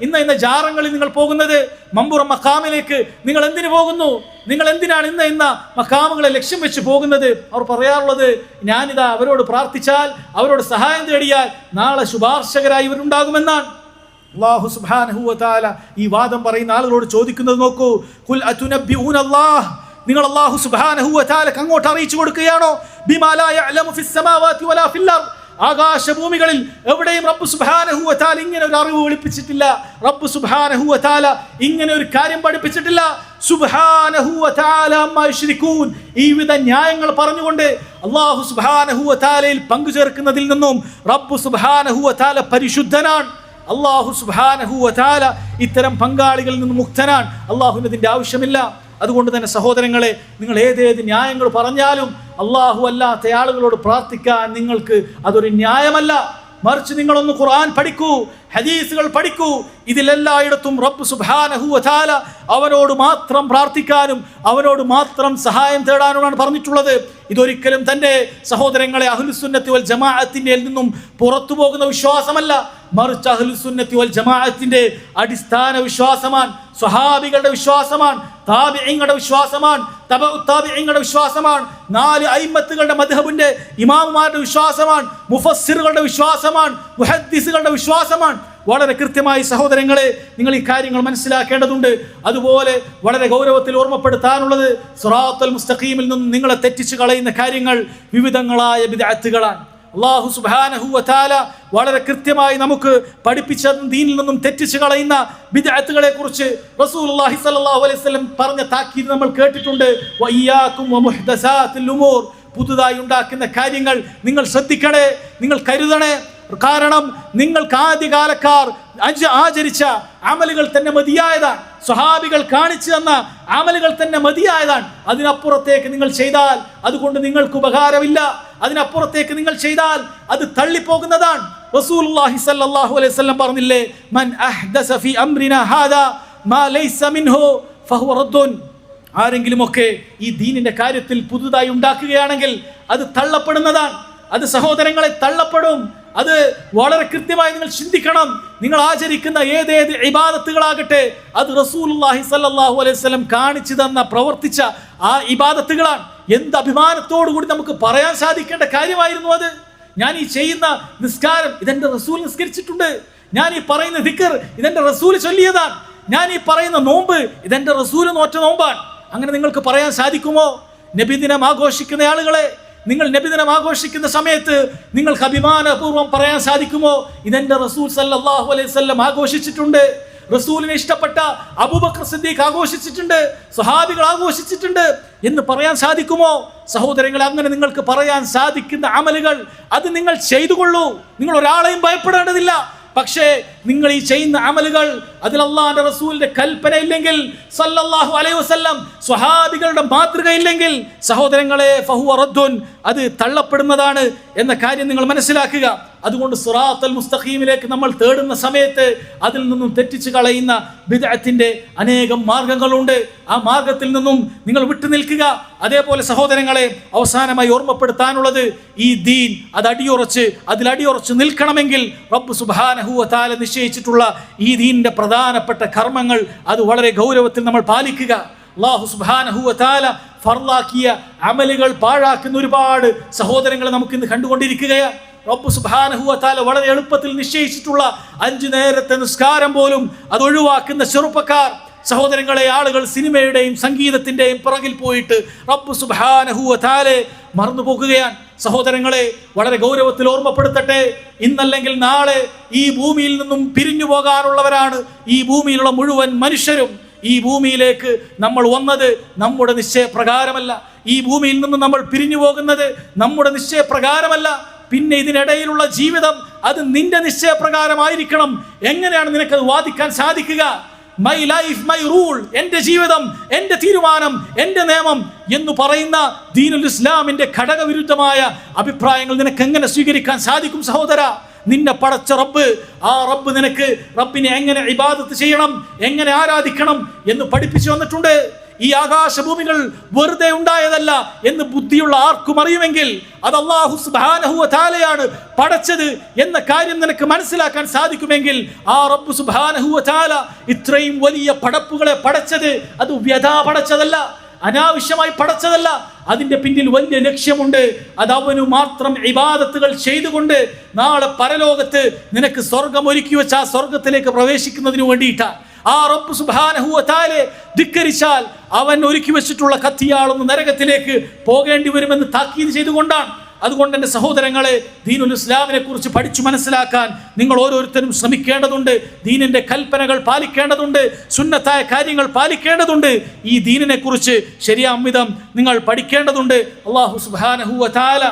S1: ഇന്ന ജാറങ്ങളിൽ നിങ്ങൾ പോകുന്നത്? മമ്പുറം മഖാമിലേക്ക് നിങ്ങൾ എന്തിനു പോകുന്നു? നിങ്ങൾ എന്തിനാണ് ഇന്ന മഖാമുകളെ ലക്ഷ്യം വെച്ച് പോകുന്നത്? അവർ പറയാറുള്ളത്, ഞാനിതാ അവരോട് പ്രാർത്ഥിച്ചാൽ, അവരോട് സഹായം തേടിയാൽ നാളെ ശുപാർശകരായി ഇവരുണ്ടാകുമെന്നാണ്. അല്ലാഹു സുബ്ഹാനഹു വ തആല ഈ വാദം പറയുന്ന ആളുകളോട് ചോദിക്കുന്നത് നോക്കൂ, ഖുൽ അതുനബ്ബിഊന അല്ലാഹ്, നിങ്ങൾ അല്ലാഹു സുബ്ഹാനഹു വ തആലക്ക് അങ്ങോട്ട് അറിയിച്ചു കൊടുക്കുകയാണോ? ബിമാ ലാ യഅലമു ഫിസ് സമാവാതി വലാ ഫിൽ അർദ്. ആകാശഭൂമികളിൽ എവിടെയും റബ്ബ് സുബ്ഹാനഹു വ തആല ഇങ്ങനെ ഒരു അറിവ് വെളിപ്പിച്ചിട്ടില്ല. റബ്ബ് സുബ്ഹാനഹു വ തആല ഇങ്ങനെ ഒരു കാര്യം പഠിപ്പിച്ചിട്ടില്ല. സുബ്ഹാനഹു വ തആല അമ്മാ യുശ്രികൂൻ. ഈ വിധ ന്യായങ്ങൾ പറഞ്ഞുകൊണ്ട് അല്ലാഹു സുബ്ഹാനഹു വ തആലയിൽ പങ്കു ചേർക്കുന്നതിൽ നിന്നും റബ്ബ് സുബ്ഹാനഹു വ തആല പരിശുദ്ധനാണ്. അല്ലാഹു സുബ്ഹാനഹു വ തആല ഇത്തരം പങ്കാളികളിൽ നിന്ന് മുക്തനാണ്. അല്ലാഹുവിന് ഇതിന്റെ ആവശ്യമില്ല. അതുകൊണ്ട് തന്നെ സഹോദരങ്ങളെ, നിങ്ങൾ ഏതേത് ന്യായങ്ങൾ പറഞ്ഞാലും അള്ളാഹു അല്ലാത്ത ആളുകളോട് പ്രാർത്ഥിക്കാൻ നിങ്ങൾക്ക് അതൊരു ന്യായമല്ല. മറിച്ച് നിങ്ങളൊന്ന് ഖുർആൻ പഠിക്കൂ, ഹദീസുകൾ പഠിക്കൂ. ഇതിലെല്ലായിടത്തും റബ്ബ് സുബ്ഹാനഹു വ തആല അവനോട് മാത്രം പ്രാർത്ഥിക്കാനും അവനോട് മാത്രം സഹായം തേടാനുമാണ് പറഞ്ഞിട്ടുള്ളത്. ഇതൊരിക്കലും തന്നെ സഹോദരങ്ങളെ അഹ്ലുസുന്നത്തി വൽ ജമാഅത്തിന്റെ നിന്നും പുറത്തു പോകുന്ന വിശ്വാസമല്ല, മറിച്ച് അഹ്ലുസുന്നത്തി വൽ ജമാഅത്തിന്റെ അടിസ്ഥാന വിശ്വാസമാണ്, സ്വഹാബികളുടെ വിശ്വാസമാണ്, താബിഈങ്ങളുടെ വിശ്വാസമാണ്, തബഉ താബിഈങ്ങളുടെ വിശ്വാസമാണ്, 4 അയിമ്മത്തുകളുടെ മദ്ഹബിന്റെ ഇമാമുമാരുടെ വിശ്വാസമാണ്, മുഫസ്സിറുകളുടെ വിശ്വാസമാണ്, മുഹദ്ദിസുകളുടെ വിശ്വാസമാണ്. വളരെ കൃത്യമായി സഹോദരങ്ങളെ നിങ്ങൾ ഈ കാര്യങ്ങൾ മനസ്സിലാക്കേണ്ടതുണ്ട്. അതുപോലെ വളരെ ഗൗരവത്തിൽ ഓർമ്മപ്പെടുത്താനുള്ളത്, സിറാത്തുൽ മുസ്തഖീമിൽ നിന്നും നിങ്ങളെ തെറ്റിച്ച് കളയുന്ന കാര്യങ്ങൾ വിവിധങ്ങളായ ബിദ്അത്തുകളാണ്. അല്ലാഹു സുബ്ഹാനഹു വ തആല വളരെ കൃത്യമായി നമുക്ക് പഠിപ്പിച്ച ദീനിൽ നിന്നും തെറ്റിച്ച് കളയുന്ന ബിദ്അത്തുകളെ കുറിച്ച് റസൂലുള്ളാഹി സ്വല്ലല്ലാഹു അലൈഹി വസല്ലം പറഞ്ഞ താക്കീത് നമ്മൾ കേട്ടിട്ടുണ്ട്. വഇയ്യാകും വമുഹ്ദസാത്തിൽ ഉമൂർ. പുതുതായി ഉണ്ടാക്കുന്ന കാര്യങ്ങൾ നിങ്ങൾ ശ്രദ്ധിക്കണേ, നിങ്ങൾ കരുതണേ. കാരണം നിങ്ങൾക്ക് ആദ്യകാലക്കാർ ആചരിച്ച അമലുകൾ തന്നെ മതിയായതാണ്, സ്വഹാബികൾ കാണിച്ചു തന്ന അമലുകൾ തന്നെ മതിയായതാണ്. അതിനപ്പുറത്തേക്ക് നിങ്ങൾ ചെയ്താൽ അതുകൊണ്ട് നിങ്ങൾക്ക് ഉപകാരമില്ല. അതിനപ്പുറത്തേക്ക് നിങ്ങൾ ചെയ്താൽ അത് തള്ളിപ്പോകുന്നതാണ്. റസൂലുള്ളാഹി സ്വല്ലല്ലാഹു അലൈഹി വസല്ലം പറഞ്ഞില്ലേ, മൻ അഹ്ദസ ഫീ അംരിനാ ഹാദാ മാ ലൈസ മിൻഹു ഫഹുവ റദ്ദുൻ. ആരെങ്കിലുമൊക്കെ ഈ ദീനിന്റെ കാര്യത്തിൽ പുതുതായി ഉണ്ടാക്കുകയാണെങ്കിൽ അത് തള്ളപ്പെടുന്നതാണ്. അത് സഹോദരങ്ങളെ തള്ളപ്പെടും. അത് വളരെ കൃത്യമായി നിങ്ങൾ ചിന്തിക്കണം. നിങ്ങൾ ആചരിക്കുന്ന ഏതേത് ഇബാദത്തുകളാകട്ടെ അത് റസൂലുള്ളാഹി സ്വല്ലല്ലാഹു അലൈഹി വസല്ലം കാണിച്ചു തന്ന പ്രവർത്തിച്ച ആ ഇബാദത്തുകളാണ്. എന്ത് അഭിമാനത്തോടു കൂടി നമുക്ക് പറയാൻ സാധിക്കേണ്ട കാര്യമായിരുന്നു അത്. ഞാൻ ഈ ചെയ്യുന്ന നിസ്കാരം ഇതെന്റെ റസൂൽ നിസ്കരിച്ചിട്ടുണ്ട്. ഞാൻ ഈ പറയുന്ന ദിക്ർ ഇതെന്റെ റസൂൽ ചൊല്ലിയതാണ്. ഞാൻ ഈ പറയുന്ന നോമ്പ് ഇതെന്റെ റസൂൽ നോറ്റ നോമ്പാണ്. അങ്ങനെ നിങ്ങൾക്ക് പറയാൻ സാധിക്കുമോ? നബിദിനം ആഘോഷിക്കുന്ന ആളുകളെ, നിങ്ങൾ നബിദിനം ആഘോഷിക്കുന്ന സമയത്ത് നിങ്ങൾക്ക് അഭിമാനപൂർവ്വം പറയാൻ സാധിക്കുമോ ഇതെന്റെ റസൂൽ സല്ലല്ലാഹു അലൈഹി വസല്ലം ആഘോഷിച്ചിട്ടുണ്ട്, റസൂലിനെ ഇഷ്ടപ്പെട്ട അബൂബക്കർ സിദ്ദീഖ് ആഘോഷിച്ചിട്ടുണ്ട്, സ്വഹാബികൾ ആഘോഷിച്ചിട്ടുണ്ട് എന്ന് പറയാൻ സാധിക്കുമോ? സഹോദരങ്ങളെ, അങ്ങനെ നിങ്ങൾക്ക് പറയാൻ സാധിക്കുന്ന അമലുകൾ അത് നിങ്ങൾ ചെയ്തുകൊള്ളൂ. നിങ്ങൾ ഒരാളെയും ഭയപ്പെടേണ്ടതില്ല. പക്ഷേ നിങ്ങൾ ഈ ചെയ്യുന്ന അമലുകൾ അതിൽ അല്ലാഹുവിന്റെ റസൂലിന്റെ കൽപ്പന ഇല്ലെങ്കിൽ, സല്ലല്ലാഹു അലൈഹി വസല്ലം സ്വഹാബികളുടെ മാതൃക ഇല്ലെങ്കിൽ, സഹോദരങ്ങളെ ഫഹുവ റദ്ദുൻ, അത് തള്ളപ്പെടുന്നതാണ് എന്ന കാര്യം നിങ്ങൾ മനസ്സിലാക്കുക. അതുകൊണ്ട് സിറാത്തുൽ മുസ്തഖീമിലേക്ക് നമ്മൾ തേടുന്ന സമയത്ത് അതിൽ നിന്നും തെറ്റിച്ച് കളയുന്ന ബിദ്അത്തിന്റെ അനേകം മാർഗങ്ങളുണ്ട്. ആ മാർഗത്തിൽ നിന്നും നിങ്ങൾ വിട്ടു നിൽക്കുക. അതേപോലെ സഹോദരങ്ങളെ, അവസാനമായി ഓർമ്മപ്പെടുത്താനുള്ളത്, ഈ ദീൻ അത് അതിലടിയുറച്ച് നിൽക്കണമെങ്കിൽ റബ്ബ് സുബ്ഹാനഹു വ തആല നിശ്ചയിച്ചിട്ടുള്ള ഈ ദീനിന്റെ പ്രധാനപ്പെട്ട കർമ്മങ്ങൾ അത് വളരെ ഗൗരവത്തിൽ നമ്മൾ പാലിക്കുക. അല്ലാഹു സുബ്ഹാനഹു വ തആല ഫർളാക്കിയ അമലുകൾ പാഴാക്കുന്ന ഒരുപാട് സഹോദരങ്ങളെ നമുക്കിന്ന് കണ്ടുകൊണ്ടിരിക്കുകയാണ്. റബ്ബ് സുബ്ഹാനഹു വ തആല വളരെ എളുപ്പത്തിൽ നിശ്ചയിച്ചിട്ടുള്ള 5 നേരത്തെ നിസ്കാരം പോലും അത് ഒഴിവാക്കുന്ന ചെറുപ്പക്കാർ, സഹോദരങ്ങളെ, ആളുകൾ സിനിമയുടെയും സംഗീതത്തിന്റെയും പിറകിൽ പോയിട്ട് റബ്ബ് സുബ്ഹാനഹു വ തആലയെ മറന്നു പോകുകയാണ്. സഹോദരങ്ങളെ, വളരെ ഗൗരവത്തിൽ ഓർമ്മപ്പെടുത്തട്ടെ, ഇന്നല്ലെങ്കിൽ നാളെ ഈ ഭൂമിയിൽ നിന്നും പിരിഞ്ഞു പോകാനുള്ളവരാണ് ഈ ഭൂമിയിലുള്ള മുഴുവൻ മനുഷ്യരും. ഈ ഭൂമിയിലേക്ക് നമ്മൾ വന്നത് നമ്മുടെ നിശ്ചയപ്രകാരമല്ല. ഈ ഭൂമിയിൽ നിന്ന് നമ്മൾ പിരിഞ്ഞു പോകുന്നത് നമ്മുടെ നിശ്ചയപ്രകാരമല്ല. പിന്നെ ഇതിനിടയിലുള്ള ജീവിതം അത് നിന്റെ നിശ്ചയപ്രകാരമായിരിക്കണം. എങ്ങനെയാണ് നിനക്കത് വാദിക്കാൻ സാധിക്കുക? മൈ ലൈഫ് മൈ റൂൾ, എൻ്റെ ജീവിതം, എൻ്റെ തീരുമാനം, എൻ്റെ നിയമം എന്ന് പറയുന്ന ദീനുൽ ഇസ്ലാമിന്റെ ഘടകവിരുദ്ധമായ അഭിപ്രായങ്ങൾ നിനക്ക് എങ്ങനെ സ്വീകരിക്കാൻ സാധിക്കും സഹോദര? നിന്നെ പടച്ച റബ്ബ്, ആ റബ്ബ് നിനക്ക് റബ്ബിനെ എങ്ങനെ ഇബാദത്ത് ചെയ്യണം, എങ്ങനെ ആരാധിക്കണം എന്ന് പഠിപ്പിച്ചു വന്നിട്ടുണ്ട്. ഈ ആകാശഭൂമികൾ വെറുതെ ഉണ്ടായതല്ല എന്ന് ബുദ്ധിയുള്ള ആർക്കും അറിയുമെങ്കിൽ അത് അല്ലാഹു സുബ്ഹാനഹു വ തആലയാണ് പടച്ചത് എന്ന കാര്യം നിനക്ക് മനസ്സിലാക്കാൻ സാധിക്കുമെങ്കിൽ, ആ റബ്ബ് സുബ്ഹാനഹു വ തആല ഇത്രയും വലിയ പടപ്പുകളെ പടച്ചത് അത് വ്യഥാ പടച്ചതല്ല, അനാവശ്യമായി പടച്ചതല്ല. അതിന്റെ പിന്നിൽ വലിയ ലക്ഷ്യമുണ്ട്. അത് അവനു മാത്രം ഇബാദത്തുകൾ ചെയ്തുകൊണ്ട് നാളെ പരലോകത്ത് നിനക്ക് സ്വർഗം ഒരുക്കി വെച്ച ആ സ്വർഗത്തിലേക്ക് പ്രവേശിക്കുന്നതിന് വേണ്ടിയിട്ടാണ്. ആ റബ്ബ് സുബ്ഹാനഹു വ തആലയെ ധിക്കരിച്ചാൽ അവൻ ഒരുക്കി വെച്ചിട്ടുള്ള കത്തിയാളുന്ന നരകത്തിലേക്ക് പോകേണ്ടി വരുമെന്ന് താക്കീത് ചെയ്തുകൊണ്ടാണ്. അതുകൊണ്ട് എൻ്റെ സഹോദരങ്ങളെ, ദീനുൽ ഇസ്ലാമിനെ കുറിച്ച് പഠിച്ചു മനസ്സിലാക്കാൻ നിങ്ങൾ ഓരോരുത്തരും ശ്രമിക്കേണ്ടതുണ്ട്. ദീനിന്റെ കൽപ്പനകൾ പാലിക്കേണ്ടതുണ്ട്, സുന്നത്തായ കാര്യങ്ങൾ പാലിക്കേണ്ടതുണ്ട്. ഈ ദീനിനെ കുറിച്ച് ശരിയാം വിധം നിങ്ങൾ പഠിക്കേണ്ടതുണ്ട്. അല്ലാഹു സുബ്ഹാനഹു വ തആല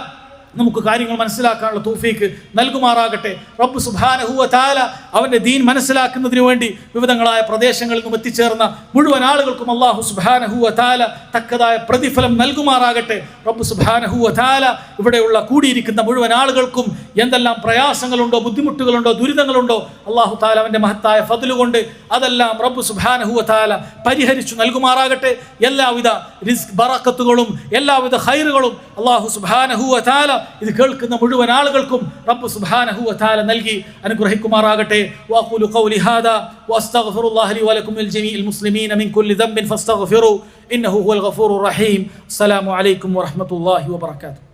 S1: നമുക്ക് കാര്യങ്ങൾ മനസ്സിലാക്കാനുള്ള തൗഫീക്ക് നൽകുമാറാകട്ടെ. റബ്ബ് സുബ്ഹാനഹു വ തആല അവൻ്റെ ദീൻ മനസ്സിലാക്കുന്നതിന് വേണ്ടി വിവിധങ്ങളായ പ്രദേശങ്ങളിൽ നിന്നും എത്തിച്ചേർന്ന മുഴുവൻ ആളുകൾക്കും അല്ലാഹു സുബ്ഹാനഹു വ തആല തക്കതായ പ്രതിഫലം നൽകുമാറാകട്ടെ. റബ്ബ് സുബ്ഹാനഹു വ തആല ഇവിടെയുള്ള കൂടിയിരിക്കുന്ന മുഴുവൻ ആളുകൾക്കും എന്തെല്ലാം പ്രയാസങ്ങളുണ്ടോ, ബുദ്ധിമുട്ടുകളുണ്ടോ, ദുരിതങ്ങളുണ്ടോ, അല്ലാഹു തആല അവൻ്റെ മഹത്തായ ഫദ്ല് കൊണ്ട് അതെല്ലാം റബ്ബ് സുബ്ഹാനഹു വ തആല പരിഹരിച്ചു നൽകുമാറാകട്ടെ. എല്ലാവിധ റിസ്ക് ബറക്കത്തുകളും എല്ലാവിധ ഖൈറുകളും അല്ലാഹു സുബ്ഹാനഹു വ തആല ഇത് കേൾക്കുന്ന മുഴുവൻ ആളുകൾക്കും റബ്ബ് സുബ്ഹാനഹു വ തആല നൽകി അനുഗ്രഹിക്കുമാറാകട്ടെ. വഅഖൂലു ഖൗലി ഹാദാ വഅസ്തഗ്ഫിറുല്ലാഹ ലി വലക്കും വലിജമീഇൽ മുസ്ലിമീന മിൻ കുല്ലി ദംബിൻ ഫസ്തഗ്ഫിറൂ ഇന്നഹു ഹുവൽ ഗഫൂറുർ റഹീം. അസ്സലാമു അലൈക്കും വറഹ്മത്തുള്ളാഹി വബറകാതുഹു.